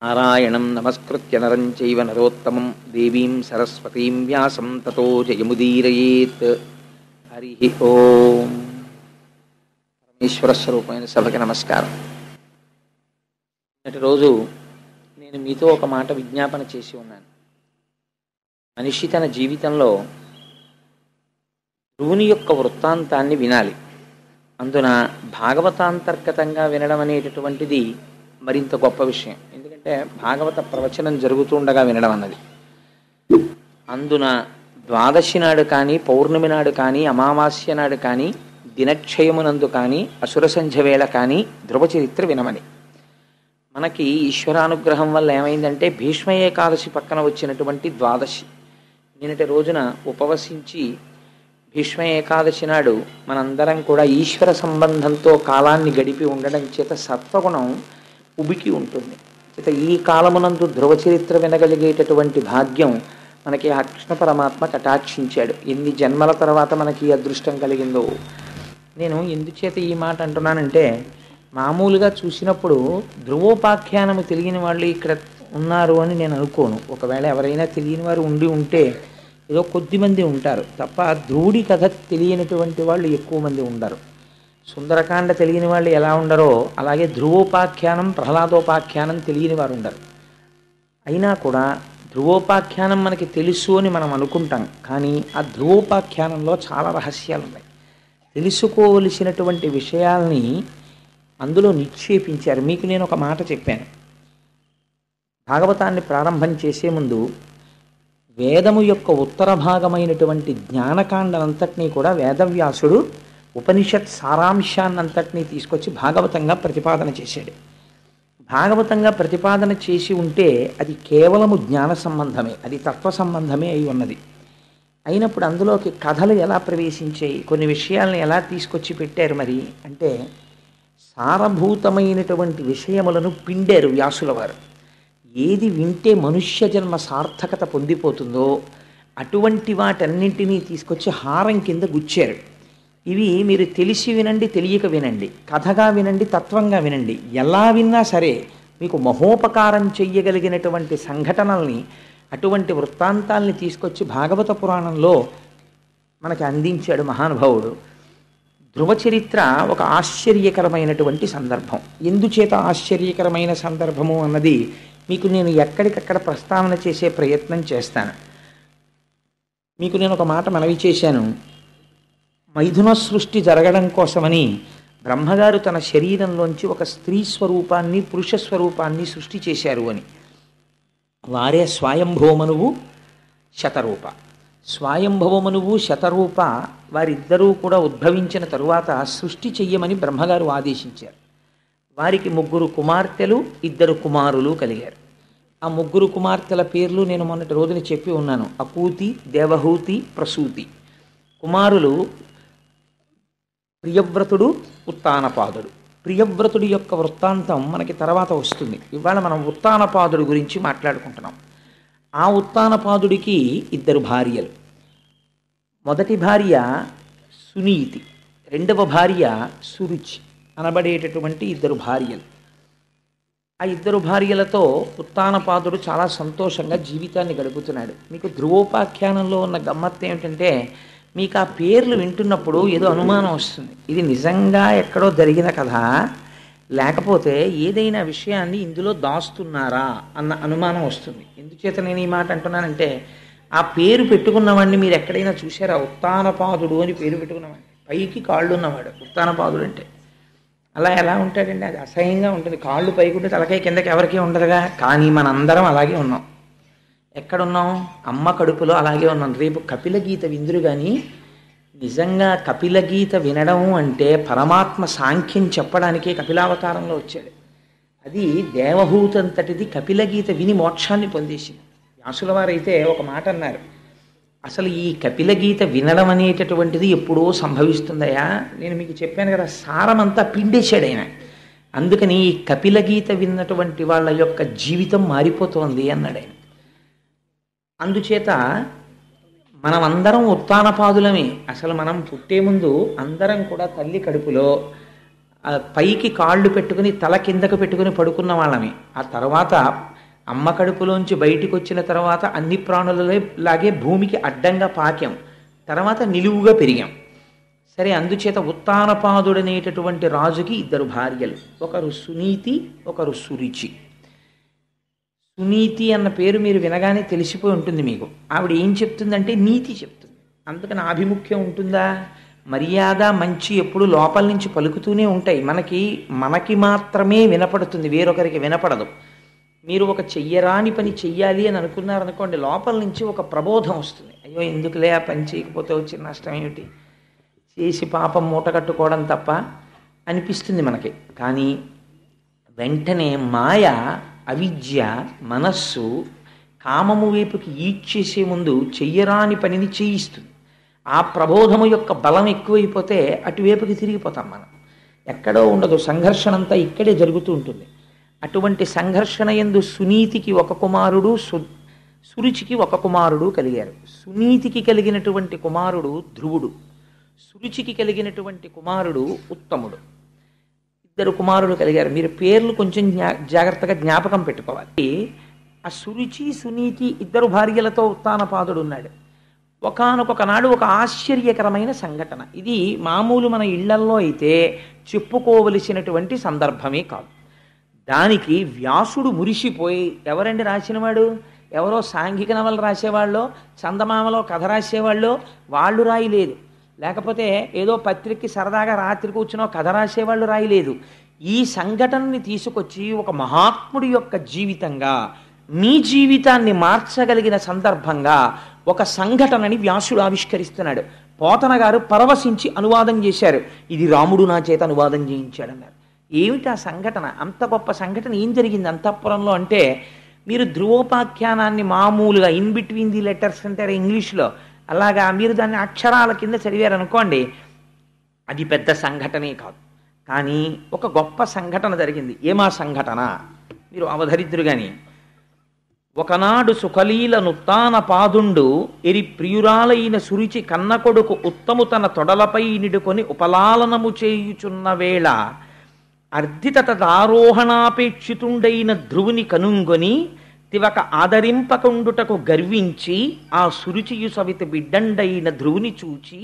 నారాయణం నమస్కృత్య నరం చైవ నరోత్తమం దేవీం సరస్వతీం వ్యాసం తతో జయముదీరయేత్. హరి ఓం. పరమేశ్వర స్వరూపమైన సభకి నమస్కారం. నేటి రోజు నేను మీతో ఒక మాట విజ్ఞాపన చేసి ఉన్నాను. మనిషి తన జీవితంలో ధ్రువుని యొక్క వృత్తాంతాన్ని వినాలి. అందున భాగవతాంతర్గతంగా వినడం అనేటటువంటిది మరింత గొప్ప విషయం. ఎందుకంటే భాగవత ప్రవచనం జరుగుతుండగా వినడం అన్నది. అందున ద్వాదశి నాడు కానీ, పౌర్ణమి నాడు కానీ, అమావాస్య నాడు కానీ, దినక్షయమునందు కానీ, అసుర సంధ్య వేళ కానీ ధ్రువ చరిత్ర వినమని. మనకి ఈశ్వరానుగ్రహం వల్ల ఏమైందంటే భీష్మ ఏకాదశి పక్కన వచ్చినటువంటి ద్వాదశి నిన్నటి రోజున ఉపవసించి భీష్మ ఏకాదశి నాడు మనందరం కూడా ఈశ్వర సంబంధంతో కాలాన్ని గడిపి ఉండడం చేత సత్వగుణం ఉబికి ఉంటుంది. చేత ఈ కాలమునందు ధ్రువ చరిత్ర వినగలిగేటటువంటి భాగ్యం మనకి ఆ కృష్ణ పరమాత్మ కటాక్షించాడు. ఎన్ని జన్మల తర్వాత మనకి ఈ అదృష్టం కలిగిందో. నేను ఎందుచేత ఈ మాట అంటున్నానంటే, మామూలుగా చూసినప్పుడు ధ్రువోపాఖ్యానము తెలియని వాళ్ళు ఇక్కడ ఉన్నారు అని నేను అనుకోను. ఒకవేళ ఎవరైనా తెలియని వారు ఉండి ఉంటే ఏదో కొద్దిమంది ఉంటారు తప్ప ధ్రువుడి కథ తెలియనటువంటి వాళ్ళు ఎక్కువ మంది ఉండరు. సుందరకాండ తెలియని వాళ్ళు ఎలా ఉండరో అలాగే ధ్రువోపాఖ్యానం, ప్రహ్లాదోపాఖ్యానం తెలియని వారు ఉండరు. అయినా కూడా ధ్రువోపాఖ్యానం మనకి తెలుసు అని మనం అనుకుంటాం. కానీ ఆ ధ్రువోపాఖ్యానంలో చాలా రహస్యాలు ఉన్నాయి. తెలుసుకోవలసినటువంటి విషయాల్ని అందులో నిక్షేపించారు. మీకు నేను ఒక మాట చెప్పాను. భాగవతాన్ని ప్రారంభం చేసే ముందు వేదము యొక్క ఉత్తర భాగమైనటువంటి జ్ఞానకాండనంతటినీ కూడా వేదవ్యాసుడు ఉపనిషత్ సారాంశాన్నంతటినీ తీసుకొచ్చి భాగవతంగా ప్రతిపాదన చేశాడు. భాగవతంగా ప్రతిపాదన చేసి ఉంటే అది కేవలము జ్ఞాన సంబంధమే, అది తత్వ సంబంధమే అయి ఉన్నది. అయినప్పుడు అందులోకి కథలు ఎలా ప్రవేశించాయి, కొన్ని విషయాలను ఎలా తీసుకొచ్చి పెట్టారు మరి అంటే, సారభూతమైనటువంటి విషయములను పిండారు వ్యాసుల వారు. ఏది వింటే మనుష్య జన్మ సార్థకత పొందిపోతుందో అటువంటి వాటన్నింటినీ తీసుకొచ్చి హారం కింద గుచ్చారు. ఇవి మీరు తెలిసి వినండి, తెలియక వినండి, కథగా వినండి, తత్వంగా వినండి, ఎలా విన్నా సరే మీకు మహోపకారం చెయ్యగలిగినటువంటి సంఘటనల్ని, అటువంటి వృత్తాంతాల్ని తీసుకొచ్చి భాగవత పురాణంలో మనకి అందించాడు మహానుభావుడు. ధ్రువ చరిత్ర ఒక ఆశ్చర్యకరమైనటువంటి సందర్భం. ఎందుచేత ఆశ్చర్యకరమైన సందర్భము అన్నది మీకు నేను ఎక్కడికక్కడ ప్రస్తావన చేసే ప్రయత్నం చేస్తాను. మీకు నేను ఒక మాట మనవి చేశాను. మైథున సృష్టి జరగడం కోసమని బ్రహ్మగారు తన శరీరంలోంచి ఒక స్త్రీ స్వరూపాన్ని, పురుష స్వరూపాన్ని సృష్టి చేశారు అని. వారే స్వయంభవమనువు, శతరూప. స్వయంభవమనువు, శతరూప వారిద్దరూ కూడా ఉద్భవించిన తరువాత సృష్టి చెయ్యమని బ్రహ్మగారు ఆదేశించారు. వారికి 3 కుమార్తెలు, 2 కుమారులు కలిగారు. ఆ 3 కుమార్తెల పేర్లు నేను మొన్నటి రోజున చెప్పి ఉన్నాను. అకూతి, దేవహూతి, ప్రసూతి. కుమారులు ప్రియవ్రతుడు, ఉత్తానపాదుడు. ప్రియవ్రతుడి యొక్క వృత్తాంతం మనకి తర్వాత వస్తుంది. ఇవాళ మనం ఉత్తానపాదుడి గురించి మాట్లాడుకుంటున్నాం. ఆ ఉత్తానపాదుడికి 2 భార్యలు. మొదటి భార్య సునీతి, రెండవ భార్య సురుచి అనబడేటటువంటి 2 భార్యలు. ఆ 2 భార్యలతో ఉత్తానపాదుడు చాలా సంతోషంగా జీవితాన్ని గడుపుతున్నాడు. మీకు ధ్రువోపాఖ్యానంలో ఉన్న గమ్మత్తు ఏమిటంటే, మీకు ఆ పేర్లు వింటున్నప్పుడు ఏదో అనుమానం వస్తుంది. ఇది నిజంగా ఎక్కడో జరిగిన కథ, లేకపోతే ఏదైనా విషయాన్ని ఇందులో దాస్తున్నారా అన్న అనుమానం వస్తుంది. ఎందుచేత నేను ఈ మాట అంటున్నానంటే, ఆ పేరు పెట్టుకున్నవాడిని మీరు ఎక్కడైనా చూసారా? ఉత్తానపాదుడు అని పేరు పెట్టుకున్నవాడిని, పైకి కాళ్ళు ఉన్నవాడు ఉత్తానపాదుడు అంటే. అలా ఎలా ఉంటాడండి? అది అసహ్యంగా ఉంటుంది. కాళ్ళు పైకుంటే తలకాయ కిందకి ఎవరికీ ఉండదుగా. కానీ మనందరం అలాగే ఉన్నాం. ఎక్కడున్నాం? అమ్మ కడుపులో అలాగే ఉన్నాం. రేపు కపిల గీత విందురు. కానీ నిజంగా కపిల గీత వినడం అంటే పరమాత్మ సాంఖ్యం చెప్పడానికే కపిలావతారంలో వచ్చాడు. అది దేవహూతంతటిది కపిల గీత విని మోక్షాన్ని పొందేసింది. వ్యాసుల వారైతే ఒక మాట అన్నారు, అసలు ఈ కపిల గీత వినడం అనేటటువంటిది ఎప్పుడో సంభవిస్తుందయా. నేను మీకు చెప్పాను కదా, సారమంతా పిండేశాడు ఆయన. అందుకని ఈ కపిల గీత విన్నటువంటి వాళ్ళ యొక్క జీవితం మారిపోతోంది అన్నాడు ఆయన. అందుచేత మనమందరం ఉత్తానపాదులమే. అసలు మనం పుట్టే ముందు అందరం కూడా తల్లి కడుపులో పైకి కాళ్ళు పెట్టుకుని తల కిందకు పెట్టుకుని పడుకున్న వాళ్ళమే. ఆ తర్వాత అమ్మ కడుపులోంచి బయటికి వచ్చిన తర్వాత అన్ని ప్రాణులలాగే భూమికి అడ్డంగా పాకాం, తర్వాత నిలువుగా పెరిగాం. సరే, అందుచేత ఉత్తానపాదుడనేటటువంటి రాజుకి ఇద్దరు భార్యలు, ఒకరు సునీతి, ఒకరు సురుచి. సునీతి అన్న పేరు మీరు వినగానే తెలిసిపోయి ఉంటుంది మీకు. ఆవిడ ఏం చెప్తుందంటే నీతి చెప్తుంది. అందుకని ఆభిముఖ్యం ఉంటుందా? మర్యాద మంచి ఎప్పుడు లోపల నుంచి పలుకుతూనే ఉంటాయి. మనకి మాత్రమే వినపడుతుంది, వేరొకరికి వినపడదు. మీరు ఒక చెయ్యరాని పని చెయ్యాలి అని అనుకున్నారనుకోండి, లోపల నుంచి ఒక ప్రబోధం వస్తుంది. అయ్యో ఎందుకులే ఆ పని చేయకపోతే వచ్చిన నష్టం ఏమిటి, చేసి పాపం మూట కట్టుకోవడం తప్ప అనిపిస్తుంది మనకి. కానీ వెంటనే మాయ, అవిద్య, మనస్సు కామము వైపుకి ఈడ్చేసే ముందు చెయ్యరాని పనిని చేయిస్తుంది. ఆ ప్రబోధము యొక్క బలం ఎక్కువైపోతే అటువైపుకి తిరిగిపోతాం మనం. ఎక్కడో ఉండదు, సంఘర్షణ అంతా ఇక్కడే జరుగుతూ ఉంటుంది. అటువంటి సంఘర్షణ యందు సునీతికి ఒక కుమారుడు, సురుచికి ఒక కుమారుడు కలిగారు. సునీతికి కలిగినటువంటి కుమారుడు ధ్రువుడు, సురుచికి కలిగినటువంటి కుమారుడు ఉత్తముడు. ఇద్దరు కుమారులు కలిగారు. మీరు పేర్లు కొంచెం జాగ్రత్తగా జ్ఞాపకం పెట్టుకోవాలి. ఆ సురుచి, సునీతి ఇద్దరు భార్యలతో ఉత్తానపాదుడు ఉన్నాడు. ఒకానొక నాడు ఒక ఆశ్చర్యకరమైన సంఘటన. ఇది మామూలు మన ఇళ్లల్లో అయితే చెప్పుకోవలసినటువంటి సందర్భమే కాదు. దానికి వ్యాసుడు మురిసిపోయి, ఎవరండి రాసినవాడు? ఎవరో సాంఘిక నవలు రాసేవాళ్ళో, చందమామలో కథ రాసేవాళ్ళో వాళ్ళు రాయలేదు. లేకపోతే ఏదో పత్రికకి సరదాగా రాత్రి కూర్చునో కథ రాసేవాళ్ళు రాయలేదు. ఈ సంఘటనని తీసుకొచ్చి ఒక మహాత్ముడి యొక్క జీవితంగా, మీ జీవితాన్ని మార్చగలిగిన సందర్భంగా ఒక సంఘటనని వ్యాసుడు ఆవిష్కరిస్తున్నాడు. పోతన గారు పరవశించి అనువాదం చేశారు. ఇది రాముడు నా చేత అనువాదం చేయించాడన్నారు. ఏమిటి ఆ సంఘటన? అంత గొప్ప సంఘటన ఏం జరిగింది అంతఃపురంలో అంటే, మీరు ధ్రువోపాఖ్యానాన్ని మామూలుగా ఇన్ బిట్వీన్ ది లెటర్స్ అంటారు ఇంగ్లీష్లో, అలాగా మీరు దాన్ని అక్షరాల కింద చదివారనుకోండి, అది పెద్ద సంఘటనే కాదు. కానీ ఒక గొప్ప సంఘటన జరిగింది. ఏమా సంఘటన మీరు అవధరిద్దురు గాని. ఒకనాడు సుఖలీల నుత్తాన పాదుండు ఎరి ప్రియురాలైన సురుచి కన్న కొడుకు ఉత్తము తన తొడలపై నిడుకొని ఉపలాలనము చేయుచున్న వేళ అర్ధితదారోహణాపేక్షితుండైన ధ్రువుని కనుంగొని తివక ఆదరింపకుండుటకు గర్వించి ఆ సురుచియు సవిత బిడ్డండైన ధ్రువుని చూచి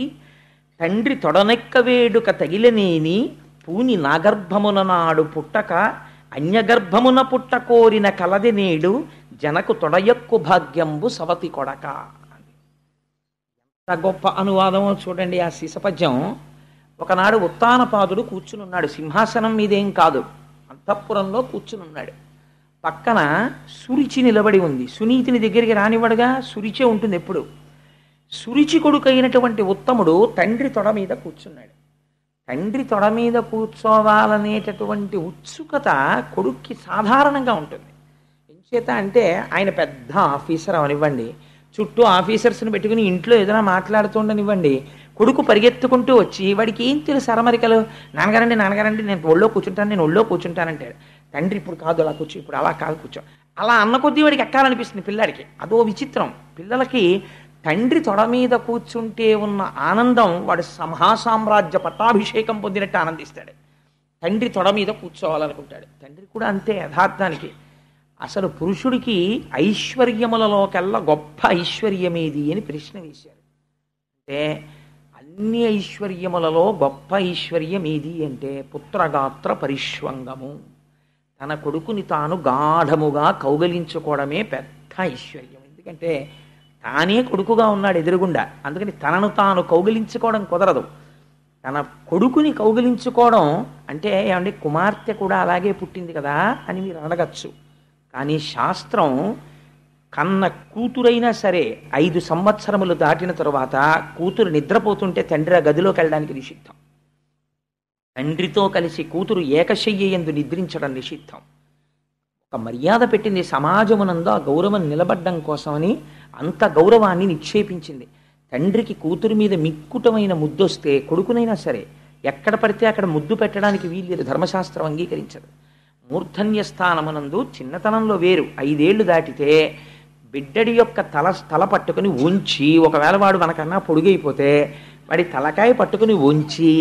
తండ్రి తొడనెక్క వేడుక తగిలనేని పూని నాగర్భమున నాడు పుట్టక అన్యగర్భమున పుట్ట కోరిన కలది నేడు జనకు తొడయక్కు భాగ్యంబు సవతి కొడక. ఎంత గొప్ప అనువాదమో చూడండి ఆ శిశపద్యం. ఒకనాడు ఉత్తానపాదుడు కూర్చునున్నాడు, సింహాసనం మీదేం కాదు, అంతఃపురంలో కూర్చునున్నాడు. పక్కన సురుచి నిలబడి ఉంది. సునీతిని దగ్గరికి రానివ్వడుగా, సురుచే ఉంటుంది ఎప్పుడు. సురుచి కొడుకు అయినటువంటి ఉత్తముడు తండ్రి తొడ మీద కూర్చున్నాడు. తండ్రి తొడ మీద కూర్చోవాలనేటటువంటి ఉత్సుకత కొడుక్కి సాధారణంగా ఉంటుంది. ఎంచేత అంటే ఆయన పెద్ద ఆఫీసర్ అవనివ్వండి, చుట్టూ ఆఫీసర్స్ని పెట్టుకుని ఇంట్లో ఏదైనా మాట్లాడుతుండనివ్వండి, కొడుకు పరిగెత్తుకుంటూ వచ్చి వాడికి ఏం తెలుసు అరమరికలు, నాన్నగారండి నేను ఒళ్ళో కూర్చుంటానంటాడు. తండ్రి ఇప్పుడు కాదు అలా కూర్చో, ఇప్పుడు అలా కాదు కూర్చో, అలా అన్న కొద్దీ వాడికి ఎక్కాలనిపిస్తుంది పిల్లాడికి. అదో విచిత్రం. పిల్లలకి తండ్రి తొడ మీద కూర్చుంటే ఉన్న ఆనందం వాడు మహాసామ్రాజ్య పట్టాభిషేకం పొందినట్టు ఆనందిస్తాడు. తండ్రి తొడ మీద కూర్చోవాలనుకుంటాడు. తండ్రి కూడా అంతే యథార్థానికి. అసలు పురుషుడికి ఐశ్వర్యములలోకెల్లా గొప్ప ఐశ్వర్యమేది అని ప్రశ్న వేశారు. అంటే అన్ని ఐశ్వర్యములలో గొప్ప ఐశ్వర్యం ఏది అంటే పుత్రగాత్ర పరిష్వంగము. తన కొడుకుని తాను గాఢముగా కౌగలించుకోవడమే పెద్ద ఐశ్వర్యం. ఎందుకంటే తానే కొడుకుగా ఉన్నాడు ఎదురుగుండా, అందుకని తనను తాను కౌగిలించుకోవడం కుదరదు. తన కొడుకుని కౌగిలించుకోవడం అంటే ఏమంటే కుమార్తె కూడా అలాగే పుట్టింది కదా అని మీరు అడగచ్చు. కానీ శాస్త్రం కన్న కూతురైనా సరే 5 సంవత్సరములు దాటిన తరువాత కూతురు నిద్రపోతుంటే తండ్రి ఆ గదిలోకి వెళ్ళడానికి నిషిద్ధం. తండ్రితో కలిసి కూతురు ఏకశయ్య యందు నిద్రించడం నిషిద్ధం. ఒక మర్యాద పెట్టింది సమాజమునందు, ఆ గౌరవం నిలబడ్డం కోసమని అంత గౌరవాన్ని నిక్షేపించింది. తండ్రికి కూతురు మీద మిక్కుటమైన ముద్దొస్తే కొడుకునైనా సరే ఎక్కడ పడితే అక్కడ ముద్దు పెట్టడానికి వీల్లేదు, ధర్మశాస్త్రం అంగీకరించదు. మూర్ధన్య స్థానమునందు చిన్నతనంలో వేరు, 5 ఏళ్ళు దాటితే బిడ్డడి యొక్క తల పట్టుకుని ఉంచి, ఒకవేళ వాడు మనకన్నా పొడుగైపోతే వాడి తలకాయ పట్టుకుని ఉంచి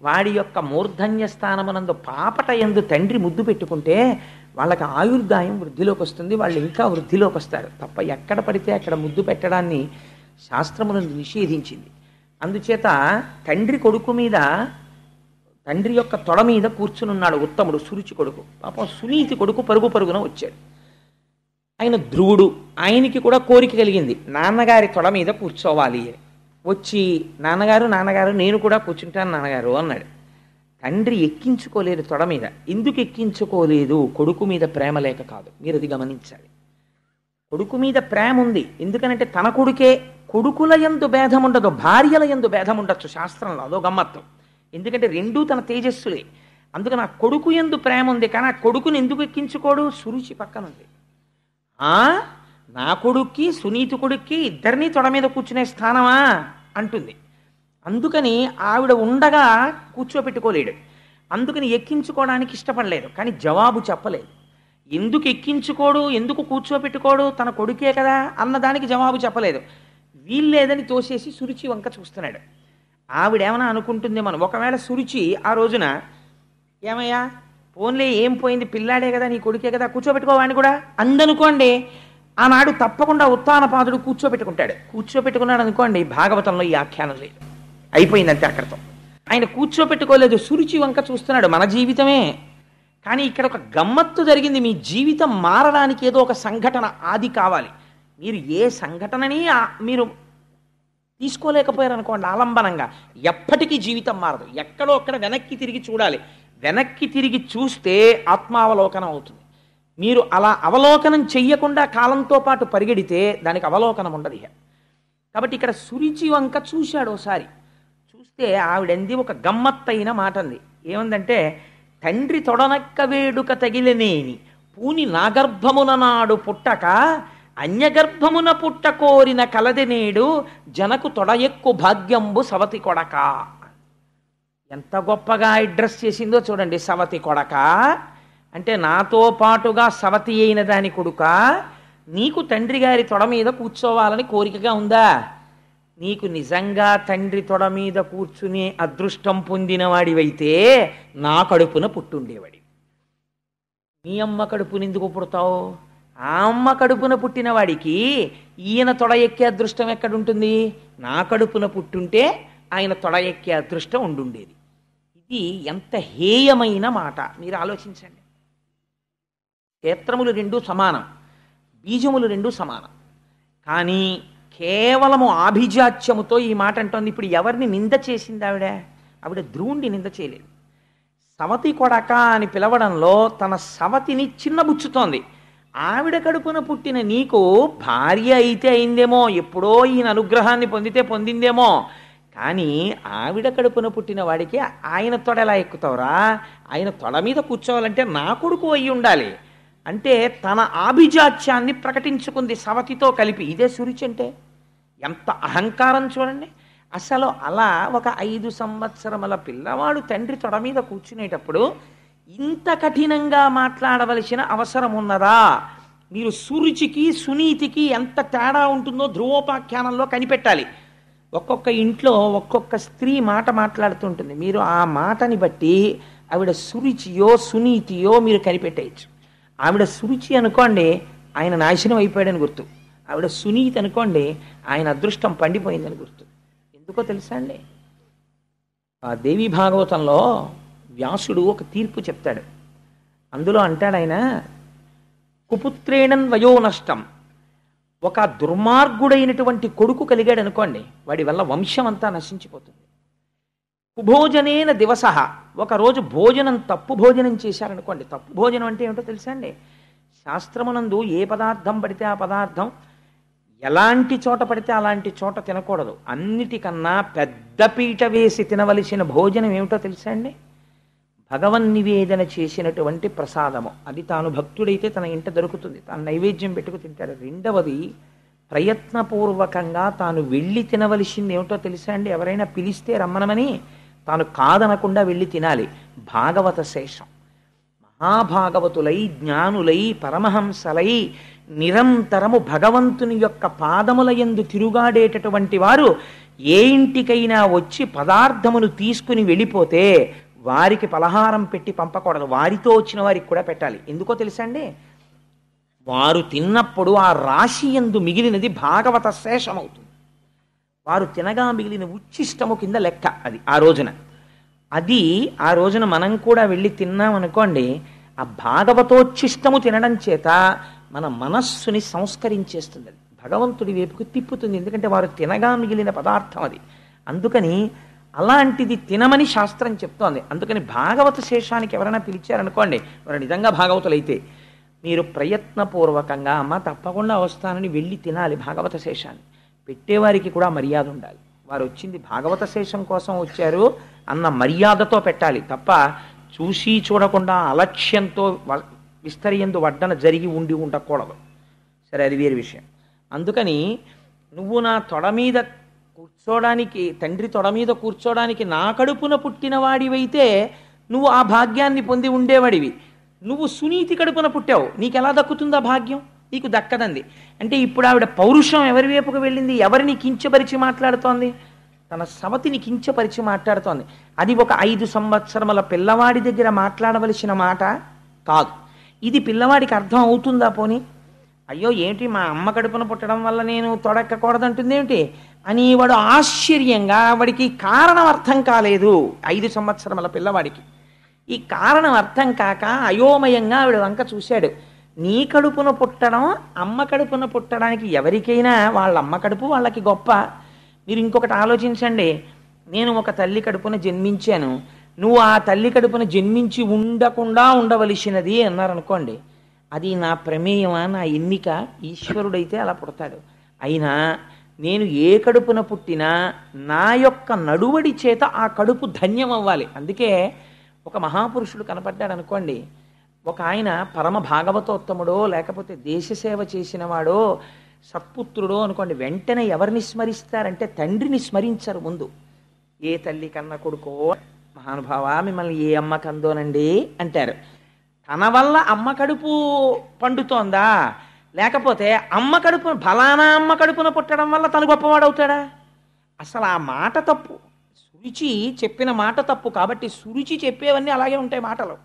వాడి యొక్క మూర్ధన్య స్థానమునందు పాపట యందు తండ్రి ముద్దు పెట్టుకుంటే వాళ్ళకి ఆయుర్దాయం వృద్ధిలోకి వస్తుంది, వాళ్ళు ఇంకా వృద్ధిలోకి వస్తారు తప్ప ఎక్కడ పడితే అక్కడ ముద్దు పెట్టడాన్ని శాస్త్రమునందు నిషేధించింది. అందుచేత తండ్రి కొడుకు మీద, తండ్రి యొక్క తొడ మీద కూర్చునున్నాడు ఉత్తముడు, సురుచి కొడుకు. పాపం సునీతి కొడుకు పరుగు పరుగున వచ్చాడు. ఆయన ధ్రువుడు, ఆయనకి కూడా కోరిక కలిగింది నాన్నగారి తొడ మీద కూర్చోవాలి అని. వచ్చి నాన్నగారు నాన్నగారు నేను కూడా కూర్చుంటాను నాన్నగారు అన్నాడు. తండ్రి ఎక్కించుకోలేదు తొడ మీద. ఎందుకు ఎక్కించుకోలేదు? కొడుకు మీద ప్రేమ లేక కాదు, మీరు అది గమనించాలి. కొడుకు మీద ప్రేమ ఉంది, ఎందుకనంటే తన కొడుకే. కొడుకుల యందు భేదం ఉండదు, భార్యల యందు భేదం ఉండొచ్చు శాస్త్రంలో, అదో గమ్మత్తు. ఎందుకంటే రెండూ తన తేజస్సులే. అందుకని ఆ కొడుకు యందు ప్రేమ ఉంది, కానీ ఆ కొడుకుని ఎందుకు ఎక్కించుకోడు? సురుచి పక్కనుంది. నా కొడుక్కి సునీతి కొడుక్కి ఇద్దరినీ తొడ మీద కూర్చునే స్థానమా అంటుంది. అందుకని ఆవిడ ఉండగా కూర్చోపెట్టుకోలేడు, అందుకని ఎక్కించుకోవడానికి ఇష్టపడలేదు. కానీ జవాబు చెప్పలేదు. ఎందుకు ఎక్కించుకోడు, ఎందుకు కూర్చోపెట్టుకోడు, తన కొడుకే కదా అన్నదానికి జవాబు చెప్పలేదు. వీల్లేదని తోసేసి సురుచి వంక చూస్తున్నాడు. ఆవిడేమన్నా అనుకుంటుంది మనం, ఒకవేళ సురుచి ఆ రోజున ఏమయ్యా పోన్లే ఏం పోయింది, పిల్లాడే కదా నీ కొడుకే కదా కూర్చోబెట్టుకోవాడిని కూడా అందనుకోండి, ఆనాడు తప్పకుండా ఉత్తానపాదుడు కూర్చోబెట్టుకుంటాడు. కూర్చోబెట్టుకున్నాడు అనుకోండి, భాగవతంలో ఈ ఆఖ్యానం లేదు, అయిపోయిందంటే అక్కడితో. ఆయన కూర్చోబెట్టుకోలేదు, సురుచి వంక చూస్తున్నాడు. మన జీవితమే. కానీ ఇక్కడ ఒక గమ్మత్తు జరిగింది. మీ జీవితం మారడానికి ఏదో ఒక సంఘటన ఆది కావాలి. మీరు ఏ సంఘటనని మీరు తీసుకోలేకపోయారు అనుకోండి ఆలంబనంగా, ఎప్పటికీ జీవితం మారదు. ఎక్కడో అక్కడ వెనక్కి తిరిగి చూడాలి. వెనక్కి తిరిగి చూస్తే ఆత్మావలోకనం అవుతుంది. మీరు అలా అవలోకనం చెయ్యకుండా కాలంతో పాటు పరిగెడితే దానికి అవలోకనం ఉండదు. కాబట్టి ఇక్కడ సురుచి వంక చూశాడు ఒకసారి. చూస్తే ఆవిడంది ఒక గమ్మత్తైన మాట అంది. ఏమందంటే, తండ్రి తొడనక్క వేడుక తగిలినేని పూని నాగర్భమున నాడు పుట్టక అన్యగర్భమున పుట్ట కోరిన కలది నేడు జనకు తొడ ఎక్కు భాగ్యంబు సవతి కొడక. ఎంత గొప్పగా అడ్రస్ చేసిందో చూడండి. సవతి కొడక అంటే నాతో పాటుగా సవతి అయిన దాని కొడుక, నీకు తండ్రి గారి తొడ మీద కూర్చోవాలని కోరికగా ఉందా? నీకు నిజంగా తండ్రి తొడ మీద కూర్చునే అదృష్టం పొందినవాడివైతే నా కడుపున పుట్టుండేవాడి. నీ అమ్మ కడుపున ఎందుకు పుడతావు? ఆ అమ్మ కడుపున పుట్టిన వాడికి ఈయన తొడ ఎక్కే అదృష్టం ఎక్కడుంటుంది? నా కడుపున పుట్టుంటే ఆయన తొడ ఎక్కే అదృష్టం ఉండుండేది. ఇది ఎంత హేయమైన మాట మీరు ఆలోచించండి. క్షేత్రములు రెండూ సమానం, బీజములు రెండూ సమానం. కానీ కేవలము ఆభిజాత్యముతో ఈ మాట అంటోంది. ఇప్పుడు ఎవరిని నింద చేసింది ఆవిడ? ఆవిడ ధ్రువుణ్ణి నింద చేయలేదు. సవతి కొడక అని పిలవడంలో తన సవతిని చిన్నబుచ్చుతోంది. ఆవిడ కడుపున పుట్టిన నీకు భార్య అయితే అయిందేమో, ఎప్పుడో ఈయన అనుగ్రహాన్ని పొందితే పొందిందేమో, కానీ ఆవిడ కడుపున పుట్టిన వాడికి ఆయన తొడ ఎలా ఎక్కుతావురా? ఆయన తొడ మీద కూర్చోవాలంటే నా కొడుకు అయి ఉండాలి అంటే తన ఆభిజాత్యాన్ని ప్రకటించుకుంది సవతితో కలిపి. ఇదే సురుచి అంటే. ఎంత అహంకారం చూడండి. అసలు అలా ఒక 5 సంవత్సరముల పిల్లవాడు తండ్రి తొడ మీద కూర్చునేటప్పుడు ఇంత కఠినంగా మాట్లాడవలసిన అవసరం ఉన్నదా? మీరు సురుచికి సునీతికి ఎంత తేడా ఉంటుందో ధ్రువోపాఖ్యానంలో కనిపెట్టాలి. ఒక్కొక్క ఇంట్లో ఒక్కొక్క స్త్రీ మాట మాట్లాడుతుంటుంది. మీరు ఆ మాటని బట్టి ఆవిడ సురుచియో సునీతియో మీరు కనిపెట్టేయచ్చు. ఆవిడ సురుచి అనుకోండి, ఆయన నాశనం అయిపోయాడని గుర్తు. ఆవిడ సునీతి అనుకోండి, ఆయన అదృష్టం పండిపోయిందని గుర్తు. ఎందుకో తెలుసా అండి? ఆ దేవి భాగవతంలో వ్యాసుడు ఒక తీర్పు చెప్తాడు. అందులో అంటాడు ఆయన, కుపుత్రేణన్ వయో నష్టం. ఒక దుర్మార్గుడైనటువంటి కొడుకు కలిగాడు అనుకోండి, వాడి వల్ల వంశం అంతా నశించిపోతుంది. కుభోజనేన దివస. ఒకరోజు భోజనం తప్పు భోజనం చేశారనుకోండి. తప్పు భోజనం అంటే ఏమిటో తెలుసా అండి? శాస్త్రమునందు ఏ పదార్థం పడితే ఆ పదార్థం, ఎలాంటి చోట పడితే అలాంటి చోట తినకూడదు. అన్నిటికన్నా పెద్ద పీట వేసి తినవలసిన భోజనం ఏమిటో తెలుసా అండి? భగవన్ నివేదన చేసినటువంటి ప్రసాదము. అది తాను భక్తుడైతే తన ఇంట దొరుకుతుంది, తాను నైవేద్యం పెట్టుకు తింటాడు. రెండవది, ప్రయత్నపూర్వకంగా తాను వెళ్ళి తినవలసింది ఏమిటో తెలుసా అండి? ఎవరైనా పిలిస్తే రమ్మనమని తాను కాదనకుండా వెళ్ళి తినాలి. భాగవత శేషం. మహాభాగవతులై జ్ఞానులై పరమహంసలై నిరంతరము భగవంతుని యొక్క పాదముల యందు తిరుగాడేటటువంటి వారు ఏ ఇంటికైనా వచ్చి పదార్థమును తీసుకుని వెళ్ళిపోతే వారికి పలహారం పెట్టి పంపకూడదు, వారితో వచ్చిన వారికి కూడా పెట్టాలి. ఎందుకో తెలుసా అండి? వారు తిన్నప్పుడు ఆ రాశి యందు మిగిలినది భాగవత శేషమవుతుంది. వారు తినగా మిగిలిన ఉచ్ఛిష్టము కింద లెక్క అది ఆ రోజున. అది ఆ రోజున మనం కూడా వెళ్ళి తిన్నామనుకోండి, ఆ భాగవతోచ్ఛిష్టము తినడం చేత మన మనస్సుని సంస్కరించేస్తుంది, అది భగవంతుడి వైపుకు తిప్పుతుంది. ఎందుకంటే వారు తినగా మిగిలిన పదార్థం అది. అందుకని అలాంటిది తినమని శాస్త్రం చెప్తోంది. అందుకని భాగవత శేషానికి ఎవరైనా పిలిచారనుకోండి, వారు నిజంగా భాగవతులైతే మీరు ప్రయత్నపూర్వకంగా అమ్మ తప్పకుండా వస్తానని వెళ్ళి తినాలి భాగవత శేషాన్ని. పెట్టేవారికి కూడా మర్యాద ఉండాలి. వారు వచ్చింది భాగవత శేషం కోసం వచ్చారు అన్న మర్యాదతో పెట్టాలి తప్ప చూసి చూడకుండా అలక్ష్యంతో విస్తరియందు వడ్డన జరిగి ఉండి ఉండకూడదు. సరే, అది వేరే విషయం. అందుకని నువ్వు నా తొడ మీద కూర్చోడానికి, తండ్రి తొడ మీద కూర్చోడానికి నా కడుపున పుట్టిన వాడివైతే నువ్వు ఆ భాగ్యాన్ని పొంది ఉండేవాడివి. నువ్వు సునీతి కడుపున పుట్టావు, నీకు ఎలా దక్కుతుందా భాగ్యం? నీకు దక్కదంది. అంటే ఇప్పుడు ఆవిడ పౌరుషం ఎవరి వైపుకు వెళ్ళింది? ఎవరిని కించపరిచి మాట్లాడుతోంది? తన సవతిని కించపరిచి మాట్లాడుతోంది. అది ఒక 5 సంవత్సరముల పిల్లవాడి దగ్గర మాట్లాడవలసిన మాట కాదు. ఇది పిల్లవాడికి అర్థం అవుతుందా? పోనీ అయ్యో ఏంటి మా అమ్మ కడుపున పుట్టడం వల్ల నేను తొడెక్కకూడదంటుంది ఏమిటి అని వాడు ఆశ్చర్యంగా, వాడికి కారణం అర్థం కాలేదు. 5 సంవత్సరముల పిల్లవాడికి ఈ కారణం అర్థం కాక అయోమయంగా ఆవిడ వంక చూశాడు. నీ కడుపున పుట్టడం అమ్మ కడుపున పుట్టడానికి ఎవరికైనా వాళ్ళ అమ్మ కడుపు వాళ్ళకి గొప్ప. మీరు ఇంకొకటి ఆలోచించండి, నేను ఒక తల్లి కడుపున జన్మించాను, నువ్వు ఆ తల్లి కడుపున జన్మించి ఉండకుండా ఉండవలసినది అన్నారనుకోండి, అది నా ప్రమేయమా, నా ఎన్నిక? ఈశ్వరుడైతే అలా పుడతాడు. అయినా నేను ఏ కడుపున పుట్టినా నా యొక్క నడువడి చేత ఆ కడుపు ధన్యం అవ్వాలి. అందుకే ఒక మహాపురుషుడు కనపడ్డాడు అనుకోండి, ఒక ఆయన పరమ భాగవతోత్తముడో లేకపోతే దేశసేవ చేసిన వాడో సత్పుత్రుడో అనుకోండి, వెంటనే ఎవరిని స్మరిస్తారంటే తండ్రిని స్మరించరు. ముందు ఏ తల్లి కన్న కొడుకో, మహానుభావ మిమ్మల్ని ఏ అమ్మ కందోనండి అంటారు. తన వల్ల అమ్మ కడుపు పండుతోందా, లేకపోతే అమ్మ కడుపు ఫలానా అమ్మ కడుపున పుట్టడం వల్ల తను గొప్పవాడవుతాడా? అసలు ఆ మాట తప్పు. సురుచి చెప్పిన మాట తప్పు. కాబట్టి సురుచి చెప్పేవన్నీ అలాగే ఉంటాయి మాటలు.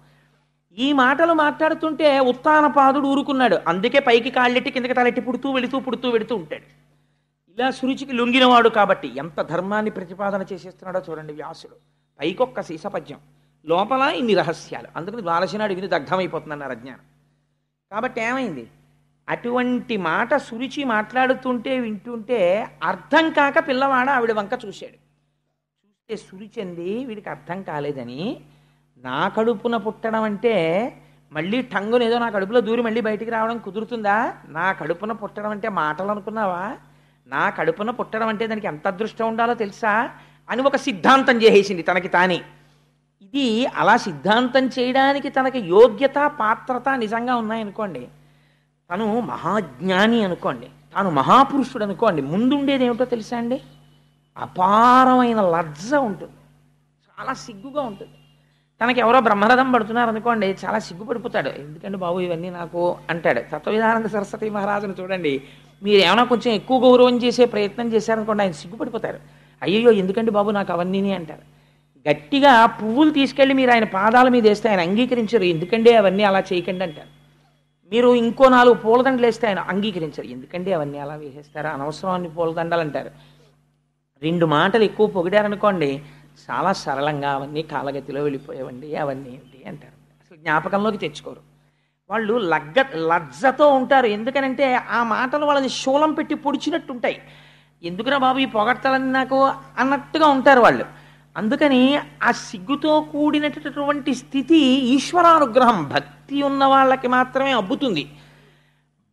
ఈ మాటలు మాట్లాడుతుంటే ఉత్తానపాదుడు ఊరుకున్నాడు. అందుకే పైకి కాళ్ళెట్టి కిందకి తలెట్టి పుడుతూ వెడుతూ ఉంటాడు. ఇలా సురుచికి లొంగినవాడు కాబట్టి ఎంత ధర్మాన్ని ప్రతిపాదన చేసేస్తున్నాడో చూడండి వ్యాసుడు. పైకొక్క సీసపద్యం, లోపల ఇన్ని రహస్యాలు. అందుకని ద్వారశనాడు విని దగ్ధమైపోతుందన్నారు అజ్ఞానం. కాబట్టి ఏమైంది? అటువంటి మాట సురుచి మాట్లాడుతుంటే వింటుంటే అర్థం కాక పిల్లవాడ ఆవిడ వంక చూశాడు. చూస్తే సురుచెంది వీడికి అర్థం కాలేదని, నా కడుపున పుట్టడం అంటే మళ్ళీ టంగుని ఏదో నా కడుపులో దూరి మళ్ళీ బయటికి రావడం కుదురుతుందా? నా కడుపున పుట్టడం అంటే మాటలు అనుకున్నావా? నా కడుపున పుట్టడం అంటే దానికి ఎంత అదృష్టం ఉండాలో తెలుసా అని ఒక సిద్ధాంతం చేసేసింది తనకి తానే. ఇది అలా సిద్ధాంతం చేయడానికి తనకి యోగ్యత పాత్రత నిజంగా ఉన్నాయనుకోండి, తను మహాజ్ఞాని అనుకోండి, తాను మహాపురుషుడు అనుకోండి, ముందుండేది ఏమిటో తెలుసా అండి? అపారమైన లజ్జ ఉంటుంది, చాలా సిగ్గుగా ఉంటుంది. తనకి ఎవరో బ్రహ్మరథం పడుతున్నారు అనుకోండి, చాలా సిగ్గుపడిపోతాడు. ఎందుకంటే బాబు ఇవన్నీ నాకు అంటాడు. తత్వవిధానంద సరస్వతి మహారాజును చూడండి, మీరు ఏమైనా కొంచెం ఎక్కువ గౌరవం చేసే ప్రయత్నం చేశారనుకోండి, ఆయన సిగ్గుపడిపోతారు. అయ్యయ్యో ఎందుకంటే బాబు నాకు అవన్నీ అంటారు. గట్టిగా పువ్వులు తీసుకెళ్ళి మీరు ఆయన పాదాల మీద వేస్తే ఆయన అంగీకరించరు. ఎందుకంటే అవన్నీ అలా చేయకండి అంటారు. మీరు ఇంకో 4 పూలదండలు వేస్తే ఆయన అంగీకరించరు. ఎందుకంటే అవన్నీ అలా వేసేస్తారు, అనవసరం అన్ని పూలదండలు అంటారు. 2 మాటలు ఎక్కువ పొగిడారనుకోండి, చాలా సరళంగా అవన్నీ కాలగతిలో వెళ్ళిపోయేవండి, అవన్నీ ఏంటి అంటారు. అసలు జ్ఞాపకంలోకి తెచ్చుకోరు. వాళ్ళు లజ్జతో ఉంటారు. ఎందుకనంటే ఆ మాటలు వాళ్ళని శూలం పెట్టి పొడిచినట్టుంటాయి. ఎందుకురా బాబు ఈ పొగడ్తలని నాకు అన్నట్టుగా ఉంటారు వాళ్ళు. అందుకని ఆ సిగ్గుతో కూడినటువంటి స్థితి ఈశ్వరానుగ్రహం. భక్తి ఉన్న వాళ్ళకి మాత్రమే అబ్బుతుంది.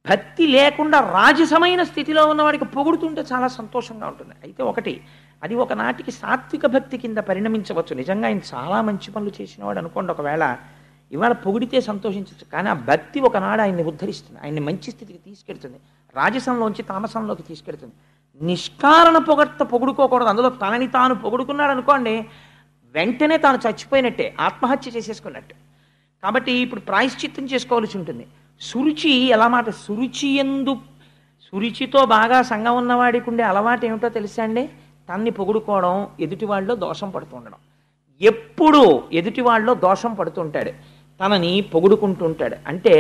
భక్తి లేకుండా రాజసమైన స్థితిలో ఉన్నవాడికి పొగుడుతుంటే చాలా సంతోషంగా ఉంటుంది. అయితే ఒకటి, అది ఒకనాటికి సాత్విక భక్తి కింద పరిణమించవచ్చు. నిజంగా ఆయన చాలా మంచి పనులు చేసినవాడు అనుకోండి, ఒకవేళ ఇవాళ పొగిడితే సంతోషించవచ్చు. కానీ ఆ భక్తి ఒకనాడు ఆయన్ని ఉద్ధరిస్తుంది, ఆయన్ని మంచి స్థితికి తీసుకెడుతుంది, రాజసంలోంచి తామసంలోకి తీసుకెడుతుంది. నిష్కారణ పొగుడుకోకూడదు. అందులో తనని తాను పొగుడుకున్నాడు అనుకోండి, వెంటనే తాను చచ్చిపోయినట్టే, ఆత్మహత్య చేసేసుకున్నట్టు. కాబట్టి ఇప్పుడు ప్రాయశ్చిత్తం చేసుకోవాల్సి ఉంటుంది. సురుచి ఎలా మాట, సురుచితో బాగా సంగం ఉన్నవాడికి ఉండే అలవాటు ఏమిటో తెలుసా అండి? తన్ని పొగుడుకోవడం, ఎదుటి వాళ్ళలో దోషం పడుతుండడం. ఎప్పుడూ ఎదుటి వాళ్ళలో దోషం పడుతుంటాడు, తనని పొగుడుకుంటుంటాడు. అంటే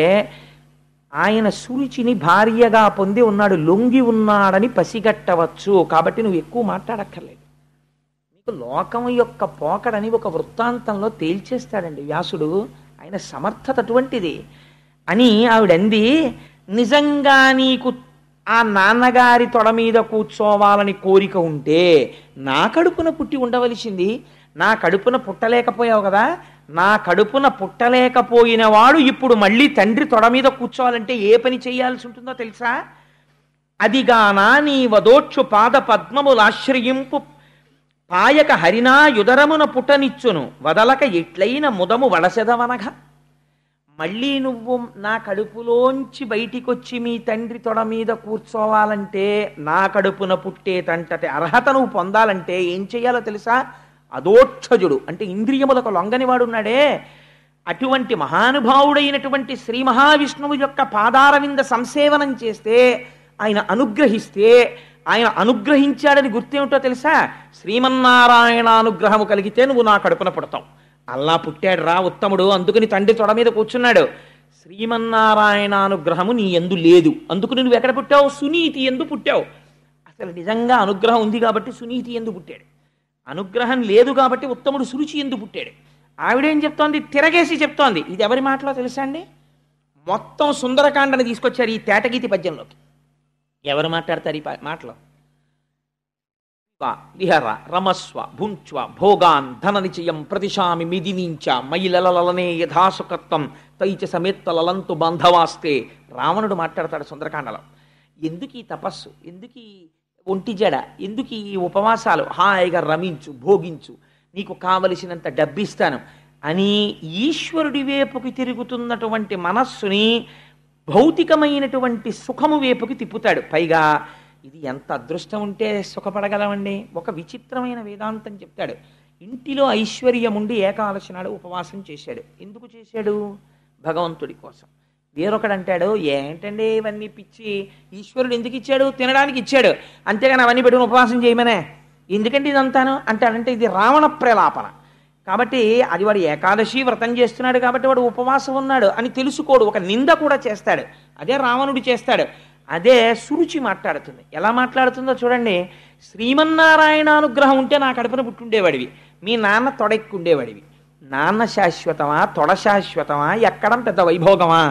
ఆయన సురుచిని భార్యగా పొంది ఉన్నాడు, లొంగి ఉన్నాడని పసిగట్టవచ్చు. కాబట్టి నువ్వు ఎక్కువ మాట్లాడక్కర్లేదు. నీకు లోకం యొక్క పోకడని ఒక వృత్తాంతంలో తేల్చేస్తాడండి వ్యాసుడు. ఆయన సమర్థత అటువంటిది అని ఆవిడంది. నిజంగా నీకు ఆ నాన్నగారి తొడ మీద కూర్చోవాలని కోరిక ఉంటే నా కడుపున పుట్టి ఉండవలసింది. నా కడుపున పుట్టలేకపోయావు కదా, నా కడుపున పుట్టలేకపోయిన వాడు ఇప్పుడు మళ్ళీ తండ్రి తొడ మీద కూర్చోవాలంటే ఏ పని చేయాల్సి ఉంటుందో తెలుసా? అదిగానా నీ వదోక్షు పాద పద్మములాశ్రయింపు పాయక హరినా యుదరమున పుట్టనిచ్చును వదలక ఎట్లయిన ముదము వడసెదవనగా. మళ్ళీ నువ్వు నా కడుపులోంచి బయటికొచ్చి మీ తండ్రి తొడ మీద కూర్చోవాలంటే, నా కడుపున పుట్టేటంతటి అర్హత నువ్వు పొందాలంటే ఏం చెయ్యాలో తెలుసా? అదోక్షజుడు అంటే ఇంద్రియములకు లొంగనివాడు ఉన్నాడే, అటువంటి మహానుభావుడైనటువంటి శ్రీ మహావిష్ణువు యొక్క పాదారవింద సంసేవనం చేస్తే, ఆయన అనుగ్రహిస్తే, ఆయన అనుగ్రహించాడని గుర్తేమిటో తెలుసా? శ్రీమన్నారాయణ అనుగ్రహము కలిగితే నువ్వు నా కడుపున పుడతావు. అల్లా పుట్టాడు రా ఉత్తముడు, అందుకని తండ్రి తొడ మీద కూర్చున్నాడు. శ్రీమన్నారాయణ అనుగ్రహము నీ యందు లేదు, అందుకని నువ్వు ఎక్కడ పుట్టావు? సునీతి యందు పుట్టావు. అసలు నిజంగా అనుగ్రహం ఉంది కాబట్టి సునీతి యందు పుట్టాడు. అనుగ్రహం లేదు కాబట్టి ఉత్తముడు సురుచి యందు పుట్టాడు. ఆవిడేం చెప్తోంది? తిరగేసి చెప్తోంది. ఇది ఎవరి మాటలో తెలుసా అండి? మొత్తం సుందరకాండని తీసుకొచ్చారు ఈ తేటగీతి పద్యంలోకి. ఎవరు మాట్లాడతారు ఈ మాటలో? విహర రమస్వ భుంచ్వ భోగాన్ ధన నిచయం ప్రతిశామి మిదినించ మైలలలనే యథాసుకత్వం తైచ సమేత్తలంతు బాంధవాస్తే. రావణుడు మాట్లాడతాడు సుందరకాండలో. ఎందుకు ఈ తపస్సు, ఎందుకు ఈ ఒంటి జడ, ఎందుకు ఈ ఉపవాసాలు, హాయిగా రమించు, భోగించు, నీకు కావలసినంత డబ్బిస్తాను అని ఈశ్వరుడి వైపుకి తిరుగుతున్నటువంటి మనస్సుని భౌతికమైనటువంటి సుఖము వైపుకి తిప్పుతాడు. పైగా ఇది ఎంత అదృష్టం ఉంటే సుఖపడగలమండి. ఒక విచిత్రమైన వేదాంతం చెప్తాడు. ఇంటిలో ఐశ్వర్యం ఉండి ఏకాదశి నాడు ఉపవాసం చేశాడు. ఎందుకు చేశాడు? భగవంతుడి కోసం. వేరొకడు అంటాడు, ఏంటండి ఇవన్నీ పిచ్చి, ఈశ్వరుడు ఎందుకు ఇచ్చాడు? తినడానికి ఇచ్చాడు, అంతేగాని అవన్నీ పెట్టుకుని ఉపవాసం చేయమనే, ఎందుకంటే ఇదంతాను అంటాడంటే ఇది రావణ ప్రలాపన. కాబట్టి అది వాడు ఏకాదశి వ్రతం చేస్తున్నాడు కాబట్టి వాడు ఉపవాసం ఉన్నాడు అని తెలుసుకోడు, ఒక నింద కూడా చేస్తాడు. అదే రావణుడు చేస్తాడు. అదే సురుచి మాట్లాడుతుంది. ఎలా మాట్లాడుతుందో చూడండి. శ్రీమన్నారాయణ అనుగ్రహం ఉంటే నా కడుపున పుట్టుండేవాడివి, మీ నాన్న తొడెక్కుండేవాడివి. నాన్న శాశ్వతమా, తొడ శాశ్వతమా, ఎక్కడం పెద్ద వైభోగమా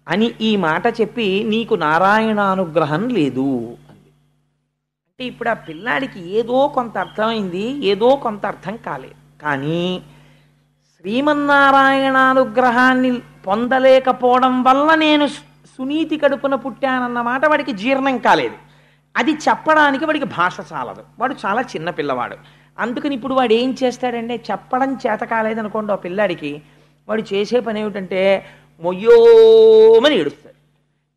అని ఈ మాట చెప్పి నీకు నారాయణానుగ్రహం లేదు అంది. అంటే ఇప్పుడు ఆ పిల్లాడికి ఏదో కొంత అర్థమైంది, ఏదో కొంత అర్థం కాలేదు. కానీ శ్రీమన్నారాయణానుగ్రహాన్ని పొందలేకపోవడం వల్ల నేను సునీతి కడుపున పుట్టానన్నమాట వాడికి జీర్ణం కాలేదు. అది చెప్పడానికి వాడికి భాష చాలదు, వాడు చాలా చిన్న పిల్లవాడు. అందుకని ఇప్పుడు వాడు ఏం చేస్తాడంటే, చెప్పడం చేత కాలేదనుకోండి ఆ పిల్లాడికి, వాడు చేసే పని ఏమిటంటే మొయ్యోమని ఏడుస్తాడు.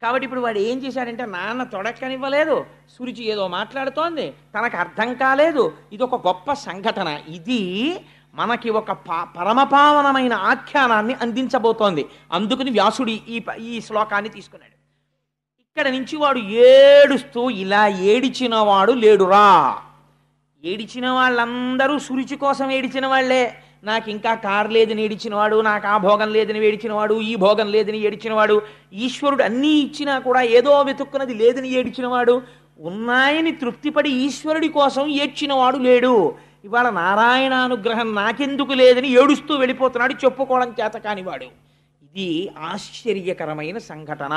కాబట్టి ఇప్పుడు వాడు ఏం చేశాడంటే, నాన్న తొడక్కనివ్వలేదు, సురుచి ఏదో మాట్లాడుతోంది, తనకు అర్థం కాలేదు, ఇది ఒక గొప్ప సంఘటన, ఇది మనకి ఒక పరమపావనమైన ఆఖ్యానాన్ని అందించబోతోంది. అందుకని వ్యాసుడి ఈ శ్లోకాన్ని తీసుకున్నాడు. ఇక్కడ నుంచి వాడు ఏడుస్తూ, ఇలా ఏడిచిన వాడు లేడురా. ఏడిచిన వాళ్ళందరూ సురుచి కోసం ఏడిచిన వాళ్లే. నాకు ఇంకా కారు లేదని ఏడిచినవాడు, నాకు ఆ భోగం లేదని ఏడిచినవాడు, ఈ భోగం లేదని ఏడిచినవాడు, ఈశ్వరుడు అన్నీ ఇచ్చినా కూడా ఏదో వెతుక్కున్నది లేదని ఏడిచినవాడు, ఉన్నాయని తృప్తిపడి ఈశ్వరుడి కోసం ఏడ్చినవాడు లేడు. ఇవాళ నారాయణానుగ్రహం నాకెందుకు లేదని ఏడుస్తూ వెళ్ళిపోతున్నాడు, చెప్పుకోవడం చేత కానివాడు. ఇది ఆశ్చర్యకరమైన సంఘటన.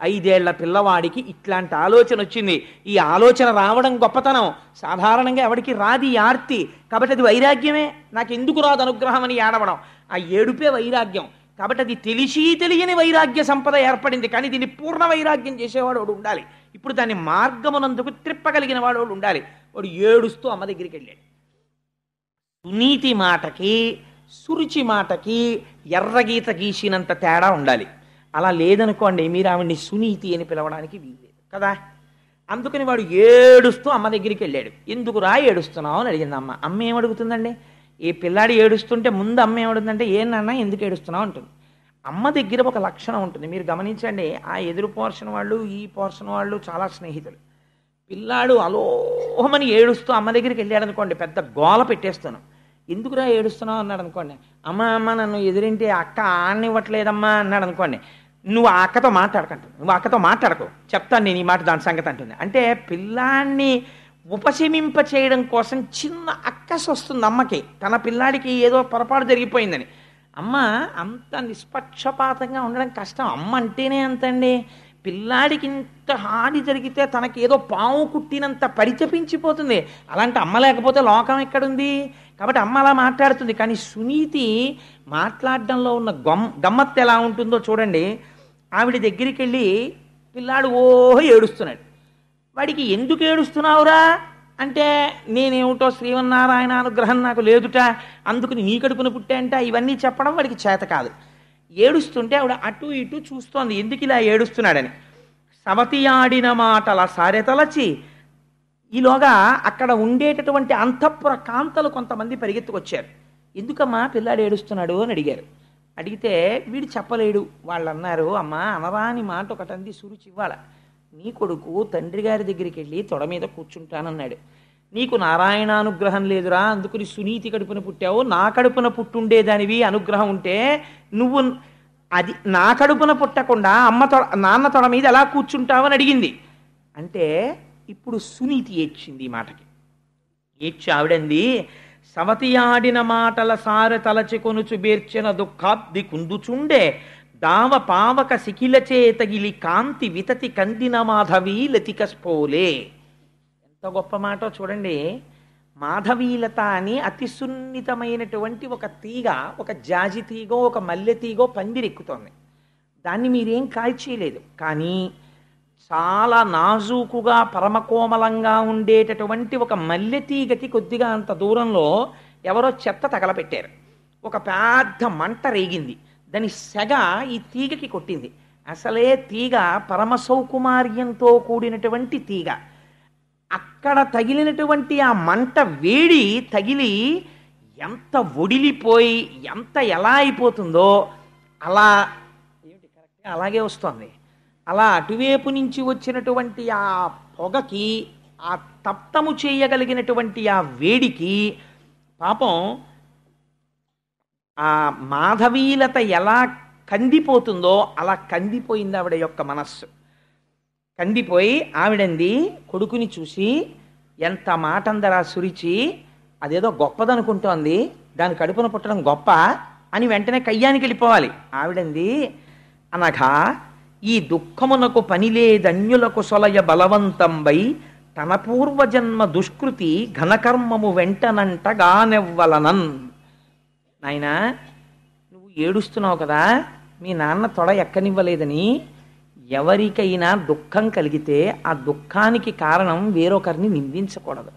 5 ఏళ్ల పిల్లవాడికి ఇట్లాంటి ఆలోచన వచ్చింది. ఈ ఆలోచన రావడం గొప్పతనం, సాధారణంగా ఎవరికి రాది ఈ ఆర్తి. కాబట్టి అది వైరాగ్యమే. నాకు ఎందుకు రాదు అనుగ్రహం అని ఏడవడం, ఆ ఏడుపే వైరాగ్యం. కాబట్టి అది తెలిసి తెలియని వైరాగ్య సంపద ఏర్పడింది. కానీ దీన్ని పూర్ణ వైరాగ్యం చేసేవాడు వాడు ఉండాలి. ఇప్పుడు దాన్ని మార్గమునందుకు త్రిప్పగలిగిన వాడు ఉండాలి. వాడు ఏడుస్తూ అమ్మ దగ్గరికి వెళ్ళాడు. సునీతి మాటకి సురుచి మాటకి ఎర్రగీత గీసినంత తేడా ఉండాలి. అలా లేదనుకోండి, మీరు ఆవిడ్ని సునీతి అని పిలవడానికి వీల్లేదు కదా. అందుకని వాడు ఏడుస్తూ అమ్మ దగ్గరికి వెళ్ళాడు. ఎందుకురా ఏడుస్తున్నావు అని అడిగింది అమ్మ. అమ్మ ఏమడుగుతుందండి? ఈ పిల్లాడి ఏడుస్తుంటే ముందు అమ్మ ఏమడుగుతుందంటే, ఏనన్నా ఎందుకు ఏడుస్తున్నావు అంటుంది. అమ్మ దగ్గర ఒక లక్షణం ఉంటుంది, మీరు గమనించండి. ఆ ఎదురు పోర్షన్ వాళ్ళు ఈ పోర్షన్ వాళ్ళు చాలా స్నేహితులు. పిల్లాడు అలోహమని ఏడుస్తూ అమ్మ దగ్గరికి వెళ్ళాడు అనుకోండి, పెద్ద గోల పెట్టేస్తాను. ఎందుకురా ఏడుస్తున్నావు అన్నాడు అనుకోండి, అమ్మ అమ్మ నన్ను ఎదురింటి అక్క ఆడనివ్వట్లేదమ్మా అన్నాడు అనుకోండి, నువ్వు ఆ అక్కతో మాట్లాడకంటావు, నువ్వు అక్కతో మాట్లాడకు, చెప్తాను నేను ఈ మాట దాని సంగతి అంటుంది. అంటే పిల్లాన్ని ఉపశమింప చేయడం కోసం చిన్న అక్కసు వస్తుంది అమ్మకి, తన పిల్లాడికి ఏదో పొరపాటు జరిగిపోయిందని. అమ్మ అంత నిష్పక్షపాతంగా ఉండడం కష్టం, అమ్మ అంటేనే అంతండి. పిల్లాడికి ఇంత హాని జరిగితే తనకి ఏదో పాము కుట్టినంత పరితపించిపోతుంది. అలాంటి అమ్మ లేకపోతే లోకం ఎక్కడుంది? కాబట్టి అమ్మ అలా మాట్లాడుతుంది. కానీ సునీతి మాట్లాడడంలో ఉన్న గమ్మత్తు ఎలా ఉంటుందో చూడండి. ఆవిడ దగ్గరికి వెళ్ళి పిల్లాడు ఓహో ఏడుస్తున్నాడు. వాడికి ఎందుకు ఏడుస్తున్నావురా అంటే, నేనేమిటో శ్రీమన్నారాయణ అనుగ్రహం నాకు లేదుట, అందుకుని నీ కడుపున పుట్టాంట, ఇవన్నీ చెప్పడం వాడికి చేత కాదు. ఏడుస్తుంటే ఆవిడ అటు ఇటు చూస్తోంది, ఎందుకు ఇలా ఏడుస్తున్నాడని. సవతి ఆడిన మాటల సారెతలచి ఈలోగా అక్కడ ఉండేటటువంటి అంతఃపుర కాంతలు కొంతమంది పరిగెత్తుకొచ్చారు. ఎందుకమ్మా పిల్లాడు ఏడుస్తున్నాడు అని అడిగారు. అడిగితే వీడు చెప్పలేడు. వాళ్ళు అన్నారు, అమ్మా అనరాని మాట ఒకటంది సురుచి ఇవ్వాల, నీ కొడుకు తండ్రి గారి దగ్గరికి వెళ్ళి తొడ మీద కూర్చుంటానన్నాడు, నీకు నారాయణానుగ్రహం లేదురా, అందుకుని సునీతి కడుపున పుట్టావు, నా కడుపున పుట్టుండేదానివి అనుగ్రహం ఉంటే నువ్వు అది నా కడుపున పుట్టకుండా నాన్న తొడ మీద ఎలా కూర్చుంటావని అడిగింది. అంటే ఇప్పుడు సునీతి ఏడ్చింది ఈ మాటకి. ఏడ్చి ఆవిడంది, సవతి ఆడిన మాటల సారె తలచి కొనుచు బేర్చిన దుఃఖాబ్ది కుందుచుండే దావ పావక శిఖిల చేతగిలి కాంతి వితతి కందిన మాధవీ లతిక స్పోలే. ఎంత గొప్ప మాటో చూడండి. మాధవీలత అని అతి సున్నితమైనటువంటి ఒక తీగ, ఒక జాజి తీగో ఒక మల్లె తీగో పందిరెక్కుతోంది. దాన్ని మీరేం కాల్చేయలేదు, కానీ చాలా నాజూకుగా పరమకోమలంగా ఉండేటటువంటి ఒక మల్లె తీగకి కొద్దిగా అంత దూరంలో ఎవరో చెత్త తగలపెట్టారు. ఒక పెద్ద మంట రేగింది, దాని సెగ ఈ తీగకి కొట్టింది. అసలే తీగ పరమ సౌకుమార్యంతో కూడినటువంటి తీగ. అక్కడ తగిలినటువంటి ఆ మంట వేడి తగిలి ఎంత ఒడిలిపోయి ఎంత ఎలా అయిపోతుందో అలా కరెక్ట్గా అలాగే వస్తుంది. అలా అటువైపు నుంచి వచ్చినటువంటి ఆ పొగకి, ఆ తప్తము చేయగలిగినటువంటి ఆ వేడికి పాపం ఆ మాధవీలత ఎలా కందిపోతుందో అలా కందిపోయింది ఆవిడ యొక్క మనస్సు. కందిపోయి ఆవిడంది కొడుకుని చూసి, ఎంత మాట అందరా సురిచి, అదేదో గొప్పదనుకుంటోంది, దాని కడుపున పుట్టడం గొప్ప అని వెంటనే కయ్యానికి వెళ్ళిపోవాలి. ఆవిడంది, అనగా ఈ దుఃఖమునకు పనిలేదన్యులకు సొలయ బలవంతంబై తన పూర్వజన్మ దుష్కృతి ఘనకర్మము వెంటనంటగానెవ్వలనన్. నాయనా, నువ్వు ఏడుస్తున్నావు కదా, మీ నాన్న తొడ ఎక్కనివ్వలేదని. ఎవరికైనా దుఃఖం కలిగితే ఆ దుఃఖానికి కారణం వేరొకరిని నిందించకూడదు.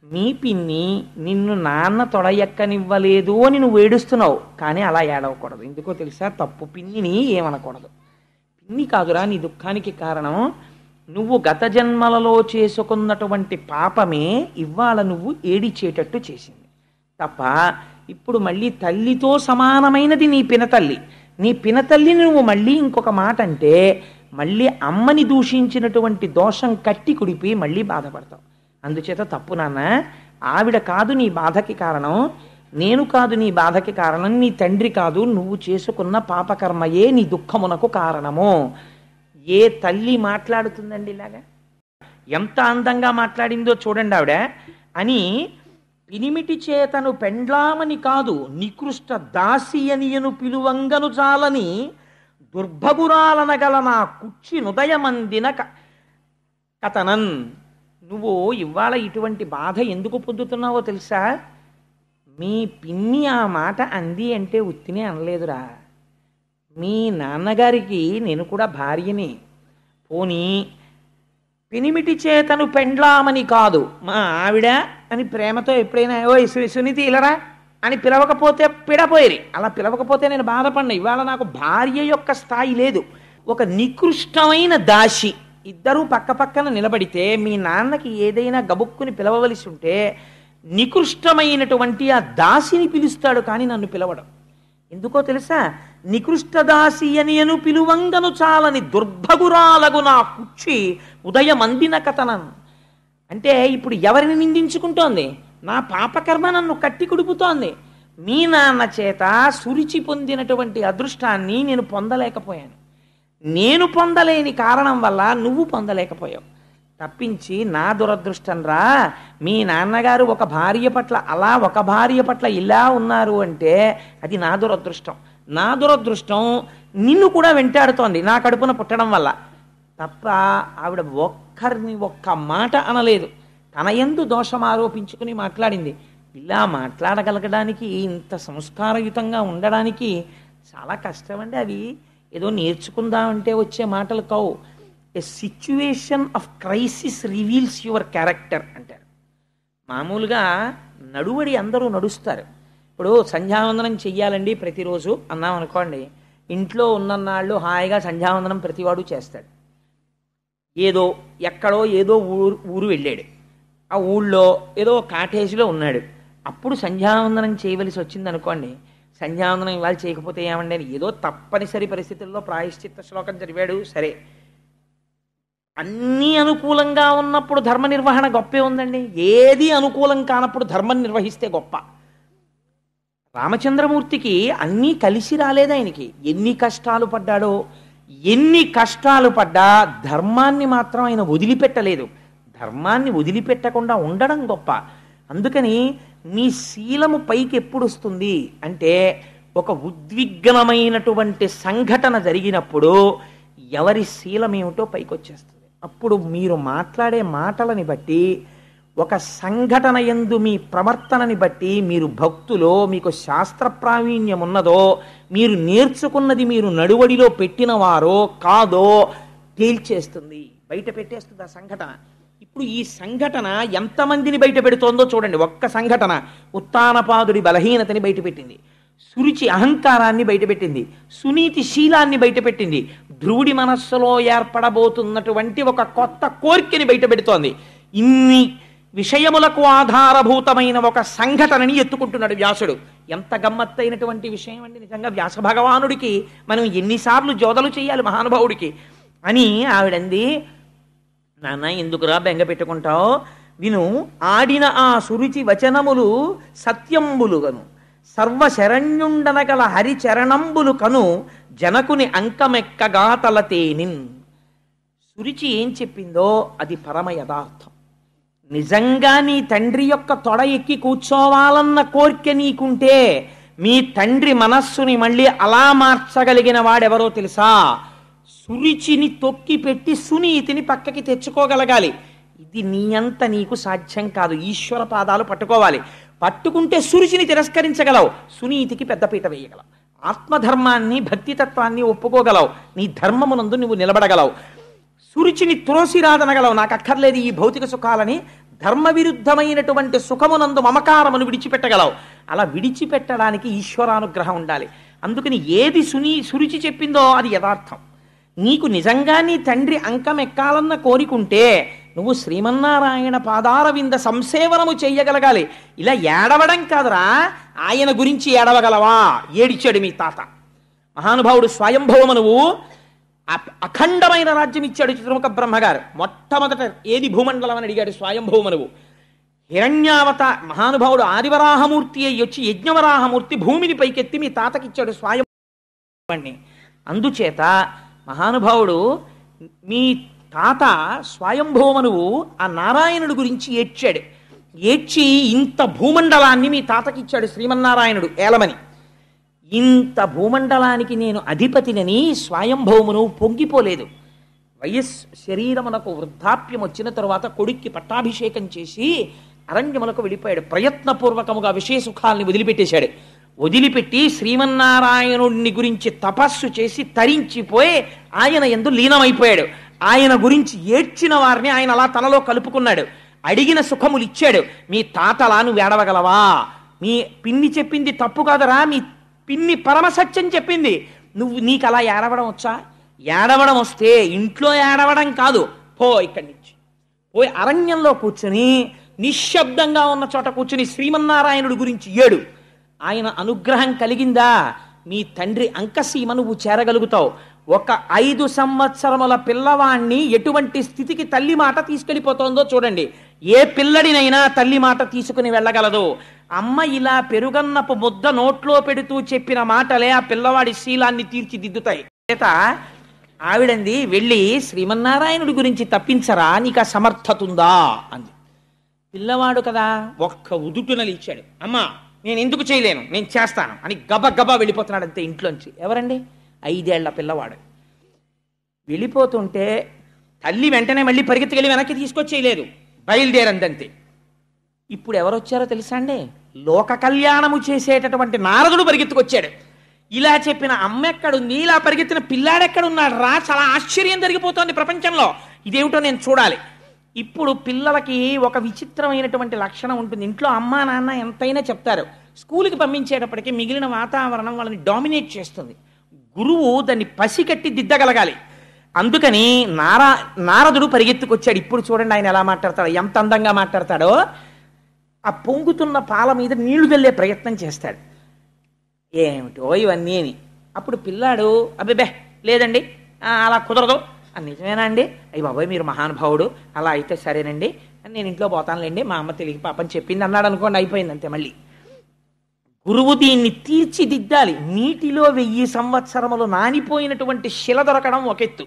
మీ పిన్ని నిన్ను నాన్న తొడ ఎక్కనివ్వలేదు అని నువ్వు ఏడుస్తున్నావు, కానీ అలా ఏడవకూడదు. ఎందుకో తెలుసా? తప్పు పిన్నిని ఏమనకూడదు. పిన్ని కాదురా నీ దుఃఖానికి కారణం, నువ్వు గత జన్మలలో చేసుకున్నటువంటి పాపమే ఇవాళ నువ్వు ఏడిచేటట్టు చేసింది తప్ప, ఇప్పుడు మళ్ళీ తల్లితో సమానమైనది నీ పినతల్లి. నీ పినతల్లిని నువ్వు మళ్ళీ ఇంకొక మాట అంటే మళ్ళీ అమ్మని దూషించినటువంటి దోషం కట్టి కుడిపి మళ్ళీ బాధపడతావు. అందుచేత తప్పు నాన్న, ఆవిడ కాదు నీ బాధకి కారణం, నేను కాదు నీ బాధకి కారణం, నీ తండ్రి కాదు, నువ్వు చేసుకున్న పాపకర్మయే నీ దుఃఖమునకు కారణము. ఏ తల్లి మాట్లాడుతుందండి ఇలాగా? ఎంత అందంగా మాట్లాడిందో చూడండి ఆవిడ. అని పినిమిటి చేతను పెండ్లామని కాదు, నికృష్ట దాసి అనియను పిలువంగను చాలని దుర్భగురాలనగల నా కుచ్చి నుదయమందిన కథనన్. నువ్వు ఇవాళ ఇటువంటి బాధ ఎందుకు పొందుతున్నావో తెలుసా? మీ పిన్ని ఆ మాట అంది అంటే ఉత్తినే అనలేదురా. మీ నాన్నగారికి నేను కూడా భార్యని. పోనీ పినిమిటి చేతను పెండ్లామని కాదు, మా ఆవిడ అని ప్రేమతో ఎప్పుడైనా ఓ సునీతి ఇలరా అని పిలవకపోతే పిడపోయిరి. అలా పిలవకపోతే నేను బాధపడినా. ఇవాళ నాకు భార్య యొక్క స్థాయి లేదు. ఒక నికృష్టమైన దాసి ఇద్దరూ పక్క పక్కన నిలబడితే మీ నాన్నకి ఏదైనా గబుక్కుని పిలవవలసి ఉంటే నికృష్టమైనటువంటి ఆ దాసిని పిలుస్తాడు, కానీ నన్ను పిలవడం ఎందుకో తెలుసా? నికృష్ట దాసి అనియను పిలువంగను చాలని దుర్భగురాలగు నా కుచ్చి ఉదయమందిన కథనన్. అంటే ఇప్పుడు ఎవరిని నిందించుకుంటోంది? నా పాపకర్మ నన్ను కట్టి కుడుపుతోంది. మీ నాన్న చేత సురుచి పొందినటువంటి అదృష్టాన్ని నేను పొందలేకపోయాను. నేను పొందలేని కారణం వల్ల నువ్వు పొందలేకపోయావు. తప్పించి నా దురదృష్టం రా, మీ నాన్నగారు ఒక భార్య పట్ల అలా, ఒక భార్య పట్ల ఇలా ఉన్నారు అంటే అది నా దురదృష్టం. నా దురదృష్టం నిన్ను కూడా వెంటాడుతోంది నా కడుపున పుట్టడం వల్ల తప్ప ఆవిడ ఒక్కరిని ఒక్క మాట అనలేదు. తన యందు దోషం ఆరోపించుకుని మాట్లాడింది. ఇలా మాట్లాడగలగడానికి, ఇంత సంస్కారయుతంగా ఉండడానికి చాలా కష్టం అండి. అవి ఏదో నేర్చుకుందామంటే వచ్చే మాటలు కావు. A situation of crisis reveals your character అంటారు. మామూలుగా నడువడి అందరూ నడుస్తారు. ఇప్పుడు సంధ్యావందనం చెయ్యాలండి ప్రతిరోజు అన్నాం అనుకోండి, ఇంట్లో ఉన్ననాళ్ళు హాయిగా సంధ్యావందనం ప్రతివాడు చేస్తాడు. ఏదో ఎక్కడో ఏదో ఊరు వెళ్ళాడు, ఆ ఊళ్ళో ఏదో కాటేజీలో ఉన్నాడు, అప్పుడు సంధ్యావందనం చేయవలసి వచ్చింది అనుకోండి. సంధ్యావందనం ఇవాళ చేయకపోతే ఏమండి అని ఏదో తప్పనిసరి పరిస్థితుల్లో ప్రాయశ్చిత్త శ్లోకం చదివాడు, సరే. అన్నీ అనుకూలంగా ఉన్నప్పుడు ధర్మ నిర్వహణ గొప్పే ఉందండి. ఏది అనుకూలం కానప్పుడు ధర్మం నిర్వహిస్తే గొప్ప. రామచంద్రమూర్తికి అన్నీ కలిసి రాలేదు. ఆయనకి ఎన్ని కష్టాలు పడ్డాడో, ఎన్ని కష్టాలు పడ్డా ధర్మాన్ని మాత్రం ఆయన వదిలిపెట్టలేదు. ధర్మాన్ని వదిలిపెట్టకుండా ఉండడం గొప్ప. అందుకని నీ శీలము పైకి ఎప్పుడు వస్తుంది అంటే, ఒక ఉద్విగ్నమైనటువంటి సంఘటన జరిగినప్పుడు ఎవరి శీలం ఏమిటో పైకి వచ్చేస్తుంది. అప్పుడు మీరు మాట్లాడే మాటలని బట్టి, ఒక సంఘటన యందు మీ ప్రవర్తనని బట్టి, మీరు భక్తులో, మీకు శాస్త్ర ప్రావీణ్యం ఉన్నదో, మీరు నేర్చుకున్నది మీరు నడువడిలో పెట్టినవారో కాదో తేల్చేస్తుంది, బయట పెట్టేస్తుంది ఆ సంఘటన. ఇప్పుడు ఈ సంఘటన ఎంతమందిని బయట పెడుతోందో చూడండి. ఒక్క సంఘటన ఉత్తానపాదుడి బలహీనతని బయటపెట్టింది, సురుచి అహంకారాన్ని బయటపెట్టింది, సునీతి శీలాన్ని బయటపెట్టింది, ధ్రువుడి మనస్సులో ఏర్పడబోతున్నటువంటి ఒక కొత్త కోరికని బయటపెడుతోంది. ఇన్ని విషయములకు ఆధారభూతమైన ఒక సంఘటనని ఎత్తుకుంటున్నాడు వ్యాసుడు. ఎంత గమ్మత్తైనటువంటి విషయం అండి నిజంగా. వ్యాస భగవానుడికి మనం ఎన్నిసార్లు జోదలు చేయాలి మహానుభావుడికి అని ఆవిడంది. నాన్న ఎందుకురా బెంగ పెట్టుకుంటావు, విను, ఆడిన ఆ సురుచి వచనములు సత్యంబులు గను, సర్వశరణ్యుండనగల హరిచరణంబులు కను, జనకుని అంకమెక్కగా తలతేనిన్. సురుచి ఏం చెప్పిందో అది పరమ యథార్థం. నిజంగా నీ తండ్రి యొక్క తొడ ఎక్కి కూర్చోవాలన్న కోరిక నీకుంటే, మీ తండ్రి మనస్సుని మళ్ళీ అలా మార్చగలిగిన వాడెవరో తెలుసా? సురుచిని తొక్కి పెట్టి సునీతిని పక్కకి తెచ్చుకోగలగాలి. ఇది నీ అంత నీకు సాధ్యం కాదు. ఈశ్వర పాదాలు పట్టుకోవాలి. పట్టుకుంటే సురుచిని తిరస్కరించగలవు, సునీతికి పెద్దపీట వేయగలవు, ఆత్మధర్మాన్ని భక్తితత్వాన్ని ఒప్పుకోగలవు, నీ ధర్మమునందు నువ్వు నిలబడగలవు, సురుచిని త్రోసిరాదనగలవు. నాకు అక్కర్లేదు ఈ భౌతిక సుఖాలని, ధర్మ విరుద్ధమైనటువంటి సుఖమునందు మమకారమును విడిచిపెట్టగలవు. అలా విడిచిపెట్టడానికి ఈశ్వరానుగ్రహం ఉండాలి. అందుకని ఏది సురుచి చెప్పిందో అది యథార్థం. నీకు నిజంగా నీ తండ్రి అంకం ఎక్కాలన్న కోరికుంటే నువ్వు శ్రీమన్నారాయణ పాదారవింద సంసేవనము చెయ్యగలగాలి. ఇలా ఏడవడం కాదురా, ఆయన గురించి ఏడవగలవా? ఏడిచాడు మీ తాత మహానుభావుడు స్వయంభవమనువు. అఖండమైన రాజ్యం ఇచ్చాడు చతుర్ముఖ బ్రహ్మగారు. మొట్టమొదట ఏది భూమండలం అని అడిగాడు స్వయంభవమనువు. హిరణ్యావత మహానుభావుడు ఆదివరాహమూర్తి అయ్యి వచ్చి యజ్ఞవరాహమూర్తి భూమిని పైకెత్తి మీ తాతకిచ్చాడు స్వయంభవాన్ని. అందుచేత మహానుభావుడు మీ తాత స్వయంభవమనువు ఆ నారాయణుడు గురించి ఏడ్చాడు. ఏడ్చి ఇంత భూమండలాన్ని మీ తాతకిచ్చాడు శ్రీమన్నారాయణుడు ఏలమని. ఇంత భూమండలానికి నేను అధిపతినని స్వయంభవమును పొంగిపోలేదు. శరీరమునకు వృద్ధాప్యం వచ్చిన తరువాత కొడుక్కి పట్టాభిషేకం చేసి అరణ్యములకు వెళ్ళిపోయాడు. ప్రయత్నపూర్వకముగా విషయ సుఖాల్ని వదిలిపెట్టేశాడు. వదిలిపెట్టి శ్రీమన్నారాయణుడిని గురించి తపస్సు చేసి తరించిపోయి ఆయన యందు లీనమైపోయాడు. ఆయన గురించి ఏడ్చిన వారిని ఆయన అలా తనలో కలుపుకున్నాడు. అడిగిన సుఖములు ఇచ్చాడు. మీ తాతలా నువ్వు ఏడవగలవా? మీ పిన్ని చెప్పింది తప్పు కాదరా, మీ పిన్ని పరమసత్యం చెప్పింది. నీకు అలా ఏడవడం వచ్చా? ఏడవడం వస్తే ఇంట్లో ఏడవడం కాదు, పో ఇక్కడి నుంచి పోయి అరణ్యంలో కూర్చుని నిశ్శబ్దంగా ఉన్న చోట కూర్చుని శ్రీమన్నారాయణుడి గురించి ఏడు. ఆయన అనుగ్రహం కలిగిందా మీ తండ్రి అంకసీమ నువ్వు చేరగలుగుతావు. ఒక 5 సంవత్సరముల పిల్లవాణ్ణి ఎటువంటి స్థితికి తల్లి మాట తీసుకెళ్ళిపోతుందో చూడండి. ఏ పిల్లడినైనా తల్లి మాట తీసుకుని వెళ్ళగలదు. అమ్మ ఇలా పెరుగన్నపు ముద్ద నోట్లో పెడుతూ చెప్పిన మాటలే ఆ పిల్లవాడి శీలాన్ని తీర్చిదిద్దుతాయి. చేత ఆవిడంది, వెళ్ళి శ్రీమన్నారాయణుడి గురించి తప్పించరా, నీకు ఆ సమర్థత ఉందా అంది. పిల్లవాడు కదా, ఒక్క ఉదుటున లేచాడు. అమ్మా నేను ఎందుకు చేయలేను, నేను చేస్తాను అని గబగబా వెళ్ళిపోతున్నాడు అంతే ఇంట్లోంచి. ఎవరండి? 5 ఏళ్ల పిల్లవాడు. వెళ్ళిపోతుంటే తల్లి వెంటనే మళ్ళీ పరిగెత్తుకెళ్ళి వెనక్కి తీసుకొచ్చేయలేదు, బయలుదేరందంతే. ఇప్పుడు ఎవరొచ్చారో తెలుసా అండి? లోక కళ్యాణము చేసేటటువంటి నారదుడు పరిగెత్తుకొచ్చాడు. ఇలా చెప్పిన అమ్మ ఎక్కడుంది, ఇలా పరిగెత్తిన పిల్లాడెక్కడున్నాడు రా, చాలా ఆశ్చర్యం జరిగిపోతోంది ప్రపంచంలో, ఇదేమిటో నేను చూడాలి. ఇప్పుడు పిల్లలకి ఒక విచిత్రమైనటువంటి లక్షణం ఉంటుంది. ఇంట్లో అమ్మా నాన్న ఎంతైనా చెప్తారు, స్కూల్కి పంపించేటప్పటికి మిగిలిన వాతావరణం వాళ్ళని డామినేట్ చేస్తుంది. గురువు దాన్ని పసికట్టి దిద్దగలగాలి. అందుకని నారదుడు పరిగెత్తుకొచ్చాడు. ఇప్పుడు చూడండి ఆయన ఎలా మాట్లాడతాడో, ఎంత అందంగా మాట్లాడతాడో. ఆ పొంగుతున్న పాల మీద నీళ్లు చల్లే ప్రయత్నం చేస్తాడు. ఏమిటో ఇవన్నీ అని. అప్పుడు పిల్లాడు, అబ్బే లేదండి అలా కుదరదు. నిజమేనా అండి? అయ్యి బాబాయ్ మీరు మహానుభావుడు, అలా అయితే సరేనండి, నేను ఇంట్లో పోతానులేండి, మా అమ్మ తెలియక పాపని చెప్పింది అన్నాడు అనుకోండి, అయిపోయింది అంతే. మళ్ళీ గురువు దీన్ని తీర్చిదిద్దాలి. నీటిలో 1000 సంవత్సరములు నానిపోయినటువంటి శిల దొరకడం ఒకెత్తు,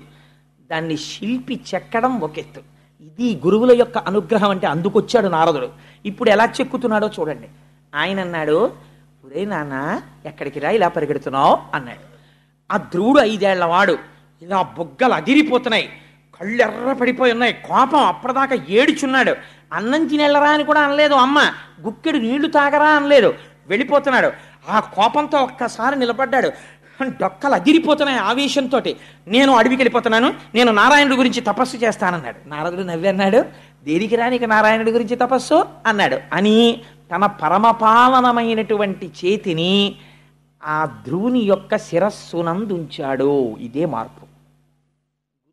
దాన్ని శిల్పి చెక్కడం ఒకెత్తు. ఇది గురువుల యొక్క అనుగ్రహం అంటే. అందుకొచ్చాడు నారదుడు. ఇప్పుడు ఎలా చెక్కుతున్నాడో చూడండి. ఆయన అన్నాడు, ఒరే నాన్న ఎక్కడికి రా ఇలా పరిగెడుతున్నావు అన్నాడు. ఆ ధ్రువుడు 5 ఏళ్ల వాడు, ఇలా బొగ్గలు అదిరిపోతున్నాయి, కళ్ళు ఎర్ర పడిపోయి ఉన్నాయి, కోపం. అప్పటిదాకా ఏడుచున్నాడు. అన్నం తినేళ్ళరా అని కూడా అనలేదు అమ్మ, గుక్కెడు నీళ్లు తాగరా అనలేదు. వెళ్ళిపోతున్నాడు. ఆ కోపంతో ఒక్కసారి నిలబడ్డాడు. డొక్కలు అదిరిపోతున్నాయి ఆవేశంతో. నేను అడవికి వెళ్ళిపోతున్నాను, నేను నారాయణుడి గురించి తపస్సు చేస్తానన్నాడు. నారదుడు నవ్వి అన్నాడు, దేనికి రానికి నారాయణుడి గురించి తపస్సు అన్నాడు అని తన పరమపావనమైనటువంటి చేతిని ఆ ధ్రువుని యొక్క శిరస్సునందుంచాడు. ఇదే మార్పు.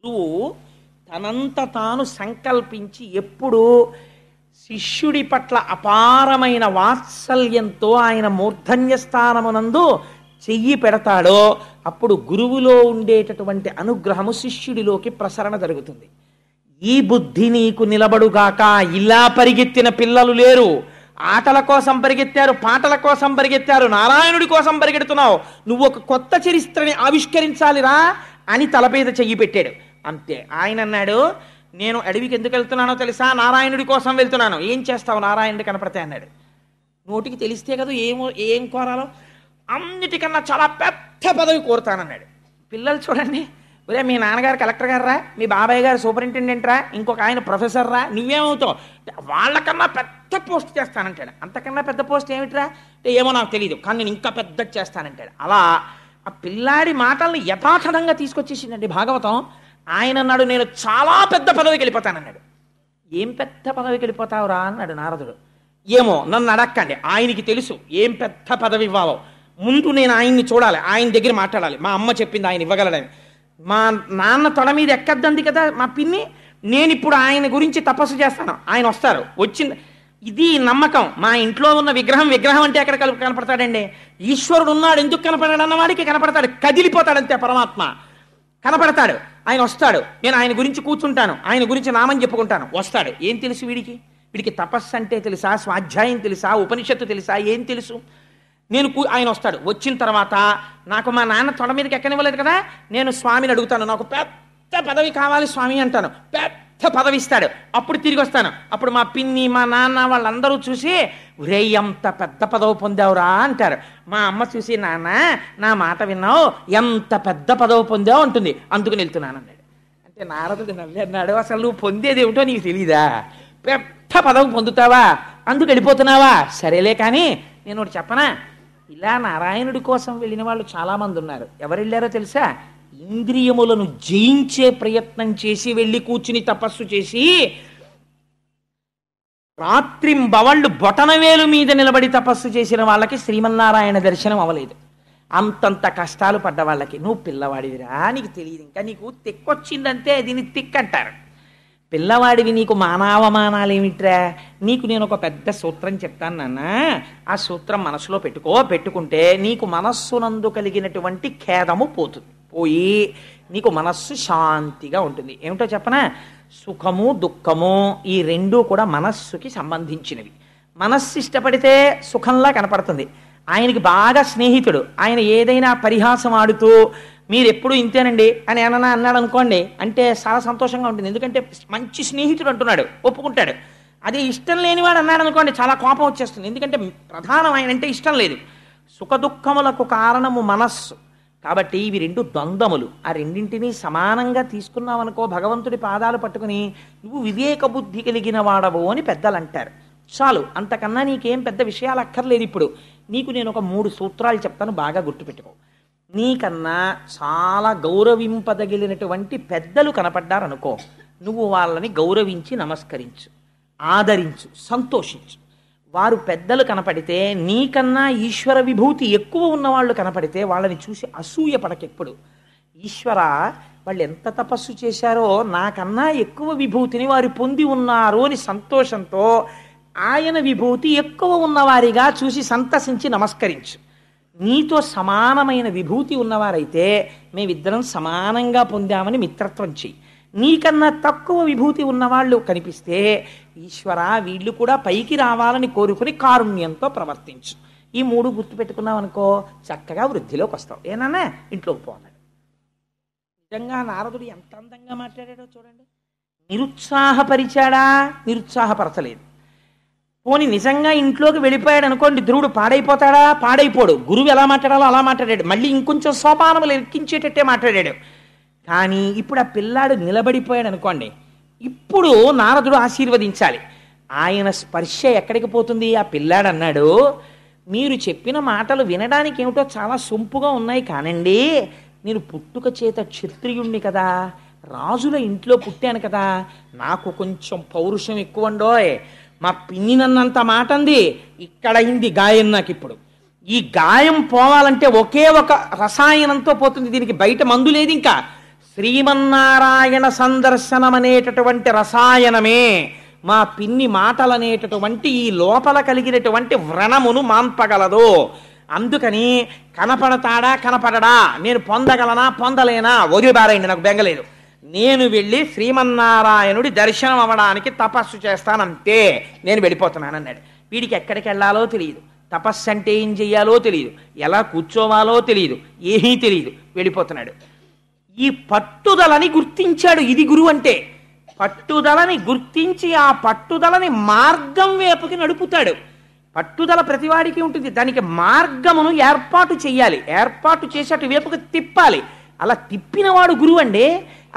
గురువు తనంత తాను సంకల్పించి ఎప్పుడు శిష్యుడి పట్ల అపారమైన వాత్సల్యంతో ఆయన మూర్ధన్య స్థానమునందు చెయ్యి పెడతాడో అప్పుడు గురువులో ఉండేటటువంటి అనుగ్రహము శిష్యుడిలోకి ప్రసరణ జరుగుతుంది. ఈ బుద్ధి నీకు నిలబడుగాక. ఇలా పరిగెత్తిన పిల్లలు లేరు. ఆటల కోసం పరిగెత్తారు, పాటల కోసం పరిగెత్తారు, నారాయణుడి కోసం పరిగెడుతున్నావు. నువ్వు ఒక కొత్త చరిత్రని ఆవిష్కరించాలిరా అని తలపేద చెయ్యి పెట్టాడు. అంతే. ఆయన అన్నాడు, నేను అడవికి ఎందుకు వెళ్తున్నానో తెలుసా? నారాయణుడి కోసం వెళ్తున్నాను. ఏం చేస్తావు నారాయణుడి కనపడితే అన్నాడు. నోటికి తెలిస్తే కదా ఏం కోరాలో. అన్నిటికన్నా చాలా పెద్ద పదవి కోరుతానన్నాడు. పిల్లలు చూడండి, ఒరే మీ నాన్నగారు కలెక్టర్ గారు రా, మీ బాబాయ్ గారు సూపరింటెండెంట్ రా, ఇంకొక ఆయన ప్రొఫెసర్ రా, నువ్వేమవుతావు? వాళ్ళకన్నా పెద్ద పోస్ట్ చేస్తానంటాడు. అంతకన్నా పెద్ద పోస్ట్ ఏమిట్రా అంటే ఏమో నాకు తెలియదు, కానీ నేను ఇంకా పెద్ద చేస్తానంటాడు. అలా ఆ పిల్లాడి మాటల్ని యథాతథంగా తీసుకొచ్చేసిందండి భాగవతం. ఆయన అన్నాడు, నేను చాలా పెద్ద పదవికి వెళ్ళిపోతానన్నాడు. ఏం పెద్ద పదవికి వెళ్ళిపోతావురా అన్నాడు నారదుడు. ఏమో నన్ను అడక్కండి, ఆయనకి తెలుసు ఏం పెద్ద పదవి ఇవ్వాలో. ముందు నేను ఆయన్ని చూడాలి, ఆయన దగ్గర మాట్లాడాలి. మా అమ్మ చెప్పింది ఆయన ఇవ్వగలడని. మా నాన్న తొడ మీద ఎక్కద్దంది కదా మా పిన్ని, నేను ఇప్పుడు ఆయన గురించి తపస్సు చేస్తాను, ఆయన వస్తారు. వచ్చింది ఇది నమ్మకం. మా ఇంట్లో ఉన్న విగ్రహం అంటే ఎక్కడ కనపడతాడండి? ఈశ్వరుడు ఉన్నాడు, ఎందుకు కనపడాడు అన్నవాడికి కనపడతాడు, కదిలిపోతాడంతే పరమాత్మ. కనపడతాడు, ఆయన వస్తాడు, నేను ఆయన గురించి కూర్చుంటాను, ఆయన గురించి నామని చెప్పుకుంటాను, వస్తాడు. ఏం తెలుసు వీడికి తపస్సు అంటే తెలుసా, స్వాధ్యాయం తెలుసా, ఉపనిషత్తు తెలుసా, ఏం తెలుసు? ఆయన వస్తాడు. వచ్చిన తర్వాత నాకు మా నాన్న తొడ మీదకి ఎక్కనివ్వలేదు కదా, నేను స్వామిని అడుగుతాను, నాకు పెద్ద పదవి కావాలి స్వామి అంటాను, పెద్ద పదవి ఇస్తాడు. అప్పుడు తిరిగి వస్తాను. అప్పుడు మా పిన్ని మా నాన్న వాళ్ళందరూ చూసి, ఒరే ఎంత పెద్ద పదవి పొందావురా అంటారు. మా అమ్మ చూసి, నాన్న నా మాట విన్నావు, ఎంత పెద్ద పదవి పొందావు అంటుంది, అందుకు వెళ్తున్నాను అన్నాడు. అంటే నారదుడు నవ్వి అన్నాడు, అసలు నువ్వు పొందేది ఏమిటో నీకు తెలీదా? పెద్ద పదవి పొందుతావా, అందుకు వెళ్ళిపోతున్నావా? సరేలే కానీ నేను ఒకటి చెప్పనా, ఇలా నారాయణుడి కోసం వెళ్ళిన వాళ్ళు చాలామంది ఉన్నారు. ఎవరు వెళ్ళారో తెలుసా? ఇంద్రియములను జయించే ప్రయత్నం చేసి వెళ్ళి కూర్చుని తపస్సు చేసి రాత్రింబవళ్ళు బొటనవేలు మీద నిలబడి తపస్సు చేసిన వాళ్ళకి శ్రీమన్నారాయణ దర్శనం అవ్వలేదు. అంతంత కష్టాలు పడ్డ వాళ్ళకి. నువ్వు పిల్లవాడివిరా, నీకు తెలియదు, ఇంకా నీకు తిక్కొచ్చిందంటే దీన్ని తిక్కంటారు. పిల్లవాడివి, నీకు మానవమానాలు ఏమిట్రా? నీకు నేను ఒక పెద్ద సూత్రం చెప్తాను నాన్న, ఆ సూత్రం మనసులో పెట్టుకుంటే నీకు మనస్సునందు కలిగినటువంటి ఖేదము పోతుంది. పోయి నీకు మనస్సు శాంతిగా ఉంటుంది. ఏమిటో చెప్పనా, సుఖము దుఃఖము ఈ రెండూ కూడా మనస్సుకి సంబంధించినవి. మనస్సు ఇష్టపడితే సుఖంలా కనపడుతుంది. ఆయనకి బాగా స్నేహితుడు, ఆయన ఏదైనా పరిహాసం ఆడుతూ మీరు ఎప్పుడు ఇంతేనండి అని ఏమన్నా అన్నాడు అనుకోండి, అంటే చాలా సంతోషంగా ఉంటుంది. ఎందుకంటే మంచి స్నేహితుడు అంటున్నాడు, ఒప్పుకుంటాడు. అదే ఇష్టం లేనివాడు అన్నాడు అనుకోండి, చాలా కోపం వచ్చేస్తుంది. ఎందుకంటే ప్రధానం ఆయన అంటే ఇష్టం లేదు. సుఖ దుఃఖములకు కారణము మనస్సు. కాబట్టి ఇవి రెండు ద్వంద్వములు. ఆ రెండింటినీ సమానంగా తీసుకున్నావనుకో, భగవంతుడి పాదాలు పట్టుకుని నువ్వు వివేక బుద్ధి కలిగిన వాడవు అని పెద్దలు అంటారు. చాలు, అంతకన్నా నీకేం పెద్ద విషయాలు అక్కర్లేదు. ఇప్పుడు నీకు నేను ఒక 3 సూత్రాలు చెప్తాను, బాగా గుర్తుపెట్టుకో. నీకన్నా చాలా గౌరవింపదగిలినటువంటి పెద్దలు కనపడ్డారనుకో, నువ్వు వాళ్ళని గౌరవించి నమస్కరించు, ఆదరించు, సంతోషించు. వారు పెద్దలు కనపడితే, నీకన్నా ఈశ్వర విభూతి ఎక్కువ ఉన్నవాళ్ళు కనపడితే వాళ్ళని చూసి అసూయ పడకెప్పుడు. ఈశ్వర, వాళ్ళు ఎంత తపస్సు చేశారో, నాకన్నా ఎక్కువ విభూతిని వారు పొంది ఉన్నారు అని సంతోషంతో ఆయన విభూతి ఎక్కువ ఉన్నవారిగా చూసి సంతసించి నమస్కరించు. నీతో సమానమైన విభూతి ఉన్నవారైతే మేమిద్దరం సమానంగా పొందామని మిత్రత్వం చెయ్యి. నీకన్నా తక్కువ విభూతి ఉన్నవాళ్ళు కనిపిస్తే, ఈశ్వర వీళ్ళు కూడా పైకి రావాలని కోరుకుని కారుణ్యంతో ప్రవర్తించు. ఈ 3 గుర్తుపెట్టుకున్నావు అనుకో, చక్కగా వృద్ధిలోకి వస్తావు. ఏనన్నా ఇంట్లోకి పోన్నాడు. నిజంగా నారదుడు ఎంత అందంగా మాట్లాడాడో చూడండి. నిరుత్సాహపరిచాడా? నిరుత్సాహపరచలేదు. పోని నిజంగా ఇంట్లోకి వెళ్ళిపోయాడు అనుకోండి, ధ్రువుడు పాడైపోతాడా? పాడైపోడు. గురువు ఎలా మాట్లాడాలో అలా మాట్లాడాడు. మళ్ళీ ఇంకొంచెం సోపానములు ఎక్కించేటట్టే మాట్లాడాడు. కానీ ఇప్పుడు ఆ పిల్లాడు నిలబడిపోయాడు అనుకోండి, ఇప్పుడు నారదుడు ఆశీర్వదించాలి. ఆయన స్పర్శ ఎక్కడికి పోతుంది? ఆ పిల్లాడు అన్నాడు, మీరు చెప్పిన మాటలు వినడానికి ఏమిటో చాలా సొంపుగా ఉన్నాయి కానండి, నేను పుట్టుక చేత క్షత్రియుణ్ణి కదా, రాజుల ఇంట్లో పుట్టాను కదా, నాకు కొంచెం పౌరుషం ఎక్కువండోయ్. మా పిన్ని నన్నంత మాట అంది, ఇక్కడ అయింది గాయం. నాకు ఇప్పుడు ఈ గాయం పోవాలంటే ఒకే ఒక రసాయనంతో పోతుంది. దీనికి బయట మందు లేదు. ఇంకా శ్రీమన్నారాయణ సందర్శనం అనేటటువంటి రసాయనమే మా పిన్ని మాటలనేటటువంటి ఈ లోపల కలిగినటువంటి వ్రణమును మాన్పగలదు. అందుకని కనపడతాడా కనపడడా, నేను పొందగలనా పొందలేనా వదిలిబారేయండి, నాకు బెంగలేదు. నేను వెళ్ళి శ్రీమన్నారాయణుడి దర్శనం అవ్వడానికి తపస్సు చేస్తానంతే, నేను వెళ్ళిపోతున్నానన్నాడు. వీడికి ఎక్కడికి వెళ్ళాలో తెలియదు, తపస్సు అంటే ఏం చెయ్యాలో తెలియదు, ఎలా కూర్చోవాలో తెలియదు, ఏమీ తెలియదు, వెళ్ళిపోతున్నాడు. ఈ పట్టుదలని గుర్తించాడు. ఇది గురువు అంటే. పట్టుదలని గుర్తించి ఆ పట్టుదలని మార్గం వైపుకి నడుపుతాడు. పట్టుదల ప్రతివాడికి ఉంటుంది, దానికి మార్గమును ఏర్పాటు చెయ్యాలి, ఏర్పాటు చేసి అటు వైపుకి తిప్పాలి. అలా తిప్పినవాడు గురువు అండి.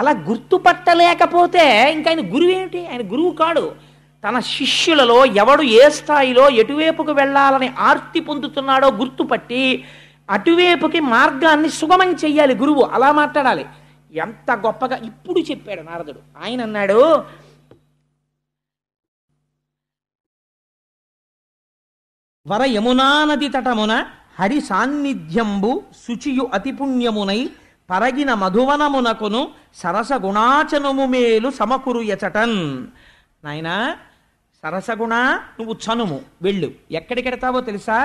అలా గుర్తుపట్టలేకపోతే ఇంకా ఆయన గురువు ఏమిటి? ఆయన గురువు కాడు. తన శిష్యులలో ఎవడు ఏ స్థాయిలో ఎటువైపుకు వెళ్ళాలని ఆర్తి పొందుతున్నాడో గుర్తుపట్టి అటువైపుకి మార్గాన్ని సుగమం చెయ్యాలి గురువు. అలా మాట్లాడాలి. ఎంత గొప్పగా ఇప్పుడు చెప్పాడు నారదుడు. ఆయన అన్నాడు, వర యమునా నది తటమున హరి సాన్నిధ్యంబు శుచియు అతి పుణ్యమునై పరగిన మధువనమునకును సరస గుణాచనుము మేలు సమకురుయచటన్. నాయనా సరసగుణ, నువ్వు చనుము, వెళ్ళు. ఎక్కడికెడతావో తెలుసా?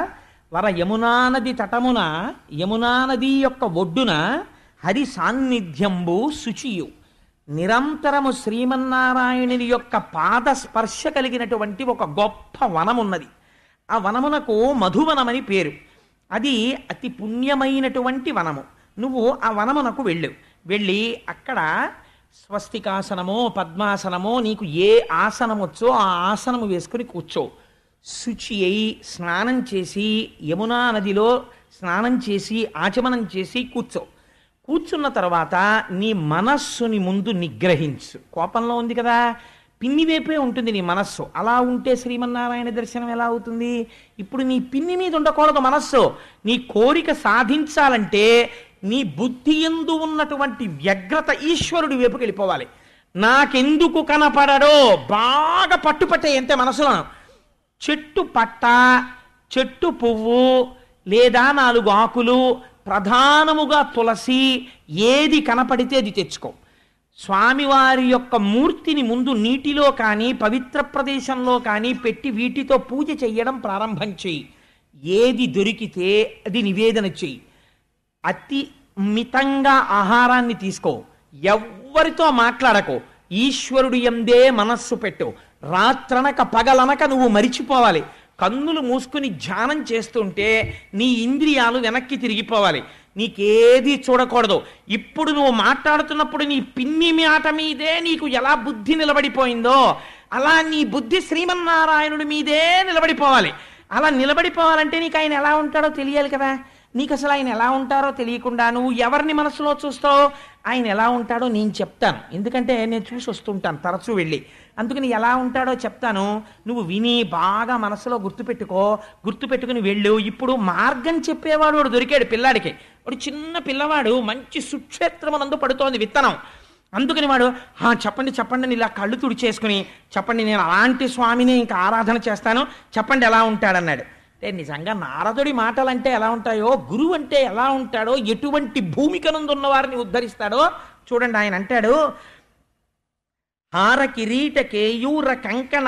వర యమునా నది తటమున, యమునా నది యొక్క ఒడ్డున హరి సాన్నిధ్యంబు శుచియు, నిరంతరము శ్రీమన్నారాయణుని యొక్క పాద స్పర్శ కలిగినటువంటి ఒక గొప్ప వనం ఉన్నది. ఆ వనమునకు మధువనమని పేరు. అది అతి పుణ్యమైనటువంటి వనము. నువ్వు ఆ వనమునకు వెళ్ళు. వెళ్ళి అక్కడ స్వస్తికాసనమో పద్మాసనమో నీకు ఏ ఆసనం వచ్చో ఆ ఆసనము వేసుకుని కూర్చో. శుచి అయి స్నానం చేసి యమునా నదిలో స్నానం చేసి ఆచమనం చేసి కూర్చో. కూర్చున్న తర్వాత నీ మనస్సుని ముందు నిగ్రహించు. కోపంలో ఉంది కదా, పిన్ని వైపే ఉంటుంది నీ మనస్సు. అలా ఉంటే శ్రీమన్నారాయణ దర్శనం ఎలా అవుతుంది? ఇప్పుడు నీ పిన్ని మీద ఉండకూడదు మనస్సు. నీ కోరిక సాధించాలంటే నీ బుద్ధి యందు ఉన్నటువంటి వ్యగ్రత ఈశ్వరుడి వైపుకి వెళ్ళిపోవాలి. నాకెందుకు కనపడడో బాగా పట్టుపట్టే అంతే మనసులో. చెట్టు పట్ట, చెట్టు పువ్వు లేదా 4 ఆకులు, ప్రధానముగా తులసి, ఏది కనపడితే అది తెచ్చుకో. స్వామివారి యొక్క మూర్తిని ముందు నీటిలో కానీ పవిత్ర ప్రదేశంలో కానీ పెట్టి వీటితో పూజ చెయ్యడం ప్రారంభం చెయ్యి. ఏది దొరికితే అది నివేదన చెయ్యి. అతి మితంగా ఆహారాన్ని తీసుకో, ఎవ్వరితో మాట్లాడకు, ఈశ్వరుడు యందే మనస్సు పెట్టు. రాత్రనక పగలనక నువ్వు మరిచిపోవాలి. కన్నులు మూసుకుని ధ్యానం చేస్తుంటే నీ ఇంద్రియాలు వెనక్కి తిరిగిపోవాలి. నీకేది చూడకూడదు. ఇప్పుడు నువ్వు మాట్లాడుతున్నప్పుడు నీ పిన్ని మాట మీదే నీకు ఎలా బుద్ధి నిలబడిపోయిందో అలా నీ బుద్ధి శ్రీమన్నారాయణుడి మీదే నిలబడిపోవాలి. అలా నిలబడిపోవాలంటే నీకు ఆయన ఎలా ఉంటాడో తెలియాలి కదా. నీకు అసలు ఆయన ఎలా ఉంటారో తెలియకుండా నువ్వు ఎవరిని మనసులో చూస్తావు? ఆయన ఎలా ఉంటాడో నేను చెప్తాను, ఎందుకంటే నేను చూసి వస్తుంటాను తరచూ వెళ్ళి. అందుకని ఎలా ఉంటాడో చెప్తాను, నువ్వు విని బాగా మనసులో గుర్తుపెట్టుకుని వెళ్ళు. ఇప్పుడు మార్గం చెప్పేవాడు వాడు దొరికాడు పిల్లాడికి. వాడు చిన్న పిల్లవాడు, మంచి సుక్షేత్రమునందు పడుతోంది విత్తనం. అందుకని వాడు చెప్పండి చెప్పండి అని ఇలా కళ్ళు తుడిచేసుకుని, చెప్పండి నేను అలాంటి స్వామిని ఇంకా ఆరాధన చేస్తాను, చెప్పండి ఎలా ఉంటాడన్నాడు. అంటే నిజంగా నారదుడి మాటలంటే ఎలా ఉంటాయో, గురువు అంటే ఎలా ఉంటాడో, ఎటువంటి భూమికనందున్న వారిని ఉద్ధరిస్తాడో చూడండి. ఆయన అంటాడు, హార కిరీట కేయూర కంకణ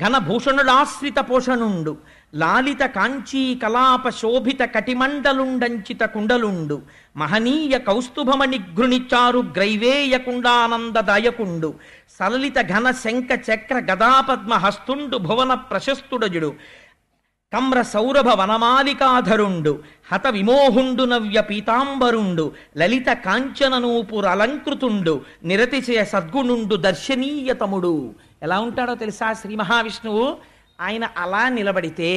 ఘనభూషణుడాశ్రిత పోషణుండు, లాలిత కాంచీ కలాప శోభిత కటిమండలుండంచిత కుండలుండు, మహనీయ కౌస్తుభమణి గృణిచారు గ్రైవేయ కుండానందదాయకుండు, సలలిత ఘన శంఖ చక్ర గదాపద్మ హస్తుండు భువన ప్రశస్తుడజుడు, కమ్ర సౌరభ వనమాలికాధరుండు, హత విమోహుండు నవ్య పీతాంబరుండు, లలిత కాంచననూపురలంకృతుండు, నిరతిశయ సద్గుణుండు దర్శనీయతముడు. ఎలా ఉంటాడో తెలుసా శ్రీ మహావిష్ణువు? ఆయన అలా నిలబడితే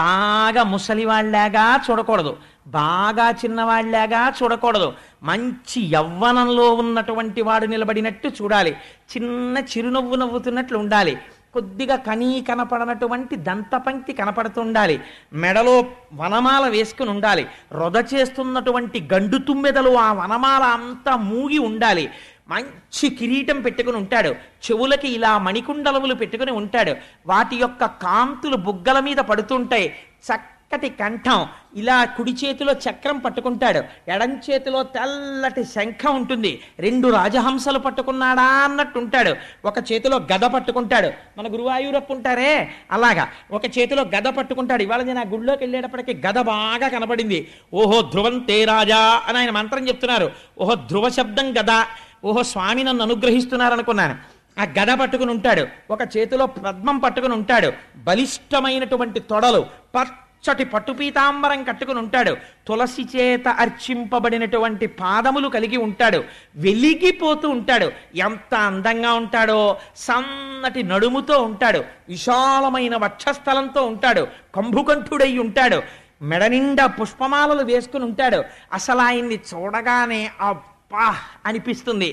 బాగా ముసలివాళ్లాగా చూడకూడదు, బాగా చిన్నవాళ్లాగా చూడకూడదు, మంచి యవ్వనంలో ఉన్నటువంటి వాడు నిలబడినట్టు చూడాలి. చిన్న చిరునవ్వు నవ్వుతున్నట్లు ఉండాలి. కొద్దిగా కనపడనటువంటి దంతపంక్తి కనపడుతుండాలి. మెడలో వనమాల వేసుకుని ఉండాలి. రొద చేస్తున్నటువంటి గండు తుమ్మెదలు ఆ వనమాల అంతా మూగి ఉండాలి. మంచి కిరీటం పెట్టుకుని ఉంటాడు. చెవులకి ఇలా మణికుండలములు పెట్టుకుని ఉంటాడు. వాటి యొక్క కాంతులు బుగ్గల మీద పడుతుంటాయి. చక్కటి కంఠం. ఇలా కుడి చేతిలో చక్రం పట్టుకుంటాడు, ఎడం చేతిలో తెల్లటి శంఖం ఉంటుంది. 2 రాజహంసలు పట్టుకున్నాడా అన్నట్టు ఉంటాడు. ఒక చేతిలో గద పట్టుకుంటాడు. మన గురువాయూరప్ప ఉంటారే అలాగా ఒక చేతిలో గద పట్టుకుంటాడు. ఇవాళ నేను ఆ గుడిలోకి వెళ్ళేటప్పటికి గద బాగా కనపడింది. ఓహో ధ్రువంతే రాజా అని ఆయన మంత్రం చెప్తున్నారు. ఓహో ధ్రువ శబ్దం గద, ఓహో స్వామి నన్ను అనుగ్రహిస్తున్నారనుకున్నాను. ఆ గద పట్టుకుని ఉంటాడు. ఒక చేతిలో పద్మం పట్టుకుని ఉంటాడు. బలిష్టమైనటువంటి తొడలు, పచ్చటి పట్టుపీతాంబరం కట్టుకుని ఉంటాడు. తులసి చేత అర్చింపబడినటువంటి పాదములు కలిగి ఉంటాడు. వెలిగిపోతూ ఉంటాడు. ఎంత అందంగా ఉంటాడో! సన్నటి నడుముతో ఉంటాడు. విశాలమైన వక్షస్థలంతో ఉంటాడు. కంభుకంఠుడై ఉంటాడు. మెడ నిండా పుష్పమాలలు వేసుకుని ఉంటాడు. అసలు ఆయన్ని చూడగానే అబ్బా అనిపిస్తుంది.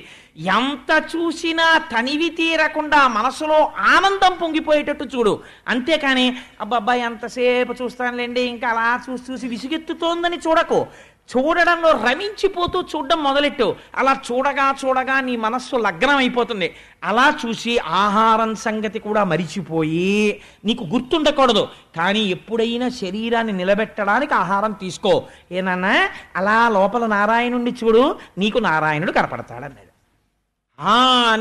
ఎంత చూసినా తనివి తీరకుండా మనసులో ఆనందం పొంగిపోయేటట్టు చూడు. అంతేకాని అబ్బాబ్బా ఎంతసేపు చూస్తానులేండి ఇంకా అలా చూసి విసుగెత్తుతోందని చూడకు. చూడడంలో రమించిపోతూ చూడడం మొదలెట్టు. అలా చూడగా నీ మనస్సు లగ్నం అయిపోతుంది. అలా చూసి ఆహారం సంగతి కూడా మరిచిపోయి, నీకు గుర్తుండకూడదు కానీ ఎప్పుడైనా శరీరాన్ని నిలబెట్టడానికి ఆహారం తీసుకో. ఏనన్నా అలా లోపల నారాయణుణ్ణి చూడు, నీకు నారాయణుడు కనపడతాడన్నాడు.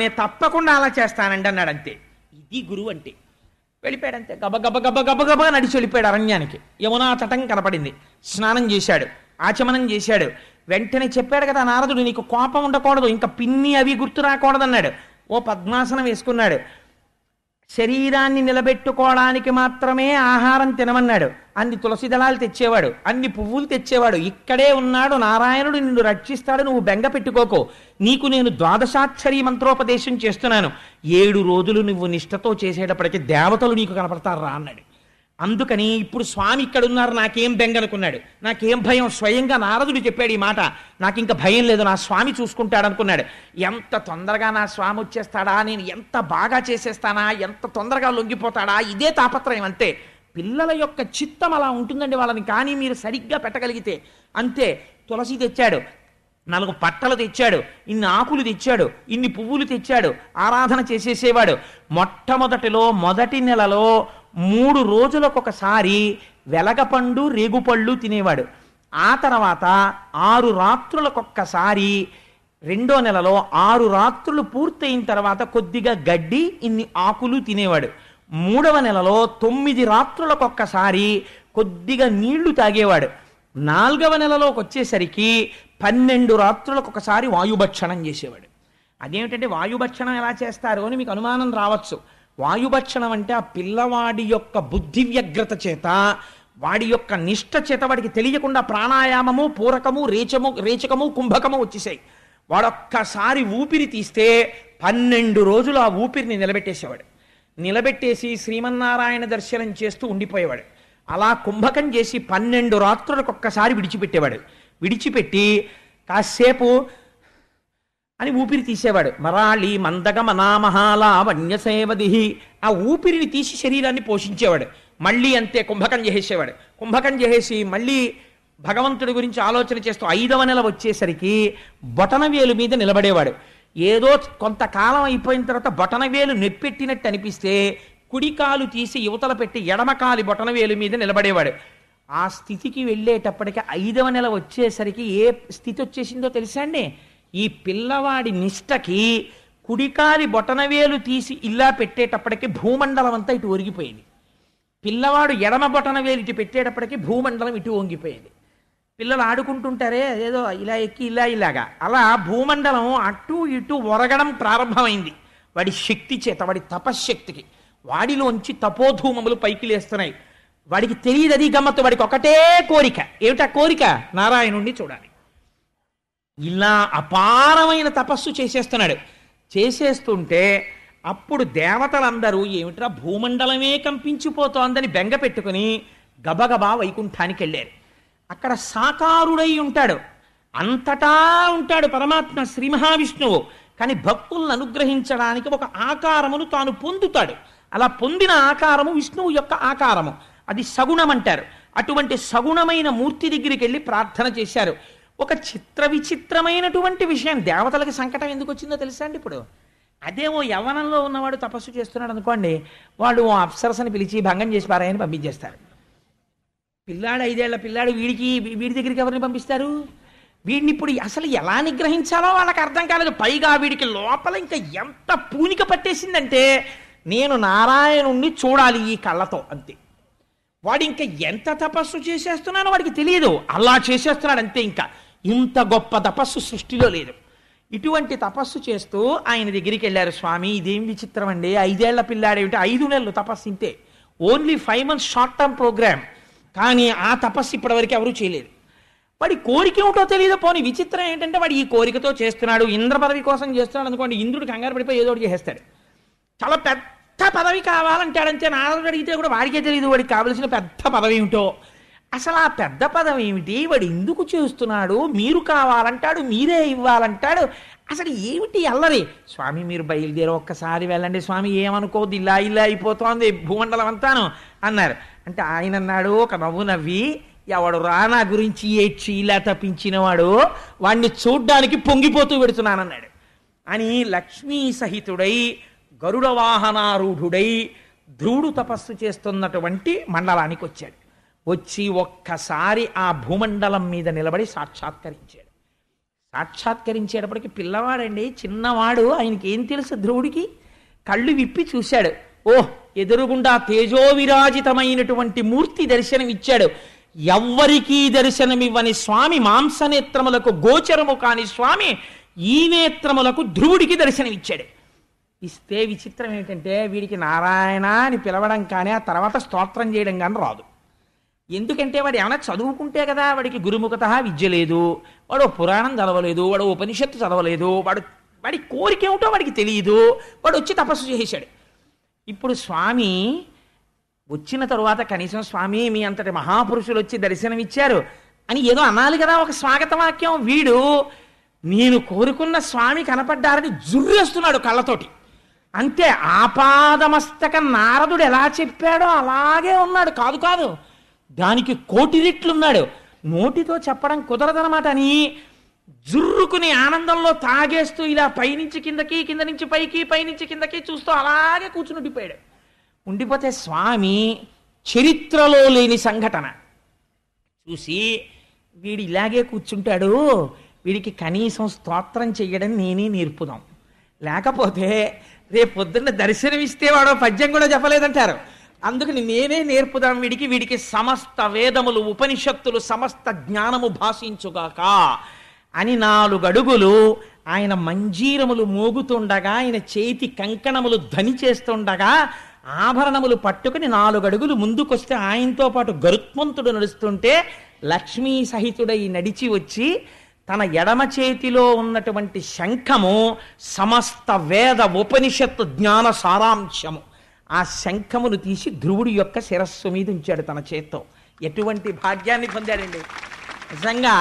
నేను తప్పకుండా అలా చేస్తానండి అన్నాడు. అంతే, ఇది గురువు అంటే. వెళ్ళిపోయాడంతే. గబగబ నడిచి వెళ్ళిపోయాడు అరణ్యానికి. యమునా తటం కనపడింది. స్నానం చేశాడు, ఆచమనం చేశాడు. వెంటనే చెప్పాడు కదా నారదుడు, నీకు కోపం ఉండకూడదు, ఇంకా పిన్ని అవి గుర్తు రాకూడదన్నాడు. ఓ పద్మాసనం వేసుకున్నాడు. శరీరాన్ని నిలబెట్టుకోవడానికి మాత్రమే ఆహారం తినమన్నాడు. అన్ని తులసి దళాలు తెచ్చేవాడు, అన్ని పువ్వులు తెచ్చేవాడు. ఇక్కడే ఉన్నాడు నారాయణుడు, నిన్ను రక్షిస్తాడు, నువ్వు బెంగ పెట్టుకోకు. నీకు నేను ద్వాదశాక్షరి మంత్రోపదేశం చేస్తున్నాను. 7 రోజులు నువ్వు నిష్ఠతో చేసేటప్పటికీ దేవతలు నీకు కనపడతారు రా అన్నాడు. అందుకని ఇప్పుడు స్వామి ఇక్కడున్నారు, నాకేం బెంగనుకున్నాడు, నాకేం భయం. స్వయంగా నారదుడు చెప్పాడు ఈ మాట. నాకు ఇంకా భయం లేదు, నా స్వామి చూసుకుంటాడు అనుకున్నాడు. ఎంత తొందరగా నా స్వామి వచ్చేస్తాడా, నేను ఎంత బాగా చేసేస్తానా, ఎంత తొందరగా లొంగిపోతాడా, ఇదే తాపత్రయం. అంతే, పిల్లల యొక్క చిత్తం అలా ఉంటుందండి వాళ్ళని. కానీ మీరు సరిగ్గా పెట్టగలిగితే అంతే. తులసి తెచ్చాడు, 4 పట్టలు తెచ్చాడు, ఇన్ని ఆకులు తెచ్చాడు, ఇన్ని పువ్వులు తెచ్చాడు, ఆరాధన చేసేసేవాడు. మొదటి నెలలో 3 రోజులకొకసారి వెలగపండు రేగుపళ్ళు తినేవాడు. ఆ తర్వాత 6 రాత్రులకొక్కసారి, 2వ నెలలో 6 రాత్రులు పూర్తయిన తర్వాత కొద్దిగా గడ్డి, ఇన్ని ఆకులు తినేవాడు. 3వ నెలలో 9 రాత్రులకొక్కసారి కొద్దిగా నీళ్లు తాగేవాడు. 4వ నెలలోకి వచ్చేసరికి 12 రాత్రులకు ఒకసారి వాయుభక్షణం చేసేవాడు. అదేమిటంటే వాయుభక్షణం ఎలా చేస్తారు అని మీకు అనుమానం రావచ్చు. వాయుభక్షణం అంటే ఆ పిల్లవాడి యొక్క బుద్ధి వ్యగ్రత చేత, వాడి యొక్క నిష్ట చేత వాడికి తెలియకుండా ప్రాణాయామము, పూరకము, రేచకము, కుంభకము వచ్చేసాయి. వాడొక్కసారి ఊపిరి తీస్తే 12 రోజులు ఆ ఊపిరిని నిలబెట్టేసేవాడు. నిలబెట్టేసి శ్రీమన్నారాయణ దర్శనం చేస్తూ ఉండిపోయేవాడు. అలా కుంభకం చేసి 12 రాత్రులకు ఒక్కసారి విడిచిపెట్టేవాడు. విడిచిపెట్టి కాసేపు అని ఊపిరి తీసేవాడు. మరాళి మందగమనామహాలా వన్యసేవది, ఆ ఊపిరిని తీసి శరీరాన్ని పోషించేవాడు. మళ్ళీ అంతే కుంభకం చేసేవాడు. కుంభకం చేసేసి మళ్ళీ భగవంతుడి గురించి ఆలోచన చేస్తూ 5వ నెల వచ్చేసరికి బొటనవేలు మీద నిలబడేవాడు. ఏదో కొంతకాలం అయిపోయిన తర్వాత బొటనవేలు నెప్పెట్టినట్టు అనిపిస్తే కుడికాలు తీసి యువతల పెట్టి ఎడమకాలి బొటనవేలు మీద నిలబడేవాడు. ఆ స్థితికి వెళ్ళేటప్పటికి 5వ నెల వచ్చేసరికి ఏ స్థితి వచ్చేసిందో తెలుసా అండి? ఈ పిల్లవాడి నిష్టకి కుడికాలి బొటనవేలు తీసి ఇలా పెట్టేటప్పటికి భూమండలం అంతా ఇటు ఒరిగిపోయింది. పిల్లవాడు ఎడమ బొటనవేలు ఇటు పెట్టేటప్పటికి భూమండలం ఇటు వంగిపోయింది. పిల్లలు ఆడుకుంటుంటారే ఏదో ఇలా ఎక్కి ఇలాగా, అలా భూమండలం అటు ఇటు ఒరగడం ప్రారంభమైంది. వాడి శక్తి చేత, వాడి తపశ్శక్తికి. వాడిలోంచి తపోధూమములు పైకి లేస్తున్నాయి. వాడికి తెలియదు అది గమ్మత్తు. వాడికి ఒకటే కోరిక. ఏమిటా కోరిక? నారాయణుణ్ణి చూడాలి. ఇలా అపారమైన తపస్సు చేసేస్తున్నాడు. చేసేస్తుంటే అప్పుడు దేవతలందరూ ఏమిట్రా భూమండలమే కంపించిపోతోందని బెంగ పెట్టుకుని గబగబా వైకుంఠానికి వెళ్ళారు. అక్కడ సాకారుడై ఉంటాడు, అంతటా ఉంటాడు పరమాత్మ శ్రీ మహావిష్ణువు. కానీ భక్తులను అనుగ్రహించడానికి ఒక ఆకారమును తాను పొందుతాడు. అలా పొందిన ఆకారము విష్ణువు యొక్క ఆకారము. అది సగుణం అంటారు. అటువంటి సగుణమైన మూర్తి దగ్గరికి వెళ్ళి ప్రార్థన చేశారు. ఒక విచిత్రమైనటువంటి విషయం. దేవతలకి సంకటం ఎందుకు వచ్చిందో తెలుసా అండి? ఇప్పుడు అదేమో యవ్వనంలో ఉన్నవాడు తపస్సు చేస్తున్నాడు అనుకోండి, వాడు అప్సరసని పిలిచి భంగం చేసి పారాయని పంపించేస్తారు. పిల్లాడు 5 ఏళ్ల పిల్లాడు వీడి దగ్గరికి ఎవరిని పంపిస్తారు? వీడిని ఇప్పుడు అసలు ఎలా నిగ్రహించాలో వాళ్ళకి అర్థం కాలేదు. పైగా వీడికి లోపల ఇంకా ఎంత పూనిక పట్టేసిందంటే నేను నారాయణుణ్ణి చూడాలి ఈ కళ్ళతో, అంతే. వాడు ఇంకా ఎంత తపస్సు చేసేస్తున్నానో వాడికి తెలియదు. అలా చేసేస్తున్నాడు అంతే. ఇంకా ఇంత గొప్ప తపస్సు సృష్టిలో లేదు. ఇటువంటి తపస్సు చేస్తూ ఆయన దగ్గరికి వెళ్ళారు. స్వామి ఇదేం విచిత్రం అండి, 5 ఏళ్ల పిల్లాడేమిటి, 5 నెలలు తపస్సు ఇంతే. Only 5 months short term program. కానీ ఆ తపస్సు ఇప్పటివరకు ఎవరూ చేయలేదు. వాడి కోరిక ఏమిటో తెలియదు. పోనీ విచిత్రం ఏంటంటే వాడు ఈ కోరికతో చేస్తున్నాడు. ఇంద్ర పదవి కోసం చేస్తున్నాడు అనుకోండి, ఇంద్రుడు కంగారు పడిపోయి ఏదో ఒకటి చేసేస్తాడు. చాలా పెద్ద పదవి కావాలంటాడంతే. నారదుడు అడిగితే కూడా వాడికే తెలియదు వాడికి కావలసిన పెద్ద పదవి ఏమిటో. అసలు ఆ పెద్ద పదవి ఏమిటి, వాడు ఎందుకు చేస్తున్నాడు, మీరు కావాలంటాడు, మీరే ఇవ్వాలంటాడు. అసలు ఏమిటి అల్లరి? స్వామి మీరు బయలుదేరి ఒక్కసారి వెళ్ళండి స్వామి, ఏమనుకోవద్దు, ఇలా అయిపోతోంది భూమండలం అంతాను అన్నారు. అంటే ఆయన అన్నాడు ఒక నవ్వు నవ్వి, ఎవడు రానా గురించి ఏడ్చి ఇలా తప్పించినవాడు వాడిని చూడ్డానికి పొంగిపోతూ పెడుతున్నానన్నాడు అని లక్ష్మీ సహితుడై గరుడ వాహనారూఢుడై ధ్రువుడు తపస్సు చేస్తున్నటువంటి మండలానికి వచ్చాడు. వచ్చి ఒక్కసారి ఆ భూమండలం మీద నిలబడి సాక్షాత్కరించాడు. సాక్షాత్కరించేటప్పటికి పిల్లవాడండి, చిన్నవాడు, ఆయనకి ఏం తెలుసు ధ్రువుడికి. కళ్ళు విప్పి చూశాడు. ఓహ్, ఎదురుగుండా తేజోవిరాజితమైనటువంటి మూర్తి దర్శనమిచ్చాడు. ఎవ్వరికీ దర్శనమివ్వని స్వామి, మాంసనేత్రములకు గోచరము కాని స్వామి ఈ నేత్రములకు ధ్రువుడికి దర్శనమిచ్చాడు. ఇస్తే విచిత్రం ఏంటంటే వీడికి నారాయణ అని పిలవడం కానీ ఆ తర్వాత స్తోత్రం చేయడం కానీ రాదు. ఎందుకంటే వాడు ఏమైనా చదువుకుంటే కదా, వాడికి గురుముఖత విద్య లేదు, వాడు పురాణం చదవలేదు, వాడు ఉపనిషత్తు చదవలేదు, వాడి కోరిక ఏమిటో వాడికి తెలియదు. వాడు వచ్చి తపస్సు చేశాడు. ఇప్పుడు స్వామి వచ్చిన తరువాత కనీసం స్వామి మీ అంతటి మహాపురుషులు వచ్చి దర్శనమిచ్చారు అని ఏదో అనాలి కదా, ఒక స్వాగత వాక్యం. వీడు నేను కోరుకున్న స్వామి కనపడ్డారని జుర్రేస్తున్నాడు కళ్ళతోటి. అంతే. ఆపాదమస్తక నారదుడు ఎలా చెప్పాడో అలాగే ఉన్నాడు. కాదు దానికి 1,000,000 రెట్లున్నాడు. నోటితో చెప్పడం కుదరదనమాట అని జుర్రుకుని ఆనందంలో తాగేస్తూ ఇలా పైనుంచి కిందకి, కింద నుంచి పైకి, పైనుంచి కిందకి చూస్తూ అలాగే కూర్చుని ఉండిపోయాడు. ఉండిపోతే స్వామి చరిత్రలో లేని సంఘటన చూసి, వీడు ఇలాగే కూర్చుంటాడు, వీడికి కనీసం స్తోత్రం చెయ్యడం నేనే నేర్పుదాం, లేకపోతే రేపు పొద్దున్న దర్శనమిస్తే వాడు పద్యం కూడా చెప్పలేదంటారు. అందుకని నేనే నేర్పుదాం వీడికి, వీడికి సమస్త వేదములు ఉపనిషత్తులు సమస్త జ్ఞానము భాషించుగాక అని 4 అడుగులు ఆయన మంజీరములు మోగుతుండగా, ఆయన చేతి కంకణములు ధ్వని చేస్తుండగా, ఆభరణములు పట్టుకుని 4 అడుగులు ముందుకొస్తే ఆయనతో పాటు గరుత్మంతుడు నడుస్తుంటే లక్ష్మీ సహితుడై నడిచి వచ్చి తన ఎడమ చేతిలో ఉన్నటువంటి శంఖము సమస్త వేద ఉపనిషత్తు జ్ఞాన సారాంశము. ఆ శంఖమును తీసి ధ్రువుడి యొక్క శిరస్సు మీద ఉంచాడు తన చేత్తో. ఎటువంటి భాగ్యాన్ని పొందాడండి నిజంగా!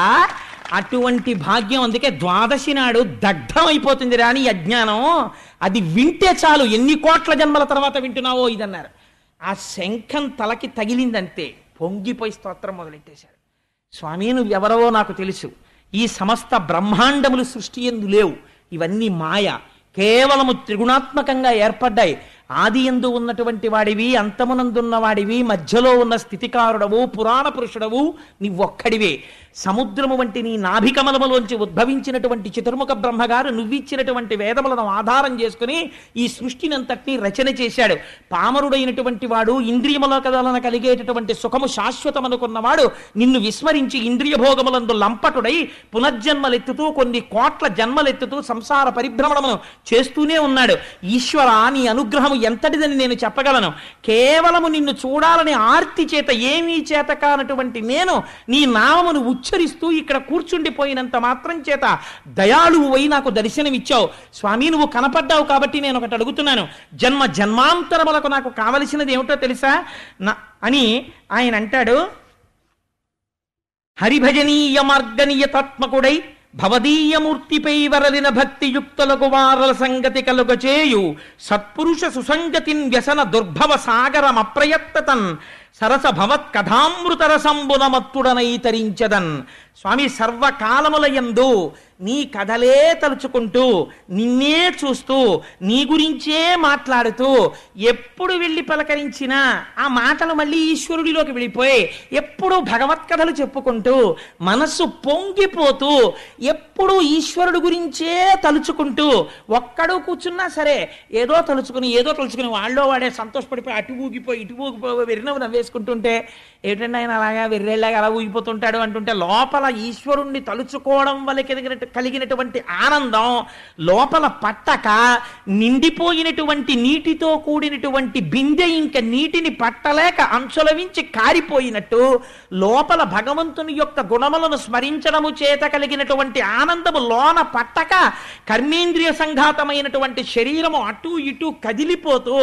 అటువంటి భాగ్యం. అందుకే ద్వాదశి నాడు దగ్ధం అయిపోతుంది రాని అజ్ఞానం. అది వింటే చాలు, ఎన్ని కోట్ల జన్మల తర్వాత వింటున్నావో ఇదన్నారు. ఆ శంఖం తలకి తగిలిందంతే పొంగిపోయి స్తోత్రం మొదలెట్టేశాడు. స్వామి, నువ్వెవరవో నాకు తెలుసు, ఈ సమస్త బ్రహ్మాండములు సృష్టి యందు లేవు, ఇవన్నీ మాయ, కేవలము త్రిగుణాత్మకంగా ఏర్పడ్డాయి. ఆది యందు ఉన్నటువంటి వాడివి, అంతమునందున్న వాడివి, మధ్యలో ఉన్న స్థితికారుడవు, పురాణ పురుషుడవు నీవొక్కడివే. సముద్రము వంటి నీ నాభికమలములోంచి ఉద్భవించినటువంటి చతుర్ముఖ బ్రహ్మగారు నువ్విచ్చినటువంటి వేదములను ఆధారం చేసుకుని ఈ సృష్టినంతటినీ రచన చేశాడు. పామరుడైనటువంటి వాడు, ఇంద్రియముల కదలన కలిగేటటువంటి సుఖము శాశ్వతమనుకున్నవాడు నిన్ను విస్మరించి ఇంద్రియ భోగములందు లంపటుడై పునర్జన్మలెత్తుతూ కొన్ని కోట్ల జన్మలెత్తుతూ సంసార పరిభ్రమణమును చేస్తూనే ఉన్నాడు. ఈశ్వర, నీ అనుగ్రహము ఎంతటిదని నేను చెప్పగలను. కేవలము నిన్ను చూడాలని ఆర్తి చేత, ఏమీ చేత కానటువంటి నేను నీ నామమును ఉచ్చరిస్తూ ఇక్కడ కూర్చుండిపోయినంత మాత్రం చేత దయాళువు అయి నాకు దర్శనమిచ్చావు. స్వామి, నువ్వు కనపడ్డావు కాబట్టి నేను ఒకటి అడుగుతున్నాను. జన్మ జన్మాంతరములకు నాకు కావలసినది ఏమిటో తెలుసా అని ఆయన అంటాడు. హరిభజనీయ మార్గనీయతాత్మకుడై భవదీయమూర్తిపై వరలిన భక్తియుక్తులకు వారల సంగతి కలుగచేయు సత్పురుష సుసంగతిన్ వ్యసన దుర్భవ సాగరమప్రయత్తతన్ సరస భవత్ కథామృతరసంబునమత్తుడనై తరించదన్. స్వామి, సర్వకాలములయందు నీ కథలే తలుచుకుంటూ, నిన్నే చూస్తూ, నీ గురించే మాట్లాడుతూ, ఎప్పుడు వెళ్ళి పలకరించినా ఆ మాటలు మళ్ళీ ఈశ్వరుడిలోకి వెళ్ళిపోయి, ఎప్పుడు భగవత్ కథలు చెప్పుకుంటూ, మనస్సు పొంగిపోతూ, ఎప్పుడు ఈశ్వరుడు గురించే తలుచుకుంటూ, ఒక్కడు కూర్చున్నా సరే ఏదో తలుచుకుని వాళ్ళో వాడే సంతోషపడిపోయి అటు ఊగిపోయి ఇటు ఊగిపోయి వెరినవ్వు నవ్వేసుకుంటుంటే, ఏమిటంటే ఆయన అలాగా వెర్రెళ్ళగా అలా ఊగిపోతుంటాడు అంటుంటే, లోపల ఈశ్వరుణ్ణి తలుచుకోవడం వల్ల కలిగినటువంటి ఆనందం లోపల పట్టక, నిండిపోయినటువంటి నీటితో కూడినటువంటి బిందె ఇంక నీటిని పట్టలేక అంచులవించి కారిపోయినట్టు, లోపల భగవంతుని యొక్క గుణములను స్మరించడము చేత కలిగినటువంటి ఆనందము లోన పట్టక, కర్మేంద్రియ సంఘాతమైనటువంటి శరీరము అటు ఇటు కదిలిపోతూ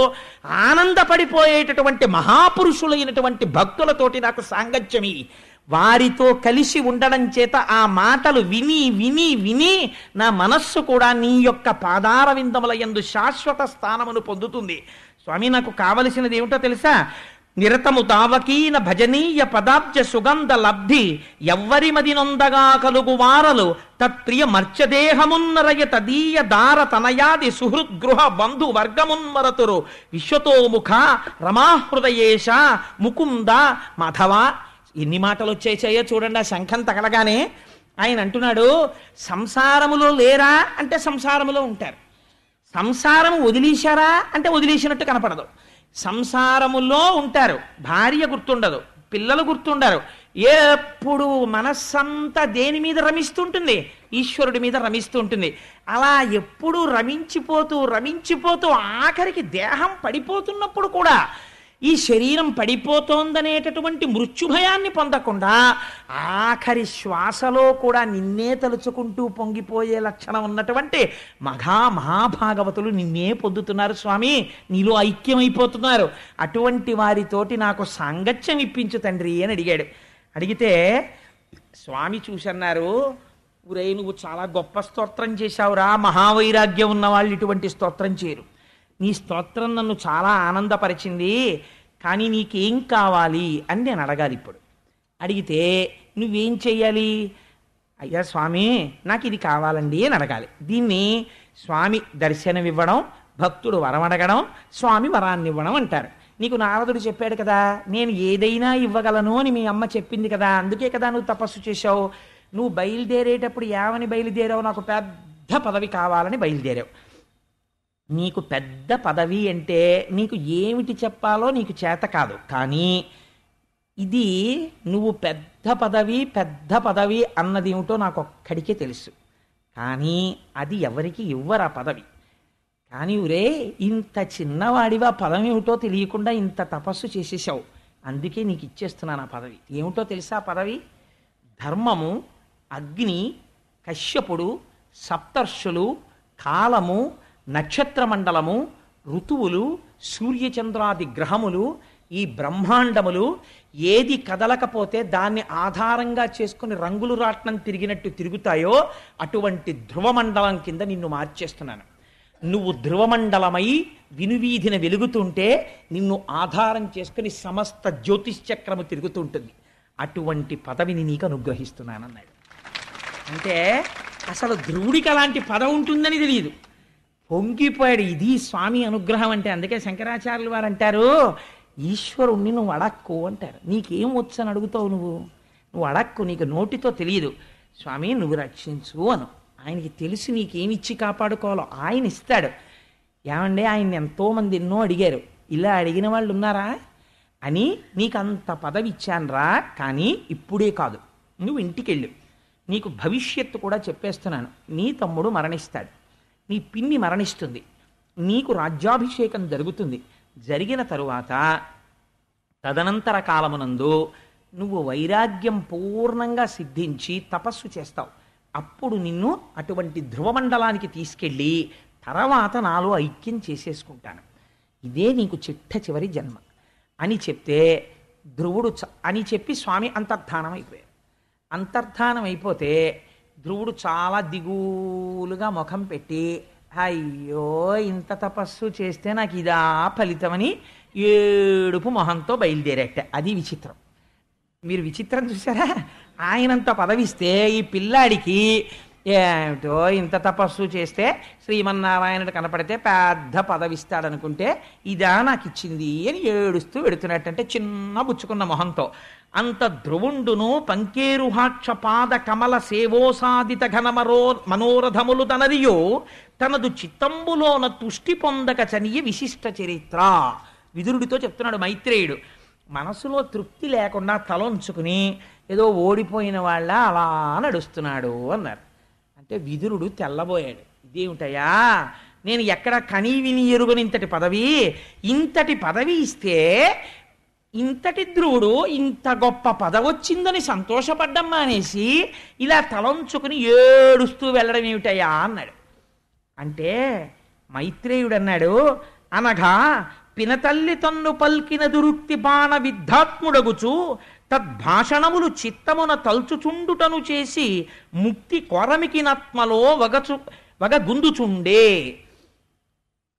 ఆనందపడిపోయేటటువంటి మహాపురుషులైనటువంటి భక్తులతోటి నాకు సాంగత్యమి. వారితో కలిసి ఉండడం చేత ఆ మాటలు విని విని విని నా మనస్సు కూడా నీ యొక్క పాదార విందముల యందు శాశ్వత స్థానమును పొందుతుంది. స్వామి, నాకు కావలసినది ఏమిటో తెలుసా? నిరతము తావకీన భజనీయ పదాబ్జ సుగంధ లబ్ధి ఎవ్వరి మది నొందగా కలుగు వారలు తత్ప్రియ మర్చదేహమున్నరయ తదీయ దార తనయాది సుహృద్గృహ బంధు వర్గమున్మరతురు విశ్వతోముఖ రమాహృదయేశ ముకుంద మాధవ. ఎన్ని మాటలు వచ్చేసాయో చూడండి. ఆ శంఖం తగలగానే ఆయన అంటున్నాడు, సంసారములో లేరా అంటే సంసారములో ఉంటారు, సంసారము వదిలేశారా అంటే వదిలేసినట్టు కనపడదు. సంసారములో ఉంటారు, భార్య గుర్తుండదు, పిల్లలు గుర్తుండరు, ఎప్పుడు మనస్సంతా దేని మీద రమిస్తుంటుంది? ఈశ్వరుడి మీద రమిస్తుంటుంది. అలా ఎప్పుడు రమించిపోతూ ఆఖరికి దేహం పడిపోతున్నప్పుడు కూడా ఈ శరీరం పడిపోతోందనేటటువంటి మృత్యుభయాన్ని పొందకుండా ఆఖరి శ్వాసలో కూడా నిన్నే తలుచుకుంటూ పొంగిపోయే లక్షణం ఉన్నటువంటి మహాభాగవతులు నిన్నే పొందుతున్నారు స్వామి, నీలో ఐక్యమైపోతున్నారు. అటువంటి వారితోటి నాకు సాంగత్యం ఇప్పించు తండ్రి అని అడిగాడు. అడిగితే స్వామి చూసన్నారు, ఊరే నువ్వు చాలా గొప్ప స్తోత్రం చేశావురా, మహావైరాగ్యం ఉన్న వాళ్ళు ఇటువంటి స్తోత్రం చేయరు. నీ స్తోత్రం నన్ను చాలా ఆనందపరిచింది, కానీ నీకేం కావాలి అని నేను అడగాలి. ఇప్పుడు అడిగితే నువ్వేం చెయ్యాలి? అయ్యా స్వామి, నాకు ఇది కావాలండి అని అడగాలి. దీన్ని స్వామి దర్శనం ఇవ్వడం, భక్తుడు వరం అడగడం, స్వామి వరాన్ని ఇవ్వడం అంటారు. నీకు నారదుడు చెప్పాడు కదా, నేను ఏదైనా ఇవ్వగలను అని మీ అమ్మ చెప్పింది కదా, అందుకే కదా నువ్వు తపస్సు చేశావు. నువ్వు బయలుదేరేటప్పుడు ఏమని బయలుదేరావు? నాకు పెద్ద పదవి కావాలని బయలుదేరావు. నీకు పెద్ద పదవి అంటే నీకు ఏమిటి చెప్పాలో నీకు చేత కాదు. కానీ ఇది నువ్వు పెద్ద పదవి అన్నది ఏమిటో నాకు ఒక్కడికే తెలుసు. కానీ అది ఎవరికి ఇవ్వరు ఆ పదవి. కానీ ఊరే ఇంత చిన్నవాడివా పదం ఏమిటో తెలియకుండా ఇంత తపస్సు చేసేసావు, అందుకే నీకు ఇచ్చేస్తున్నాను ఆ పదవి. ఏమిటో తెలుసా ఆ పదవి? ధర్మము, అగ్ని, కశ్యపుడు, సప్తర్షులు, కాలము, నక్షత్ర మండలము, ఋతువులు, సూర్యచంద్రాది గ్రహములు, ఈ బ్రహ్మాండములు ఏది కదలకపోతే దాన్ని ఆధారంగా చేసుకుని రంగులు రాట్నం తిరిగినట్టు తిరుగుతాయో అటువంటి ధ్రువమండలం కింద నిన్ను మార్చేస్తున్నాను. నువ్వు ధ్రువమండలమై వినువీధిన వెలుగుతుంటే నిన్ను ఆధారం చేసుకుని సమస్త జ్యోతిశ్చక్రము తిరుగుతుంటుంది. అటువంటి పదవిని నీకు అనుగ్రహిస్తున్నానన్నాడు. అంటే అసలు ధ్రువుడికి అలాంటి పదవి ఉంటుందని తెలియదు, పొంగిపోయాడు. ఇది స్వామి అనుగ్రహం అంటే. అందుకే శంకరాచార్యులు వారు అంటారు, ఈశ్వరుణ్ణి నువ్వు అడక్కు అంటారు. నీకేం వచ్చు అని అడుగుతావు నువ్వు అడక్కు, నీకు నోటితో తెలియదు. స్వామి నువ్వు రక్షించు అను. ఆయనకి తెలిసి నీకేమిచ్చి కాపాడుకోవాలో ఆయన ఇస్తాడు. ఏమండి ఆయన్ని ఎంతోమంది ఎన్నో అడిగారు, ఇలా అడిగిన వాళ్ళు ఉన్నారా అని. నీకు అంత పదవి ఇచ్చానురా, కానీ ఇప్పుడే కాదు, నువ్వు ఇంటికెళ్ళు. నీకు భవిష్యత్తు కూడా చెప్పేస్తున్నాను. నీ తమ్ముడు మరణిస్తాడు, నీ పిన్ని మరణిస్తుంది, నీకు రాజ్యాభిషేకం జరుగుతుంది. జరిగిన తరువాత తదనంతర కాలమునందు నువ్వు వైరాగ్యం పూర్ణంగా సిద్ధించి తపస్సు చేస్తావు. అప్పుడు నిన్ను అటువంటి ధ్రువమండలానికి తీసుకెళ్ళి తర్వాత నాలో ఐక్యం చేసేసుకుంటాను. ఇదే నీకు చిట్ట చివరి జన్మ అని చెప్తే ధ్రువుడు అని చెప్పి స్వామి అంతర్ధానం అయిపోయారు. అంతర్ధానం అయిపోతే ధ్రువుడు చాలా దిగులుగా ముఖం పెట్టి, అయ్యో ఇంత తపస్సు చేస్తే నాకు ఇదా ఫలితమని ఏడుపు మొహంతో బయలుదేరట. అది విచిత్రం. మీరు విచిత్రం చూసారా? ఆయనంత పదవిస్తే ఈ పిల్లాడికి ఏమిటో ఇంత తపస్సు చేస్తే శ్రీమన్నారాయణుడు కనపడితే పెద్ద పదవిస్తాడనుకుంటే ఇదా నాకు ఇచ్చింది అని ఏడుస్తూ పెడుతున్నట్టంటే చిన్న బుచ్చుకున్న మొహంతో. అంత ధ్రువుండును పంకేరుహాక్ష పాద కమల సేవోసాదిత మనోరథములు తనదియో తనదు చిత్తంబులోన తుష్టి పొందక చనియ విశిష్ట చరిత్ర. విదురుడితో చెప్తున్నాడు మైత్రేయుడు. మనసులో తృప్తి లేకుండా తలొంచుకుని ఏదో ఓడిపోయిన వాళ్ళ అలా నడుస్తున్నాడు అన్నారు. అంటే విదురుడు తెల్లబోయాడు. ఇదేమిటయా, నేను ఎక్కడ కనీ విని ఎరుగని ఇంతటి పదవి ఇస్తే ఇంతటి ధ్రువుడు ఇంత గొప్ప పదవొచ్చిందని సంతోషపడ్డం మానేసి ఇలా తలంచుకుని ఏడుస్తూ వెళ్ళడం ఏమిటయ్యా అన్నాడు. అంటే మైత్రేయుడు అన్నాడు, అనగా పినతల్లి తన్ను పల్కిన దురుక్తి బాణ విద్ధాత్ముడగుచు తద్భాషణములు చిత్తమున తల్చుచుండుటను చేసి ముక్తి కొరమికినత్మలో వగగుందుచుండే.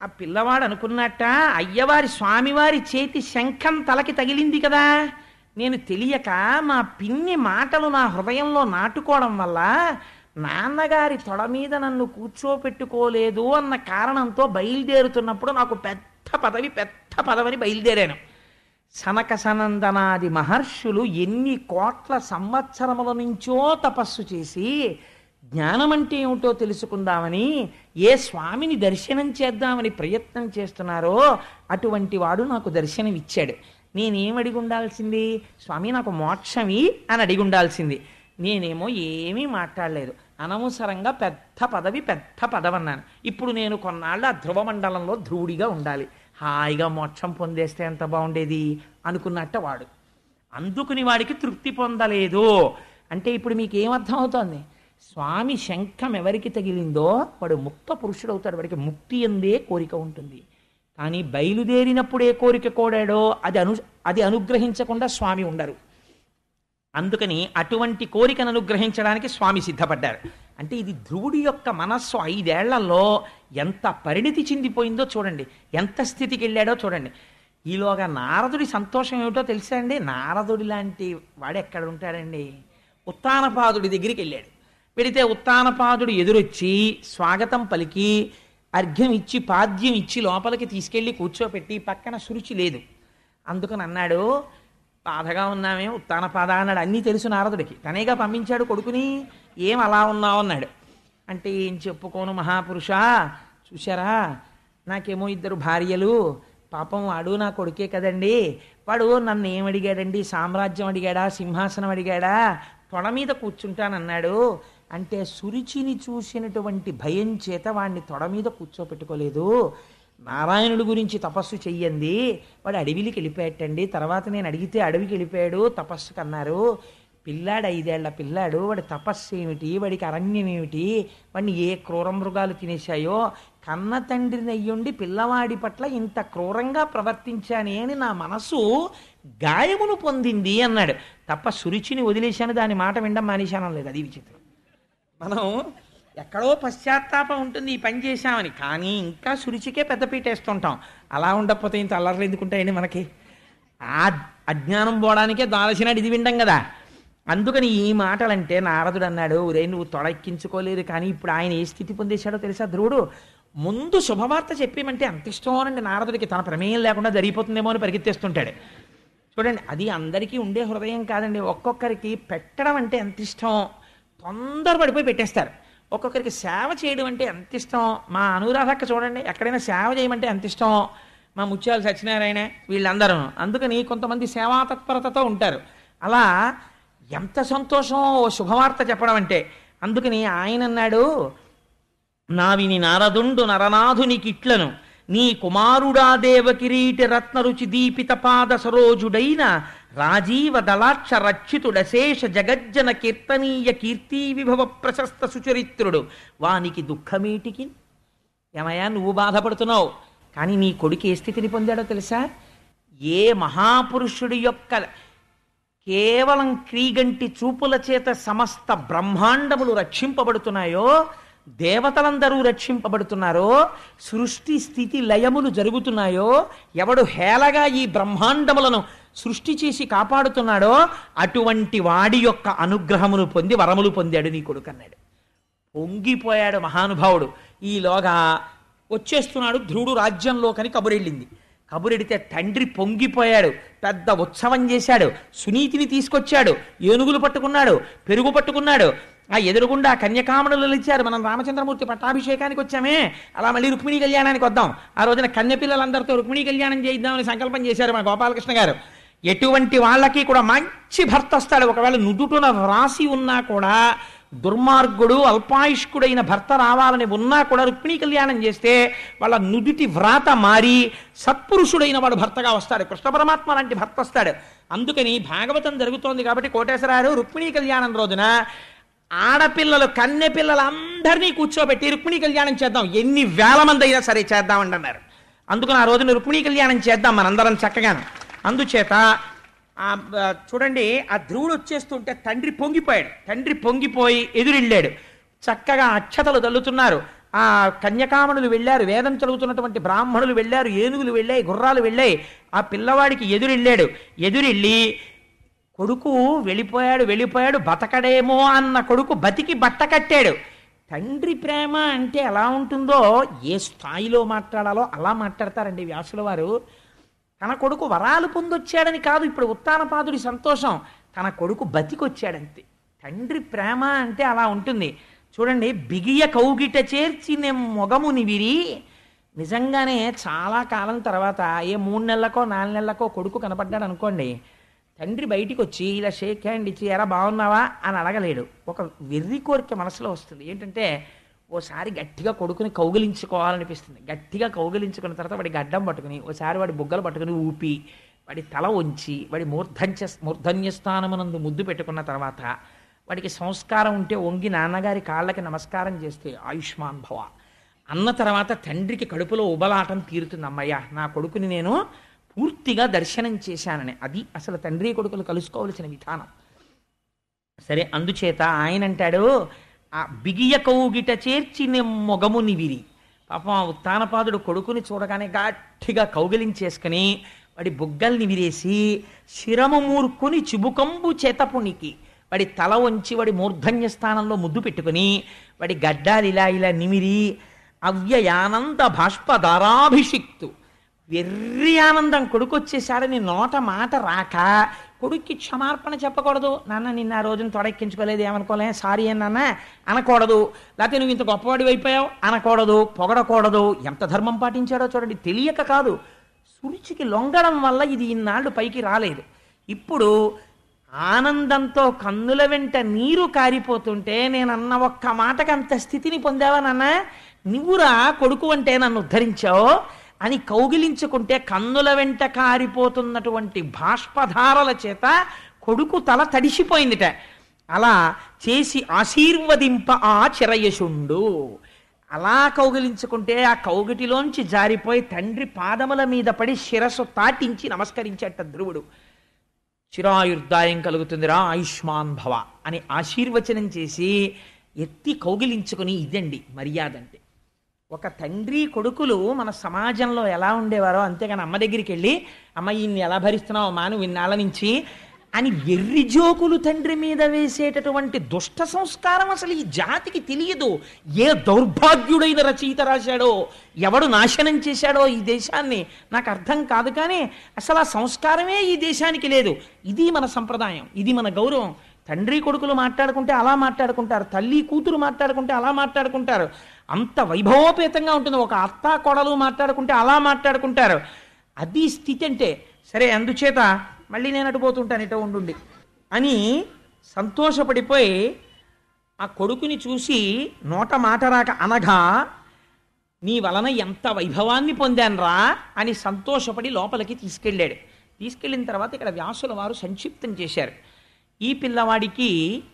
ఆ పిల్లవాడు అనుకున్నట్ట, అయ్యవారి స్వామివారి చేతి శంఖం తలకి తగిలింది కదా, నేను తెలియక మా పిన్ని మాటలు నా హృదయంలో నాటుకోవడం వల్ల నాన్నగారి తొడ మీద నన్ను కూర్చోపెట్టుకోలేదు అన్న కారణంతో బయలుదేరుతున్నప్పుడు నాకు పెద్ద పదవని బయలుదేరాను. సనక సనందనాది మహర్షులు ఎన్ని కోట్ల సంవత్సరముల నుంచో తపస్సు చేసి జ్ఞానమంటే ఏమిటో తెలుసుకుందామని ఏ స్వామిని దర్శనం చేద్దామని ప్రయత్నం చేస్తున్నారో అటువంటి వాడు నాకు దర్శనం ఇచ్చాడు. నేనేమడిగి ఉండాల్సింది? స్వామి నాకు మోక్షమి అని అడిగి ఉండాల్సింది. నేనేమో ఏమీ మాట్లాడలేదు, అనవసరంగా పెద్ద పదవన్నాను. ఇప్పుడు నేను కొన్నాళ్ళు ఆ ధ్రువమండలంలో ధ్రువుడిగా ఉండాలి, హాయిగా మోక్షం పొందేస్తే ఎంత బాగుండేది అనుకున్నట్ట వాడు. అందుకుని వాడికి తృప్తి పొందలేదు. అంటే ఇప్పుడు మీకు ఏమర్థం అవుతోంది? స్వామి శంఖం ఎవరికి తగిలిందో వాడు ముక్త పురుషుడు అవుతాడు. వాడికి ముక్తి ఎందే కోరిక ఉంటుంది. కానీ బయలుదేరినప్పుడు ఏ కోరిక కోడాడో అది అనుగ్రహించకుండా స్వామి ఉండరు. అందుకని అటువంటి కోరికను అనుగ్రహించడానికి స్వామి సిద్ధపడ్డారు. అంటే ఇది ధ్రువుడి యొక్క మనస్సు 5 ఏళ్లలో ఎంత పరిణితి చెందిపోయిందో చూడండి, ఎంత స్థితికి వెళ్ళాడో చూడండి. ఈలోగా నారదుడి సంతోషం ఏమిటో తెలుసా అండి? నారదుడి లాంటి వాడు ఎక్కడ ఉంటాడండి? ఉత్తానపాదుడి దగ్గరికి వెళ్ళాడు. వెడితే ఉత్తానపాదుడు ఎదురొచ్చి స్వాగతం పలికి అర్ఘ్యం ఇచ్చి పాద్యం ఇచ్చి లోపలికి తీసుకెళ్ళి కూర్చోపెట్టి పక్కన శురుచి లేదు. అందుకని అన్నాడు, బాధగా ఉన్నామే ఉత్తానపాద అన్నాడు. అన్నీ తెలుసు నారదుడికి, తనేగా పంపించాడు కొడుకుని. ఏం అలా ఉన్నావు అన్నాడు. అంటే ఏం చెప్పుకోను మహాపురుష, చూశారా నాకేమో ఇద్దరు భార్యలు, పాపం వాడు నా కొడుకే కదండి, వాడు నన్ను ఏమడిగాడండి, సామ్రాజ్యం అడిగాడా, సింహాసనం అడిగాడా, తొడ మీద కూర్చుంటానన్నాడు అంటే సురుచిని చూసినటువంటి భయం చేత వాడిని తొడ మీద కూర్చోపెట్టుకోలేదు. నారాయణుడి గురించి తపస్సు చెయ్యండి, వాడు అడవికి వెళ్ళిపోయాటండి, తర్వాత నేను అడిగితే అడవికి వెళ్ళిపోయాడు తపస్సుకు అన్నారు. పిల్లాడు 5 ఏళ్ల పిల్లాడు, వాడి తపస్సు ఏమిటి, వాడికి అరణ్యం ఏమిటి, వాడిని ఏ క్రూర మృగాలు తినేశాయో, కన్న తండ్రిని అయ్యుండి పిల్లవాడి పట్ల ఇంత క్రూరంగా ప్రవర్తించానే అని నా మనసు గాయమును పొందింది అన్నాడు. తప్ప సురుచిని వదిలేశాను, దాని మాట వినడం మానేశాను లేదు. అది విచిత్రం. మనం ఎక్కడో పశ్చాత్తాపం ఉంటుంది ఈ పని చేశామని, కానీ ఇంకా సురుచికే పెద్దపీట వేస్తుంటాం. అలా ఉండకపోతే ఇంత అల్లర్లు ఎందుకుంటాయండి మనకి? ఆ అజ్ఞానం పోవడానికే దాల్చినాడు ఇది విండం కదా. అందుకని ఈ మాటలంటే నారదుడు అన్నాడు, ఒరే నువ్వు తొడెక్కించుకోలేదు, కానీ ఇప్పుడు ఆయన ఏ స్థితి పొందేశాడో తెలుసా ధ్రువుడు? ముందు శుభవార్త చెప్పేమంటే అంత ఇష్టమోనండి నారదుడికి, తన ప్రమేయం లేకుండా జరిగిపోతుందేమో అని పరిగెత్తేస్తుంటాడు. చూడండి, అది అందరికీ ఉండే హృదయం కాదండి. ఒక్కొక్కరికి పెట్టడం అంటే ఎంత ఇష్టం, తొందరపడిపోయి పెట్టేస్తారు. ఒక్కొక్కరికి సేవ చేయడం అంటే ఎంత ఇష్టం. మా అనురాధక్క చూడండి, ఎక్కడైనా సేవ చేయమంటే ఎంత ఇష్టం. మా ముత్యాలు సత్యనారాయణ వీళ్ళందరూ. అందుకని కొంతమంది సేవా తత్పరతతో ఉంటారు. అలా ఎంత సంతోషం ఓ శుభవార్త చెప్పడం అంటే. అందుకని ఆయన అన్నాడు, నావిని నారదుండు నరనాథునికిట్లను, నీ కుమారుడా దేవకిరీటి రత్నరుచి దీపిత పాద సరోజుడైన రాజీవ దళాక్ష రక్షితుడశేష జగజ్జన కీర్తనీయ కీర్తి విభవ ప్రశస్త సుచరిత్రుడు, వానికి దుఃఖమేటికి. ఏమయ్యా నువ్వు బాధపడుతున్నావు, కానీ నీ కొడుకు ఏ స్థితిని పొందాడో తెలుసా? ఏ మహాపురుషుడి యొక్క కేవలం క్రీగంటి చూపుల చేత సమస్త బ్రహ్మాండములు రక్షింపబడుతున్నాయో, దేవతలందరూ రక్షింపబడుతున్నారో, సృష్టి స్థితి లయములు జరుగుతున్నాయో, ఎవడు హేళగా ఈ బ్రహ్మాండములను సృష్టి చేసి కాపాడుతున్నాడో అటువంటి వాడి యొక్క అనుగ్రహమును పొంది వరములు పొందాడు నీ కొడుకు అన్నాడు. పొంగిపోయాడు మహానుభావుడు. ఈలోగా వచ్చేస్తున్నాడు ధ్రువుడు రాజ్యంలోకని కబురెళ్ళింది. కబురెడితే తండ్రి పొంగిపోయాడు, పెద్ద ఉత్సవం చేశాడు, సునీతిని తీసుకొచ్చాడు, ఏనుగులు పట్టుకున్నాడు, పెరుగు పట్టుకున్నాడు. ఆ ఎదురుగుండా కన్యకామణులు ఇచ్చారు. మనం రామచంద్రమూర్తి పట్టాభిషేకానికి వచ్చామే, అలా మళ్ళీ రుక్మిణీ కళ్యాణానికి వద్దాం. ఆ రోజున కన్యపిల్లలందరితో రుక్మిణీ కళ్యాణం చేయిద్దామని సంకల్పం చేశారు మన గోపాలకృష్ణ గారు. ఎటువంటి వాళ్ళకి కూడా మంచి భర్త వస్తాడు. ఒకవేళ నుదుటున వ్రాసి ఉన్నా కూడా, దుర్మార్గుడు అల్పాయుష్కుడైన భర్త రావాలని ఉన్నా కూడా రుక్మిణీ కళ్యాణం చేస్తే వాళ్ళ నుదుటి వ్రాత మారి సత్పురుషుడైన వాడు భర్తగా వస్తాడు. కృష్ణ పరమాత్మ లాంటి భర్త వస్తాడు. అందుకని భాగవతం జరుగుతోంది కాబట్టి కోటేశ్వరారు రుక్మిణీ కళ్యాణం రోజున ఆడపిల్లలు కన్నె పిల్లలందరినీ కూర్చోబెట్టి రుక్మిణీ కళ్యాణం చేద్దాం, ఎన్ని వేల మంది అయినా సరే చేద్దామండి అన్నారు. అందుకని ఆ రోజున రుక్మిణీ కళ్యాణం చేద్దాం మనందరం చక్కగాను. అందుచేత చూడండి, ఆ ధ్రువుడు వచ్చేస్తుంటే తండ్రి పొంగిపోయాడు. తండ్రి పొంగిపోయి ఎదురెళ్ళాడు. చక్కగా అక్షతలు తల్లుతున్నారు. ఆ కన్యకామణులు వెళ్ళారు, వేదం చదువుతున్నటువంటి బ్రాహ్మణులు వెళ్ళారు, ఏనుగులు వెళ్ళాయి, గుర్రాలు వెళ్ళాయి. ఆ పిల్లవాడికి ఎదురెళ్ళాడు. ఎదురెళ్ళి కొడుకు వెళ్ళిపోయాడు బతకడేమో అన్న కొడుకు బతికి బట్ట కట్టాడు. తండ్రి ప్రేమ అంటే ఎలా ఉంటుందో, ఏ స్థాయిలో మాట్లాడాలో అలా మాట్లాడతారండి వ్యాసుల వారు. తన కొడుకు వరాలు పొందొచ్చాడని కాదు ఇప్పుడు ఉత్తానపాదుడి సంతోషం, తన కొడుకు బతికొచ్చాడంతే. తండ్రి ప్రేమ అంటే అలా ఉంటుంది. చూడండి, బిగియ కౌగిట చేర్చి మొగముని విరి. నిజంగానే చాలా కాలం తర్వాత ఏ 3 నెలలకో 4 నెలలకో కొడుకు కనపడ్డాడు అనుకోండి, తండ్రి బయటికి వచ్చి ఇలా షేక్ హ్యాండ్ ఇచ్చి ఎరా బాగున్నావా అని అడగలేడు. ఒక వెర్రి కోరిక మనసులో వస్తుంది. ఏంటంటే ఓసారి గట్టిగా కొడుకుని కౌగిలించుకోవాలనిపిస్తుంది. గట్టిగా కౌగిలించుకున్న తర్వాత వాడి గడ్డం పట్టుకుని, ఓసారి వాడి బుగ్గలు పట్టుకుని ఊపి, వాడి తల వంచి, వాడి మూర్ధన్యస్థానమునందు ముద్దు పెట్టుకున్న తర్వాత వాడికి సంస్కారం ఉంటే వంగి నాన్నగారి కాళ్ళకి నమస్కారం చేస్తే ఆయుష్మాన్ భవ అన్న తర్వాత తండ్రికి కడుపులో ఉబలాటం తీరుతుంది. అమ్మయ్య నా కొడుకుని నేను పూర్తిగా దర్శనం చేశానని. అది అసలు తండ్రి కొడుకులు కలుసుకోవలసిన విధానం. సరే, అందుచేత ఆయన అంటాడు, ఆ బిగియ కౌగిట చేర్చి మొగముని విరి. పాపం ఆ ఉత్తానపాదుడు కొడుకుని చూడగానే గట్టిగా కౌగిలించేసుకుని వాడి బుగ్గల్ని విరేసి శిరము మూర్కుని చిబుకంబు చేతపునికి వాడి తల వంచి వాడి మూర్ధన్య స్థానంలో ముద్దు పెట్టుకుని వాడి గడ్డాలు ఇలా నిమిరి అవ్యయానంద బాష్పధారాభిషిక్తు. వెర్రి ఆనందం కొడుకొచ్చేసాడని నోట మాట రాక కొడుక్కి క్షమార్పణ చెప్పకూడదు. నాన్న నిన్న ఆ రోజున తొడెక్కించుకోలేదు ఏమనుకోలే, సారీ అని నాన్న అనకూడదు. లేకపోతే నువ్వు ఇంత గొప్పవాడివి అయిపోయావు అనకూడదు, పొగడకూడదు. ఎంత ధర్మం పాటించాడో చూడండి. తెలియక కాదు, సురుచికి లొంగడం వల్ల ఇది ఇన్నాళ్ళు పైకి రాలేదు. ఇప్పుడు ఆనందంతో కన్నుల వెంట నీరు కారిపోతుంటే నేను అన్న ఒక్క మాటకి అంత స్థితిని పొందావా నాన్న, నువ్వురా కొడుకు అంటే నన్ను ఉద్ధరించావు అని కౌగిలించుకుంటే కన్నుల వెంట కారిపోతున్నటువంటి బాష్పధారల చేత కొడుకు తల తడిసిపోయిందిట. అలా చేసి ఆశీర్వదింప ఆ చిరయశుండు. అలా కౌగిలించుకుంటే ఆ కౌగిటిలోంచి జారిపోయి తండ్రి పాదముల మీద పడి శిరస్సు తాటించి నమస్కరించేట ధ్రువుడు. చిరాయుర్దాయం కలుగుతుందిరా, ఆయుష్మాన్ భవ అని ఆశీర్వచనం చేసి ఎత్తి కౌగిలించుకుని, ఇదండి మర్యాద అంటే. ఒక తండ్రి కొడుకులు మన సమాజంలో ఎలా ఉండేవారో, అంతేగాని అమ్మ దగ్గరికి వెళ్ళి అమ్మ ఈయన్ని ఎలా భరిస్తున్నావు అమ్మా నువ్వు ఇన్నాళ్ళ నుంచి అని వెర్రి జోకులు తండ్రి మీద వేసేటటువంటి దుష్ట సంస్కారం అసలు ఈ జాతికి తెలియదు. ఏ దౌర్భాగ్యుడైన రచయిత రాశాడో, ఎవడు నాశనం చేశాడో ఈ దేశాన్ని నాకు అర్థం కాదు. కానీ అసలు ఆ సంస్కారమే ఈ దేశానికి లేదు. ఇది మన సంప్రదాయం, ఇది మన గౌరవం. తండ్రి కొడుకులు మాట్లాడుకుంటే అలా మాట్లాడుకుంటారు, తల్లి కూతురు మాట్లాడుకుంటే అలా మాట్లాడుకుంటారు. అంత వైభవోపేతంగా ఉంటుంది. ఒక అత్త కోడలు మాట్లాడుకుంటే అలా మాట్లాడుకుంటారు. అది స్థితి అంటే. సరే, అందుచేత మళ్ళీ నేను అటుపోతుంటాను ఇటో ఉండుండి అని సంతోషపడిపోయి ఆ కొడుకుని చూసి నోట మాట రాక అనగా, నీ వలన ఎంత వైభవాన్ని పొందానురా అని సంతోషపడి లోపలికి తీసుకెళ్ళాడు. తీసుకెళ్ళిన తర్వాత ఇక్కడ వ్యాసుల వారు సంక్షిప్తం చేశారు. ఈ పిల్లవాడికి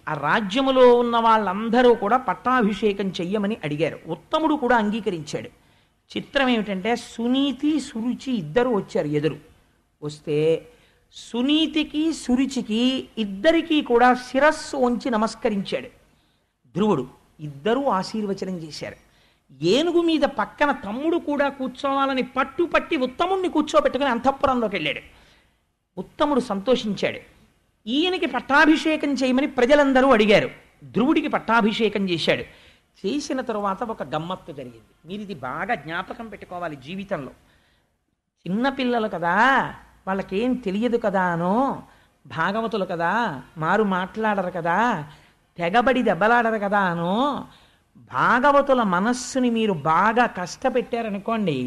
ఆ రాజ్యములో ఉన్న వాళ్ళందరూ కూడా పట్టాభిషేకం చెయ్యమని అడిగారు. ఉత్తముడు కూడా అంగీకరించాడు. చిత్రం ఏమిటంటే, సునీతి సురుచి ఇద్దరు వచ్చారు ఎదురు. వస్తే సునీతికి సురుచికి ఇద్దరికీ కూడా శిరస్సు వంచి నమస్కరించాడు ధ్రువుడు. ఇద్దరూ ఆశీర్వచనం చేశారు. ఏనుగు మీద పక్కన తమ్ముడు కూడా కూర్చోవాలని పట్టుపట్టి ఉత్తముడిని కూర్చోబెట్టుకుని అంతఃపురంలోకి వెళ్ళాడు. ఉత్తముడు సంతోషించాడు. ఈయనకి పట్టాభిషేకం చేయమని ప్రజలందరూ అడిగారు. ధ్రువుడికి పట్టాభిషేకం చేశాడు. చేసిన తరువాత ఒక గమ్మత్తు జరిగింది. మీరు ఇది బాగా జ్ఞాపకం పెట్టుకోవాలి జీవితంలో. చిన్నపిల్లలు కదా, వాళ్ళకేం తెలియదు కదా అనో, భాగవతులు కదా, మారు మాట్లాడరు కదా, తెగబడి దెబ్బలాడరు కదా అనో, భాగవతుల మనస్సుని మీరు బాగా కష్టపెట్టారనుకోండి,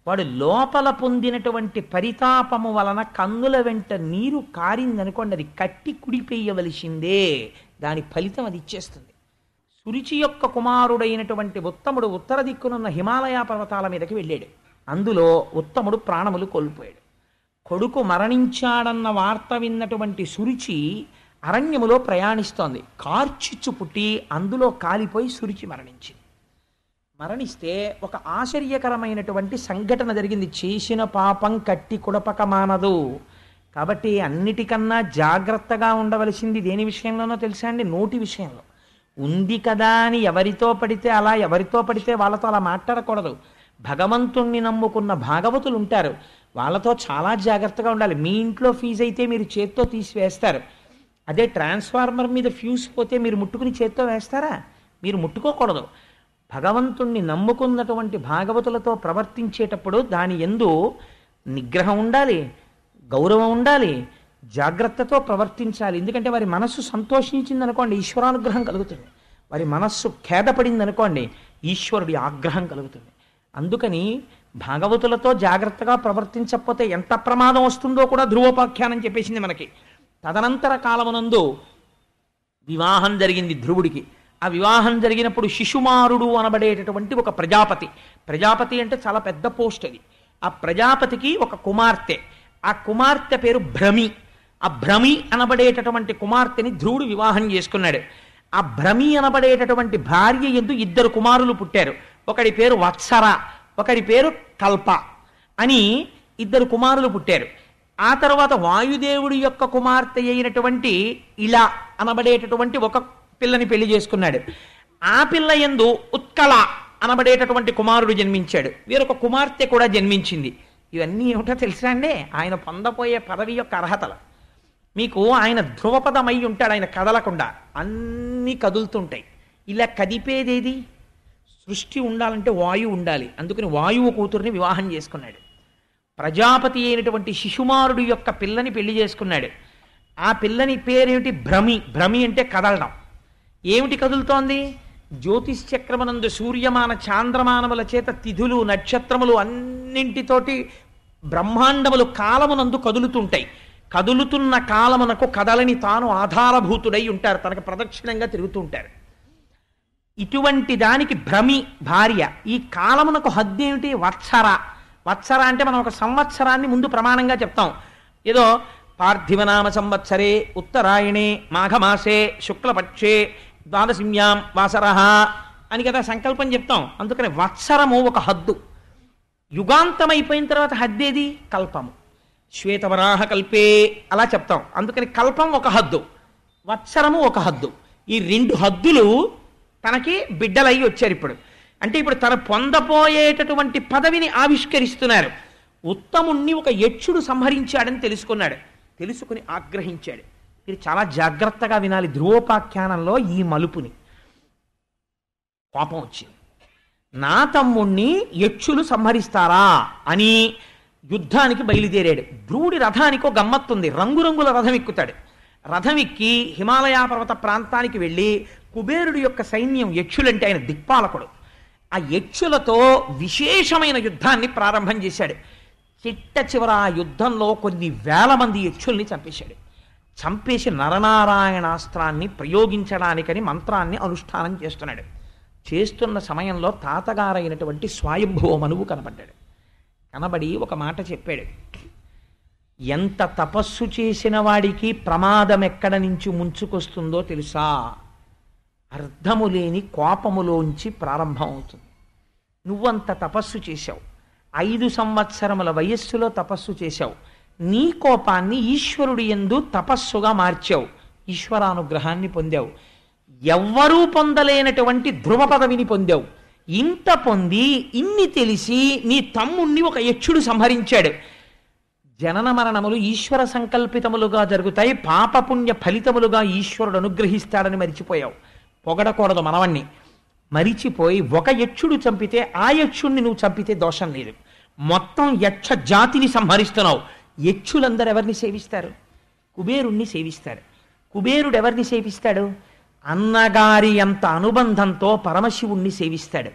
వాడు లోపల పొందినటువంటి పరితాపము వలన కన్నుల వెంట నీరు కారిందనుకోండి, అది కట్టి కుడిపేయవలసిందే. దాని ఫలితం అది ఇచ్చేస్తుంది. సురుచి యొక్క కుమారుడైనటువంటి ఉత్తముడు ఉత్తర దిక్కునున్న హిమాలయ పర్వతాల మీదకి వెళ్ళాడు. అందులో ఉత్తముడు ప్రాణములు కోల్పోయాడు. కొడుకు మరణించాడన్న వార్త విన్నటువంటి సురుచి అరణ్యములో ప్రయాణిస్తోంది. కార్చిచ్చు పుట్టి అందులో కాలిపోయి సురుచి మరణిస్తే ఒక ఆశ్చర్యకరమైనటువంటి సంఘటన జరిగింది. చేసిన పాపం కట్టి కుడపక మానదు. కాబట్టి అన్నిటికన్నా జాగ్రత్తగా ఉండవలసింది దేని విషయంలోనో తెలుసా అండి? నోటి విషయంలో. ఉంది కదా అని ఎవరితో పడితే వాళ్ళతో అలా మాట్లాడకూడదు. భగవంతుణ్ణి నమ్ముకున్న భాగవతులు ఉంటారు, వాళ్ళతో చాలా జాగ్రత్తగా ఉండాలి. మీ ఇంట్లో ఫీజు అయితే మీరు చేత్తో తీసివేస్తారు. అదే ట్రాన్స్ఫార్మర్ మీద ఫ్యూజ్ పోతే మీరు ముట్టుకుని చేత్తో వేస్తారా? మీరు ముట్టుకోకూడదు. భగవంతుణ్ణి నమ్ముకున్నటువంటి భాగవతులతో ప్రవర్తించేటప్పుడు దాని యందు నిగ్రహం ఉండాలి, గౌరవం ఉండాలి, జాగ్రత్తతో ప్రవర్తించాలి. ఎందుకంటే వారి మనస్సు సంతోషించింది అనుకోండి, ఈశ్వరానుగ్రహం కలుగుతుంది. వారి మనస్సు ఖేదపడింది అనుకోండి, ఈశ్వరుడి ఆగ్రహం కలుగుతుంది. అందుకని భాగవతులతో జాగ్రత్తగా ప్రవర్తించకపోతే ఎంత ప్రమాదం వస్తుందో కూడా ధ్రువోపాఖ్యానం చెప్పేసింది మనకి. తదనంతర కాలమునందు వివాహం జరిగింది ధ్రువుడికి. ఆ వివాహం జరిగినప్పుడు శిశుమారుడు అనబడేటటువంటి ఒక ప్రజాపతి అంటే చాలా పెద్ద పోస్ట్ అది. ఆ ప్రజాపతికి ఒక కుమార్తె, ఆ కుమార్తె పేరు భ్రమి. ఆ భ్రమి అనబడేటటువంటి కుమార్తెని ధ్రువుడు వివాహం చేసుకున్నాడు. ఆ భ్రమి అనబడేటటువంటి భార్య యందు ఇద్దరు కుమారులు పుట్టారు. ఒకడి పేరు వత్సర, ఒకడి పేరు కల్ప అని ఇద్దరు కుమారులు పుట్టారు. ఆ తర్వాత వాయుదేవుడి యొక్క కుమార్తె అయినటువంటి ఇలా అనబడేటటువంటి ఒక పిల్లని పెళ్లి చేసుకున్నాడు. ఆ పిల్ల యందు ఉత్కళ అనబడేటటువంటి కుమారుడు జన్మించాడు. వీరొక కుమార్తె కూడా జన్మించింది. ఇవన్నీ ఏమిటో తెలుసా అండి? ఆయన పొందపోయే పదవి యొక్క అర్హతలు. మీకు ఆయన ధ్రువపదమై ఉంటాడు, ఆయన కదలకుండా అన్నీ కదులుతుంటాయి. ఇలా కదిపేదేది? సృష్టి ఉండాలంటే వాయువు ఉండాలి. అందుకని వాయువు కూతుర్ని వివాహం చేసుకున్నాడు. ప్రజాపతి అయినటువంటి శిశుమారుడు యొక్క పిల్లని పెళ్లి చేసుకున్నాడు. ఆ పిల్లని పేరేమిటి? భ్రమి. భ్రమి అంటే కదలడం. ఏమిటి కదులుతోంది? జ్యోతిష్ చక్రమనందు సూర్యమాన చాంద్రమానముల చేత తిథులు నక్షత్రములు అన్నింటితోటి బ్రహ్మాండములు కాలమునందు కదులుతుంటాయి. కదులుతున్న కాలమునకు కదలని తాను ఆధారభూతుడై ఉంటారు, తనకు ప్రదక్షిణంగా తిరుగుతూ ఉంటారు. ఇటువంటి దానికి భ్రమి భార్య. ఈ కాలమునకు హద్దు ఏమిటి? వత్సర. వత్సర అంటే మనం ఒక సంవత్సరాన్ని ముందు ప్రమాణంగా చెప్తాం. ఏదో పార్థివనామ సంవత్సరే ఉత్తరాయణే మాఘమాసే శుక్లపక్షే ద్వాదశిమ్యాం వాసరః అని కదా సంకల్పం చెప్తాం. అందుకని వత్సరము ఒక హద్దు. యుగాంతం అయిపోయిన తర్వాత హద్దేది? కల్పము. శ్వేతవరాహ కల్పే అలా చెప్తాం. అందుకని కల్పం ఒక హద్దు, వత్సరము ఒక హద్దు. ఈ రెండు హద్దులు తనకి బిడ్డలై వచ్చారు ఇప్పుడు. అంటే ఇప్పుడు తను పొందపోయేటటువంటి పదవిని ఆవిష్కరిస్తున్నారు. ఉత్తముణ్ణి ఒక యక్షుడు సంహరించాడని తెలుసుకున్నాడు. తెలుసుకుని ఆగ్రహించాడు. మీరు చాలా జాగ్రత్తగా వినాలి ధ్రువోపాఖ్యానంలో ఈ మలుపుని. కోపం వచ్చింది. నా తమ్ముణ్ణి యక్షులు సంహరిస్తారా అని యుద్ధానికి బయలుదేరాడు. ధ్రువుడి రథానికి ఒక గమ్మత్తుంది. రంగురంగుల రథం ఎక్కుతాడు. రథం ఎక్కి హిమాలయ పర్వత ప్రాంతానికి వెళ్ళి కుబేరుడి యొక్క సైన్యం, యక్షులంటే ఆయన దిక్పాలకుడు, ఆ యక్షులతో విశేషమైన యుద్ధాన్ని ప్రారంభం చేశాడు. చిట్ట చివర ఆ యుద్ధంలో కొన్ని వేల మంది యక్షుల్ని చంపేశాడు. చంపేసి నరనారాయణాస్త్రాన్ని ప్రయోగించడానికని మంత్రాన్ని అనుష్ఠానం చేస్తున్నాడు. చేస్తున్న సమయంలో తాతగారైనటువంటి స్వయంభువ మనువు కనబడ్డాడు. కనబడి ఒక మాట చెప్పాడు. ఎంత తపస్సు చేసిన వాడికి ప్రమాదం ఎక్కడ నుంచి ముంచుకొస్తుందో తెలుసా? అర్థము లేని కోపములోంచి ప్రారంభం అవుతుంది. నువ్వంత తపస్సు చేశావు, 5 సంవత్సరముల వయస్సులో తపస్సు చేశావు. నీ కోపాన్ని ఈశ్వరుడి యందు తపస్సుగా మార్చావు, ఈశ్వరానుగ్రహాన్ని పొందావు. ఎవ్వరూ పొందలేనటువంటి ధ్రువ పదవిని పొందావు. ఇంత పొంది ఇన్ని తెలిసి నీ తమ్ముణ్ణి ఒక యక్షుడు సంహరించాడు. జనన మరణములు ఈశ్వర సంకల్పితములుగా జరుగుతాయి, పాపపుణ్య ఫలితములుగా ఈశ్వరుడు అనుగ్రహిస్తాడని మరిచిపోయావు. పొగడకూడదు మనవణ్ణి. మరిచిపోయి ఒక యక్షుడు చంపితే ఆ యక్షుణ్ణి నువ్వు చంపితే దోషం లేదు. మొత్తం యక్ష జాతిని సంహరిస్తున్నావు. యక్షులందరూ ఎవరిని సేవిస్తారు? కుబేరుణ్ణి సేవిస్తారు. కుబేరుడు ఎవరిని సేవిస్తాడు? అన్నగారి అంత అనుబంధంతో పరమశివుణ్ణి సేవిస్తాడు.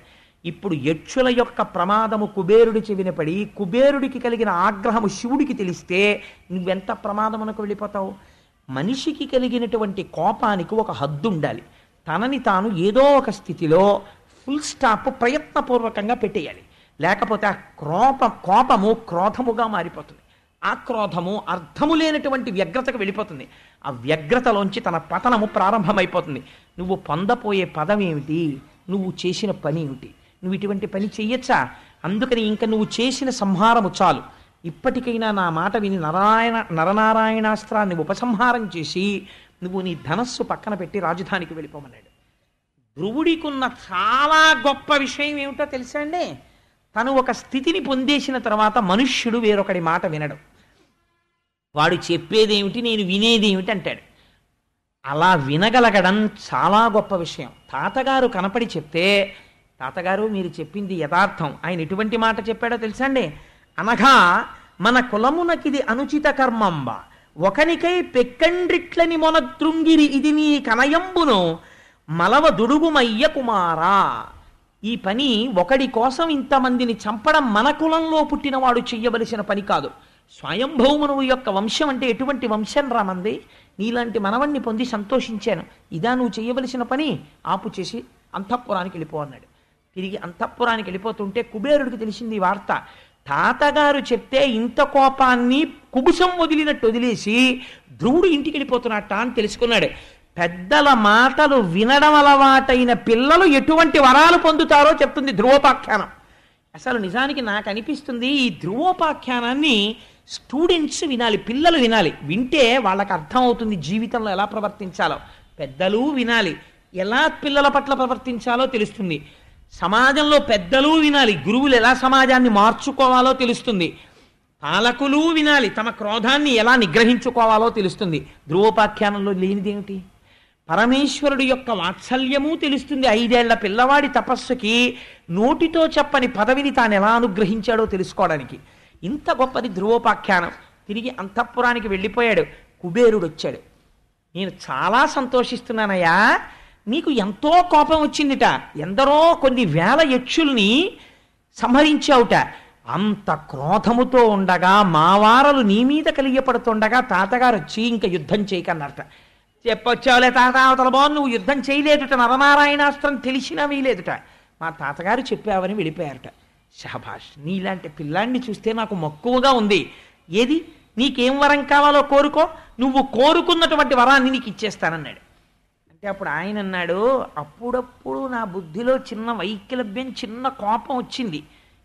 ఇప్పుడు యక్షుల యొక్క ప్రమాదము కుబేరుడి చెవిన పడి కుబేరుడికి కలిగిన ఆగ్రహము శివుడికి తెలిస్తే నువ్వెంత ప్రమాదమునకు వెళ్ళిపోతావు? మనిషికి కలిగినటువంటి కోపానికి ఒక హద్దు ఉండాలి. తనని తాను ఏదో ఒక స్థితిలో ఫుల్ స్టాప్ ప్రయత్నపూర్వకంగా పెట్టేయాలి. లేకపోతే ఆ కోపము క్రోధముగా మారిపోతుంది. ఆ క్రోధము అర్థము లేనటువంటి వ్యగ్రతకు వెళ్ళిపోతుంది. ఆ వ్యగ్రతలోంచి తన పతనము ప్రారంభమైపోతుంది. నువ్వు పొందపోయే పదం ఏమిటి? నువ్వు చేసిన పని ఏమిటి? నువ్వు ఇటువంటి పని చెయ్యొచ్చా? అందుకని ఇంకా నువ్వు చేసిన సంహారము చాలు. ఇప్పటికైనా నా మాట విని నరనారాయణాస్త్రాన్ని ఉపసంహారం చేసి నువ్వు నీ ధనస్సు పక్కన పెట్టి రాజధానికి వెళ్ళిపోమన్నాడు. ధ్రువుడికున్న చాలా గొప్ప విషయం ఏమిటో తెలుసా అండి? తను ఒక స్థితిని పొందేసిన తర్వాత మనుష్యుడు వేరొకడి మాట వినడు. వాడు చెప్పేదేమిటి, నేను వినేదేమిటి అంటాడు. అలా వినగలగడం చాలా గొప్ప విషయం. తాతగారు కనపడి చెప్తే, తాతగారు మీరు చెప్పింది యథార్థం, ఆయన ఎటువంటి మాట చెప్పాడో తెలుసా అండి? అనగా మన కులమునకిది అనుచిత కర్మంబ, ఒకనికై పెక్కండ్రిట్లని మొనద్రుంగిరి ఇది నీ కనయంబును మలవ దుడుగుమయ్య కుమారా. ఈ పని ఒకడి కోసం ఇంతమందిని చంపడం మన కులంలో పుట్టినవాడు చెయ్యవలసిన పని కాదు. స్వయంభౌమనువు యొక్క వంశం అంటే ఎటువంటి వంశం రామంది? నీలాంటి మనవణ్ణి పొంది సంతోషించాను, ఇదా నువ్వు చెయ్యవలసిన పని? ఆపు చేసి అంతఃపురానికి వెళ్ళిపో అన్నాడు. తిరిగి అంతఃపురానికి వెళ్ళిపోతుంటే కుబేరుడికి తెలిసింది ఈ వార్త. తాతగారు చెప్తే ఇంత కోపాన్ని కుబుసం వదిలినట్టు వదిలేసి ధ్రువుడు ఇంటికి వెళ్ళిపోతున్నట్ట అని తెలుసుకున్నాడు. పెద్దల మాటలు వినడం అలవాటైన పిల్లలు ఎటువంటి వరాలు పొందుతారో చెప్తుంది ధ్రువోపాఖ్యానం. అసలు నిజానికి నాకు అనిపిస్తుంది ఈ ధ్రువోపాఖ్యానాన్ని స్టూడెంట్స్ వినాలి, పిల్లలు వినాలి. వింటే వాళ్ళకి అర్థం అవుతుంది జీవితంలో ఎలా ప్రవర్తించాలో. పెద్దలు వినాలి, ఎలా పిల్లల పట్ల ప్రవర్తించాలో తెలుస్తుంది. సమాజంలో పెద్దలు వినాలి, గురువులు ఎలా సమాజాన్ని మార్చుకోవాలో తెలుస్తుంది. పాలకులు వినాలి, తమ క్రోధాన్ని ఎలా నిగ్రహించుకోవాలో తెలుస్తుంది. ధ్రువోపాఖ్యానంలో లేనిదేమిటి? పరమేశ్వరుడు యొక్క వాత్సల్యము తెలుస్తుంది. 5 ఏళ్ల పిల్లవాడి తపస్సుకి నోటితో చెప్పని పదవిని తాను ఎలా అనుగ్రహించాడో తెలుసుకోవడానికి. ఇంత గొప్పది ధ్రువోపాఖ్యానం. తిరిగి అంతఃపురానికి వెళ్ళిపోయాడు. కుబేరుడు వచ్చాడు. నేను చాలా సంతోషిస్తున్నానయ్యా, నీకు ఎంతో కోపం వచ్చిందిట, ఎందరో కొన్ని వేల యక్షుల్ని సంహరించావుట. అంత క్రోధముతో ఉండగా మావారలు నీ మీద కలిగపడుతుండగా తాతగారు వచ్చి ఇంకా యుద్ధం చేయకన్నారట. చెప్పొచ్చావులే తాత, అవతల బాగు నువ్వు యుద్ధం చేయలేదుట, నరనారాయణాస్త్రం తెలిసినా వేయలేదుట, మా తాతగారు చెప్పావని వెళ్ళిపోయారట. షహబాష్, నీలాంటి పిల్లాన్ని చూస్తే నాకు మక్కువగా ఉంది. ఏది నీకేం వరం కావాలో కోరుకో, నువ్వు కోరుకున్నటువంటి వరాన్ని నీకు ఇచ్చేస్తానన్నాడు. అంటే అప్పుడు ఆయన అన్నాడు, అప్పుడప్పుడు నా బుద్ధిలో చిన్న వైకలభ్యం, చిన్న కోపం వచ్చింది.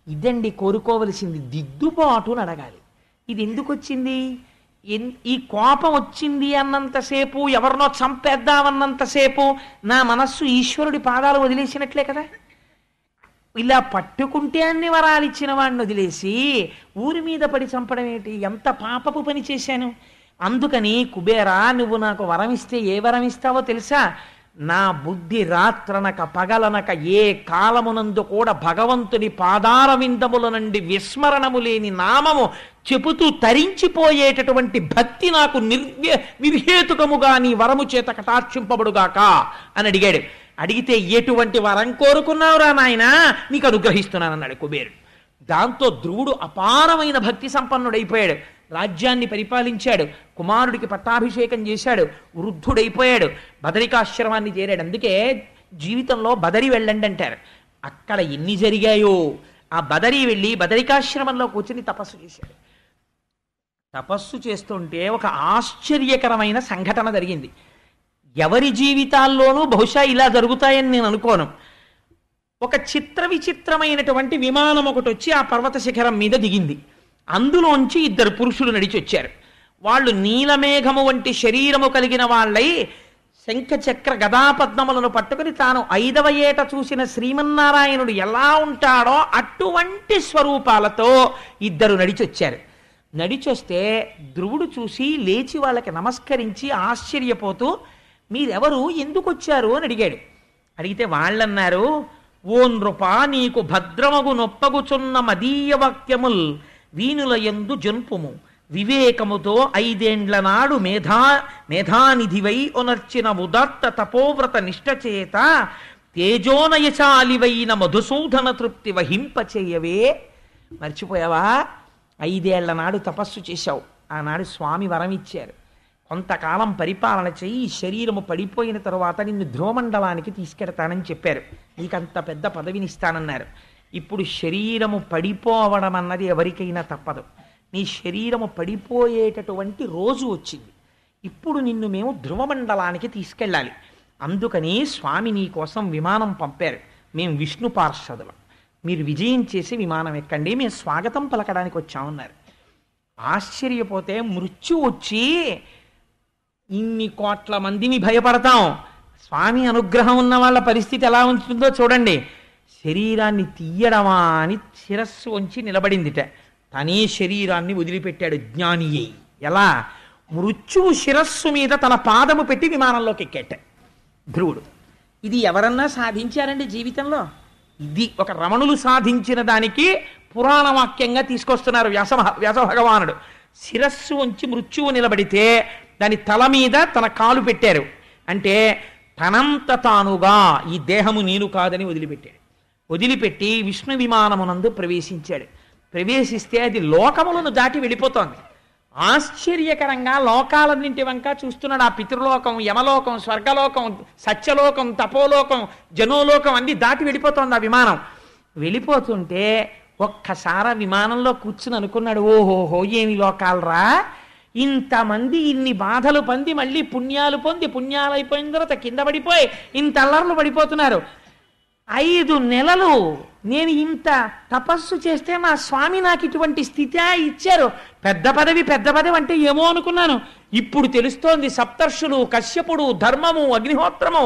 ఇదండి కోరుకోవలసింది, దిద్దుబాటు అని అడగాలి. ఇది ఎందుకు వచ్చింది? ఈ కోపం వచ్చింది అన్నంతసేపు, ఎవరినో చంపేద్దామన్నంతసేపు నా మనస్సు ఈశ్వరుడి పాదాలు వదిలేసినట్లే కదా. ఇలా పట్టుకుంటే అన్ని వరాలు ఇచ్చిన వాడిని వదిలేసి ఊరి మీద పడి చంపడం ఏంటి? ఎంత పాపపు పని చేశాను. అందుకని కుబేరా, నువ్వు నాకు వరం ఇస్తే ఏ వరం ఇస్తావో తెలుసా? నా బుద్ధి రాత్రనక పగలనక ఏ కాలమునందు కూడా భగవంతుని పాదార విందముల నుండి విస్మరణము లేని నామము చెబుతూ తరించిపోయేటటువంటి భక్తి నాకు నిర్హేతుకముగా నీ వరము చేత కటాక్షింపబడుగాక అని అడిగాడు. అడిగితే ఎటువంటి వరం కోరుకున్నావురా నాయనా, నీకు అనుగ్రహిస్తున్నానన్నాడు కుబేరుడు. దాంతో ధ్రువుడు అపారమైన భక్తి సంపన్నుడైపోయాడు. రాజ్యాన్ని పరిపాలించాడు, కుమారుడికి పట్టాభిషేకం చేశాడు, వృద్ధుడైపోయాడు, బదరికాశ్రమాన్ని చేరాడు. అందుకే జీవితంలో బదరి వెళ్ళండి అంటారు. అక్కడ ఎన్ని జరిగాయో, ఆ బదరి వెళ్ళి బదరికాశ్రమంలో కూర్చుని తపస్సు చేశాడు. తపస్సు చేస్తుంటే ఒక ఆశ్చర్యకరమైన సంఘటన జరిగింది. ఎవరి జీవితాల్లోనూ బహుశా ఇలా జరుగుతాయని నేను అనుకోను. ఒక చిత్ర విచిత్రమైనటువంటి విమానం ఒకటి వచ్చి ఆ పర్వత శిఖరం మీద దిగింది. అందులోంచి ఇద్దరు పురుషులు నడిచి వచ్చారు. వాళ్ళు నీలమేఘము వంటి శరీరము కలిగిన వాళ్ళై శంఖచక్ర గదాపద్మములను పట్టుకుని తాను 5వ ఏట చూసిన శ్రీమన్నారాయణుడు ఎలా ఉంటాడో అటువంటి స్వరూపాలతో ఇద్దరు నడిచొచ్చారు. నడిచొస్తే ధ్రువుడు చూసి లేచి వాళ్ళకి నమస్కరించి ఆశ్చర్యపోతూ, మీరెవరు, ఎందుకు వచ్చారు అని అడిగాడు. అడిగితే వాళ్ళన్నారు, ఓ నృప, నీకు భద్రమగు నొప్పగుచున్న మదీయ వాక్యముల్ వీనుల యందు జన్పుము, వివేకముతో 5 నాడు మేధానిధివై ఒనర్చిన ఉదాత్త తపోవ్రత నిష్టచేత తేజోనయశాలివైన మధుసూదన తృప్తి వహింపచేయవే. మర్చిపోయావా? 5 నాడు తపస్సు చేశావు, ఆనాడు స్వామి వరం ఇచ్చారు. కొంతకాలం పరిపాలన చెయ్యి, శరీరము పడిపోయిన తరువాత నిన్ను ధ్రువమండలానికి తీసుకెడతానని చెప్పారు. నీకంత పెద్ద పదవినిస్తానన్నారు. ఇప్పుడు శరీరము పడిపోవడం అన్నది ఎవరికైనా తప్పదు. నీ శరీరము పడిపోయేటటువంటి రోజు వచ్చింది. ఇప్పుడు నిన్ను మేము ధ్రువమండలానికి తీసుకెళ్ళాలి. అందుకని స్వామి నీ కోసం విమానం పంపారు. మేము విష్ణు పార్షదులం, మీరు విజయం చేసి విమానం ఎక్కండి, మేము స్వాగతం పలకడానికి వచ్చామన్నారు. ఆశ్చర్యపోతే మృత్యు వచ్చి ఇన్ని కోట్ల మందిని భయపడతాం, స్వామి అనుగ్రహం ఉన్న వాళ్ళ పరిస్థితి ఎలా ఉంటుందో చూడండి. శరీరాన్ని తీయడమా అని శిరస్సు వంచి నిలబడిందిట. తనే శరీరాన్ని వదిలిపెట్టాడు జ్ఞాని అయి. ఎలా? మృత్యువు శిరస్సు మీద తన పాదము పెట్టి విమానంలోకి ఎక్కేట ధ్రువుడు. ఇది ఎవరన్నా సాధించారండి జీవితంలో? ఇది ఒక రమణులు సాధించిన దానికి పురాణ వాక్యంగా తీసుకొస్తున్నారు వ్యాస భగవానుడు. శిరస్సు వంచి మృత్యువు నిలబడితే దాని తల మీద తన కాలు పెట్టారు. అంటే తనంత తానుగా ఈ దేహము నేను కాదని వదిలిపెట్టాడు. వదిలిపెట్టి విష్ణు విమానమునందు ప్రవేశించాడు. ప్రవేశిస్తే అది లోకములను దాటి వెళ్ళిపోతోంది. ఆశ్చర్యకరంగా లోకాలన్నింటి వంక చూస్తున్నాడు. ఆ పితృలోకం, యమలోకం, స్వర్గలోకం, సత్యలోకం, తపోలోకం, జనోలోకం అన్ని దాటి వెళ్ళిపోతోంది ఆ విమానం. వెళ్ళిపోతుంటే ఒక్కసారి విమానంలో కూర్చుని అనుకున్నాడు, ఓహోహో ఏమి లోకాలరా, ఇంతమంది ఇన్ని బాధలు పొంది మళ్ళీ పుణ్యాలు పొంది పుణ్యాలు అయిపోయిన తర్వాత కింద పడిపోయి ఇంత అల్లర్లు పడిపోతున్నారు. 5 నెలలు నేను ఇంత తపస్సు చేస్తే మా స్వామి నాకు ఇటువంటి స్థితి ఇచ్చారు. పెద్ద పదవి అంటే ఏమో అనుకున్నాను. ఇప్పుడు తెలుస్తోంది సప్తర్షులు, కశ్యపుడు, ధర్మము, అగ్నిహోత్రము,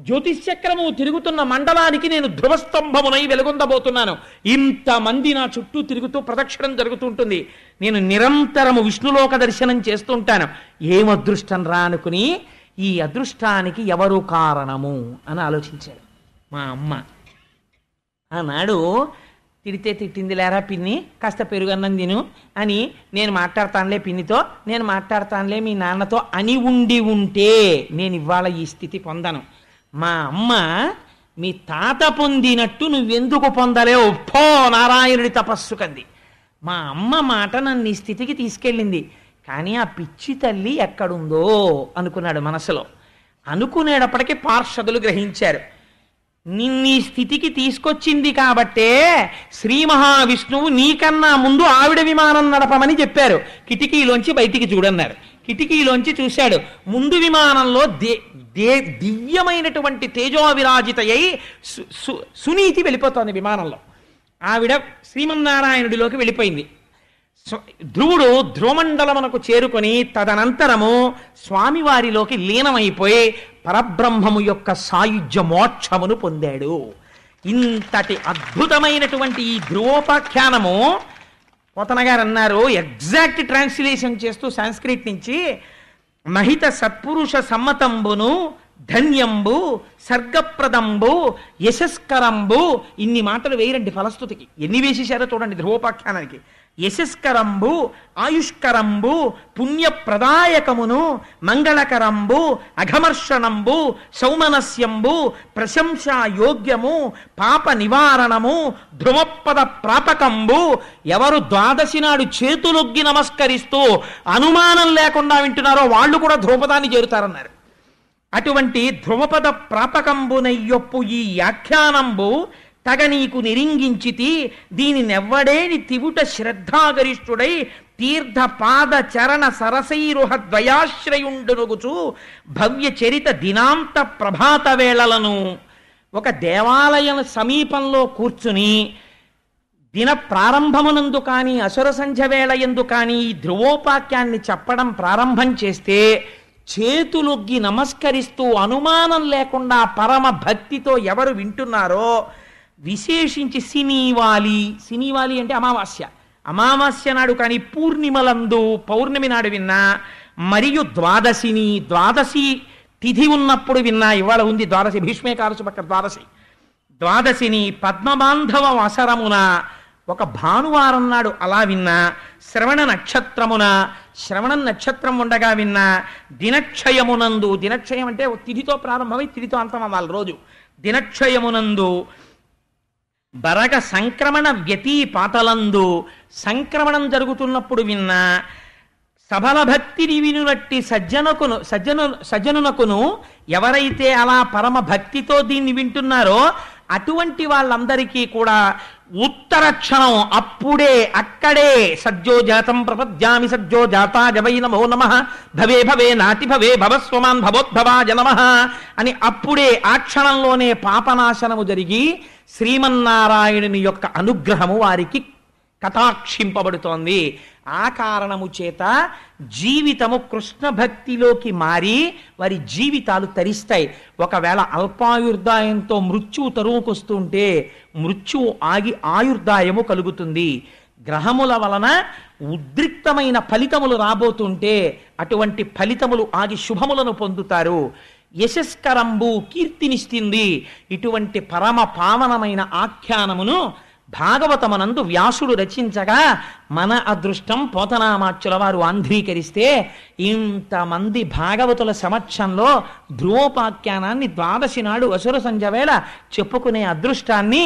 జ్యోతిశ్చక్రము తిరుగుతున్న మండలానికి నేను ధ్రువస్తంభమునై వెలుగొందబోతున్నాను. ఇంతమంది నా చుట్టూ తిరుగుతూ ప్రదక్షిణం జరుగుతుంటుంది. నేను నిరంతరము విష్ణులోక దర్శనం చేస్తుంటాను. ఏం అదృష్టం రా అనుకుని ఈ అదృష్టానికి ఎవరు కారణము అని ఆలోచించాడు. మా అమ్మ. ఆనాడు తిడితే తిట్టింది లేరా పిన్ని, కాస్త పెరుగన్నం తిను అని నేను మాట్లాడతానులే పిన్నితో, నేను మాట్లాడతానులే మీ నాన్నతో అని ఉండి ఉంటే నేను ఇవాళ ఈ స్థితి పొందను. మా అమ్మ మీ తాత పొందినట్టు నువ్వెందుకు పొందలేవు, పో నారాయణుడి తపస్సు కంది. మా అమ్మ మాట నన్ను ఈ స్థితికి తీసుకెళ్ళింది. కానీ ఆ పిచ్చి తల్లి ఎక్కడుందో అనుకున్నాడు మనసులో. అనుకునేటప్పటికీ పార్షదులు గ్రహించారు, నిన్నీ స్థితికి తీసుకొచ్చింది కాబట్టే శ్రీ మహావిష్ణువు నీకన్నా ముందు ఆవిడ విమానం నడపమని చెప్పారు. కిటికీలోంచి బయటికి చూడన్నారు. కిటికీలోంచి చూశాడు, ముందు విమానంలో దివ్యమైనటువంటి తేజోవిరాజితయ్యి సునీతి వెళ్ళిపోతోంది విమానంలో. ఆవిడ శ్రీమన్నారాయణుడిలోకి వెళ్ళిపోయింది. ధ్రువుడు ధ్రువమండలమునకు చేరుకొని తదనంతరము స్వామివారిలోకి లీనమైపోయి పరబ్రహ్మము యొక్క సాయుధ్య మోక్షమును పొందాడు. ఇంతటి అద్భుతమైనటువంటి ఈ ధ్రువోపాఖ్యానము పోతన గారు అన్నారు, ఎగ్జాక్ట్ ట్రాన్స్లేషన్ చేస్తూ సంస్కృత్ నుంచి, మహిత సత్పురుష సమ్మతంబును ధన్యంబు సర్గప్రదంబు యశస్కరంబు, ఇన్ని మాటలు వేయరండి ఫలస్తుతికి, ఎన్ని వేసేశారో చూడండి ధ్రువోపాఖ్యానానికి. యశస్కరంబు ఆయుష్కరంబు పుణ్యప్రదాయకమును మంగళకరంబు అఘమర్షణంబు సౌమనస్యంబు ప్రశంసా యోగ్యము పాప నివారణము ధ్రువపద ప్రాపకంబు. ఎవరు ద్వాదశి నాడు చేతులొగ్గి నమస్కరిస్తూ అనుమానం లేకుండా వింటున్నారో వాళ్ళు కూడా ధ్రువపదాన్ని చేరుతారన్నారు. అటువంటి ధ్రువపద ప్రాపకంబునయ్యొప్పు ఈ వ్యాఖ్యానంబు తగ నీకు నిరింగించితి, దీనినెవ్వడేని తివుట శ్రద్ధాగరిష్ఠుడై తీర్థ పాద చరణ సరసైరుహ ద్వయాశ్రయుండునుగుచు భవ్య చరిత దినాంత ప్రభాత వేళలను. ఒక దేవాలయం సమీపంలో కూర్చుని దిన ప్రారంభమునందు కానీ అసుర సంధ్య వేళ ఎందు కానీ ఈ ధ్రువోపాఖ్యాన్ని చెప్పడం ప్రారంభం చేస్తే చేతులొగ్గి నమస్కరిస్తూ అనుమానం లేకుండా పరమ భక్తితో ఎవరు వింటున్నారో, విశేషించి సినీవాలి అంటే అమావాస్య నాడు కానీ పూర్ణిమలందు పౌర్ణమి నాడు విన్నా, మరియు ద్వాదశి తిథి ఉన్నప్పుడు విన్నా, ఇవాళ ఉంది ద్వాదశి, భీష్మేకాదశి పక్క ద్వాదశిని పద్మబాంధవ వసరమున ఒక భానువారం నాడు అలా విన్నా, శ్రవణ నక్షత్రం ఉండగా విన్నా, దినక్షయమునందు, దినక్షయం అంటే తిథితో ప్రారంభమై తిథితో అంతం అవ్వాలి రోజు, దినక్షయమునందు బరగ సంక్రమణ వ్యతీపాతలందు సంక్రమణం జరుగుతున్నప్పుడు విన్నా, సబల భక్తిని వినునట్టి సజ్జనునకును ఎవరైతే అలా పరమ భక్తితో దీన్ని వింటున్నారో అటువంటి వాళ్ళందరికీ కూడా ఉత్తర క్షణం అక్కడే సజ్జోజాతం ప్రపద్యామి సజ్జోజాతాయ వై నమో నమః భవే నాతి భవే భవస్వమాన్ భవోద్భవాయ నమః అని అప్పుడే ఆ క్షణంలోనే పాపనాశనము జరిగి శ్రీమన్నారాయణుని యొక్క అనుగ్రహము వారికి కటాక్షింపబడుతోంది. ఆ కారణము చేత జీవితము కృష్ణ భక్తిలోకి మారి వారి జీవితాలు తరిస్తాయి. ఒకవేళ అల్పాయుర్దాయంతో మృత్యువు తరువుకొస్తుంటే మృత్యువు ఆగి ఆయుర్దాయము కలుగుతుంది. గ్రహముల వలన ఉద్రిక్తమైన ఫలితములు రాబోతుంటే అటువంటి ఫలితములు ఆగి శుభములను పొందుతారు. యశస్కరంబు కీర్తినిస్తుంది. ఇటువంటి పరమ పావనమైన ఆఖ్యానమును భాగవతమనందు వ్యాసుడు రచించగా మన అదృష్టం పోతనామాచ్యుల వారు ఆంధ్రీకరిస్తే ఇంతమంది భాగవతుల సమక్షంలో ధ్రువోపాఖ్యానాన్ని ద్వాదశి నాడు అసుర సంధ్య వేళ చెప్పుకునే అదృష్టాన్ని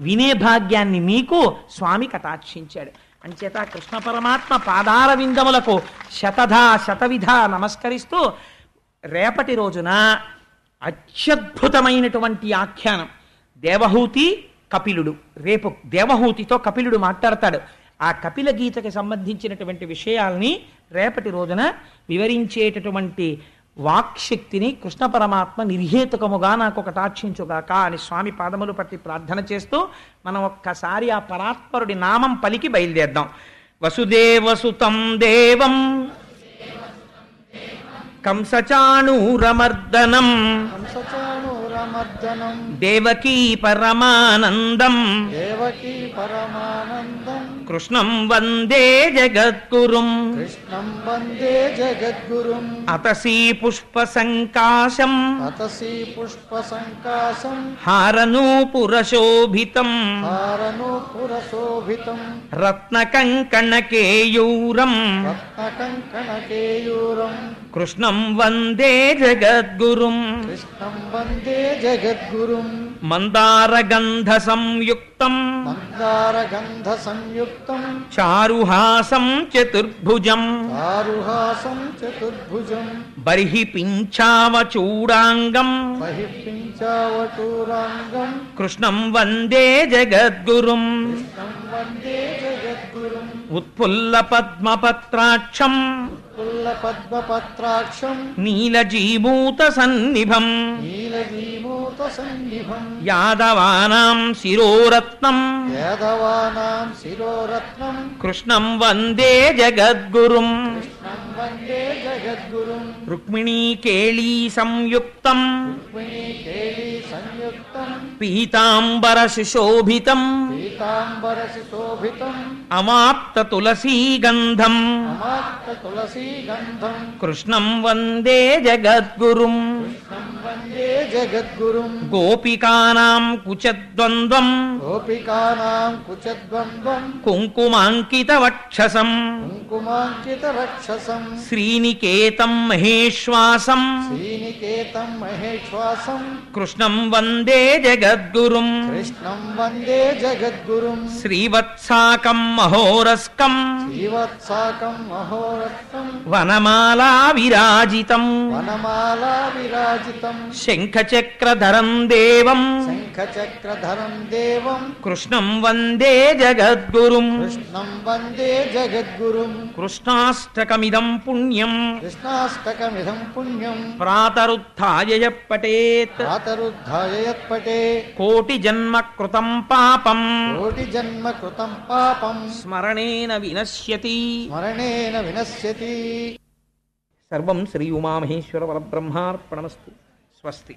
వినే భాగ్యాన్ని మీకు స్వామి కటాక్షించాడు. అంచేత కృష్ణ పరమాత్మ పాదార విందములకు శతవిధ నమస్కరిస్తూ రేపటి రోజున అత్యద్భుతమైనటువంటి ఆఖ్యానం దేవహూతి కపిలుడు. రేపు దేవహూతితో కపిలుడు మాట్లాడతాడు. ఆ కపిల గీతకి సంబంధించినటువంటి విషయాల్ని రేపటి రోజున వివరించేటటువంటి వాక్శక్తిని కృష్ణ పరమాత్మ నిర్హేతుకముగా నాకు కటాక్షించుగాక అని స్వామి పాదములు పట్టి ప్రార్థన చేస్తూ మనం ఒక్కసారి ఆ పరాత్పరుడి నామం పలికి బయలుదేద్దాం. వసుదేవసుతం దేవం కంసచాణూరమర్దనం మర్దనం దేవకీ పరమానందం దేవకీ పరమానందం కృష్ణం వందే జగద్గురుం కృష్ణం వందే జగద్గురుం అతసీ పుష్ప సంకాశం అతసీ పుష్ప సంకాశం హారనూపురశోభితం హారనూపురశోభితం రత్నకంకణకేయూరం రత్నకంకణకేయూరం కృష్ణం వందే జగద్గురుం కృష్ణం వందే జగద్గురుం మందారగంధ సంయుక్తం మందారగంధ సంయుక్తం చారుహాసం చతుర్భుజం చారుహాసం చతుర్భుజం బర్హి పింఛావచూడాంగం బహిర్పించావటూరాంగం కృష్ణం వందే జగద్గురుం కృష్ణం వందే జగద్గురుం ఉత్ఫుల్ల పద్మపత్రాక్షం పుల్ల పద్మపత్రాక్షం నీలజీమూత సన్నిభం నీలజీమూత సన్నిభం యాదవానాం శిరోరత్నం యాదవానాం శిరోరత్నం కృష్ణం వందే జగద్గురుం కృష్ణం వందే జగద్గురుం రుక్మిణీ కేళీ సంయుక్తం రుక్మిణీ కేళీ సంయుక్తం పీతాంబర సుశోభితం పీతాంబర సుశోభితం అమాప్త తులసీగంధం అమాత్త తులసీ గంధం కృష్ణం వందే జగద్గురుం కృష్ణం వందే జగద్గురుం గోపికానాం కుచద్వంద్వం గోపికానాం కుచద్వంద్వం కుంకుమాంకిత వక్షసం కుంకుమాంకిత రక్షసం శ్రీనికేతం మహేశ్వాసం శ్రీనికేతం మహేశ్వాసం కృష్ణం వందే జగద్గురుం కృష్ణం వందే జగద్గురుం శ్రీవత్సాకం మహోరస్కం శ్రీవత్సాకం మహోరత్నం వనమాలా విరాజితం వనమాలా విరాజితం శంఖచక్రధరం దేవం శంఖచక్రధరం దేవం కృష్ణం వందే జగద్గురుం కృష్ణం వందే జగద్గురుం కృష్ణాష్టకమిదం పుణ్యం కృష్ణాష్టకమిదం పుణ్యం ప్రాతరుత్థాయ యః పఠేత్ ప్రాతరుద్ధాయ యత్పటే కోటి జన్మ కృతం పాపం కోటి జన్మ కృతం పాపం స్మరణేన వినశ్యతి. స్మరణేన వినశ్యతి. సర్వం శ్రీ ఉమామహేశ్వర పరబ్రహ్మార్పణమస్తు. స్వస్తి.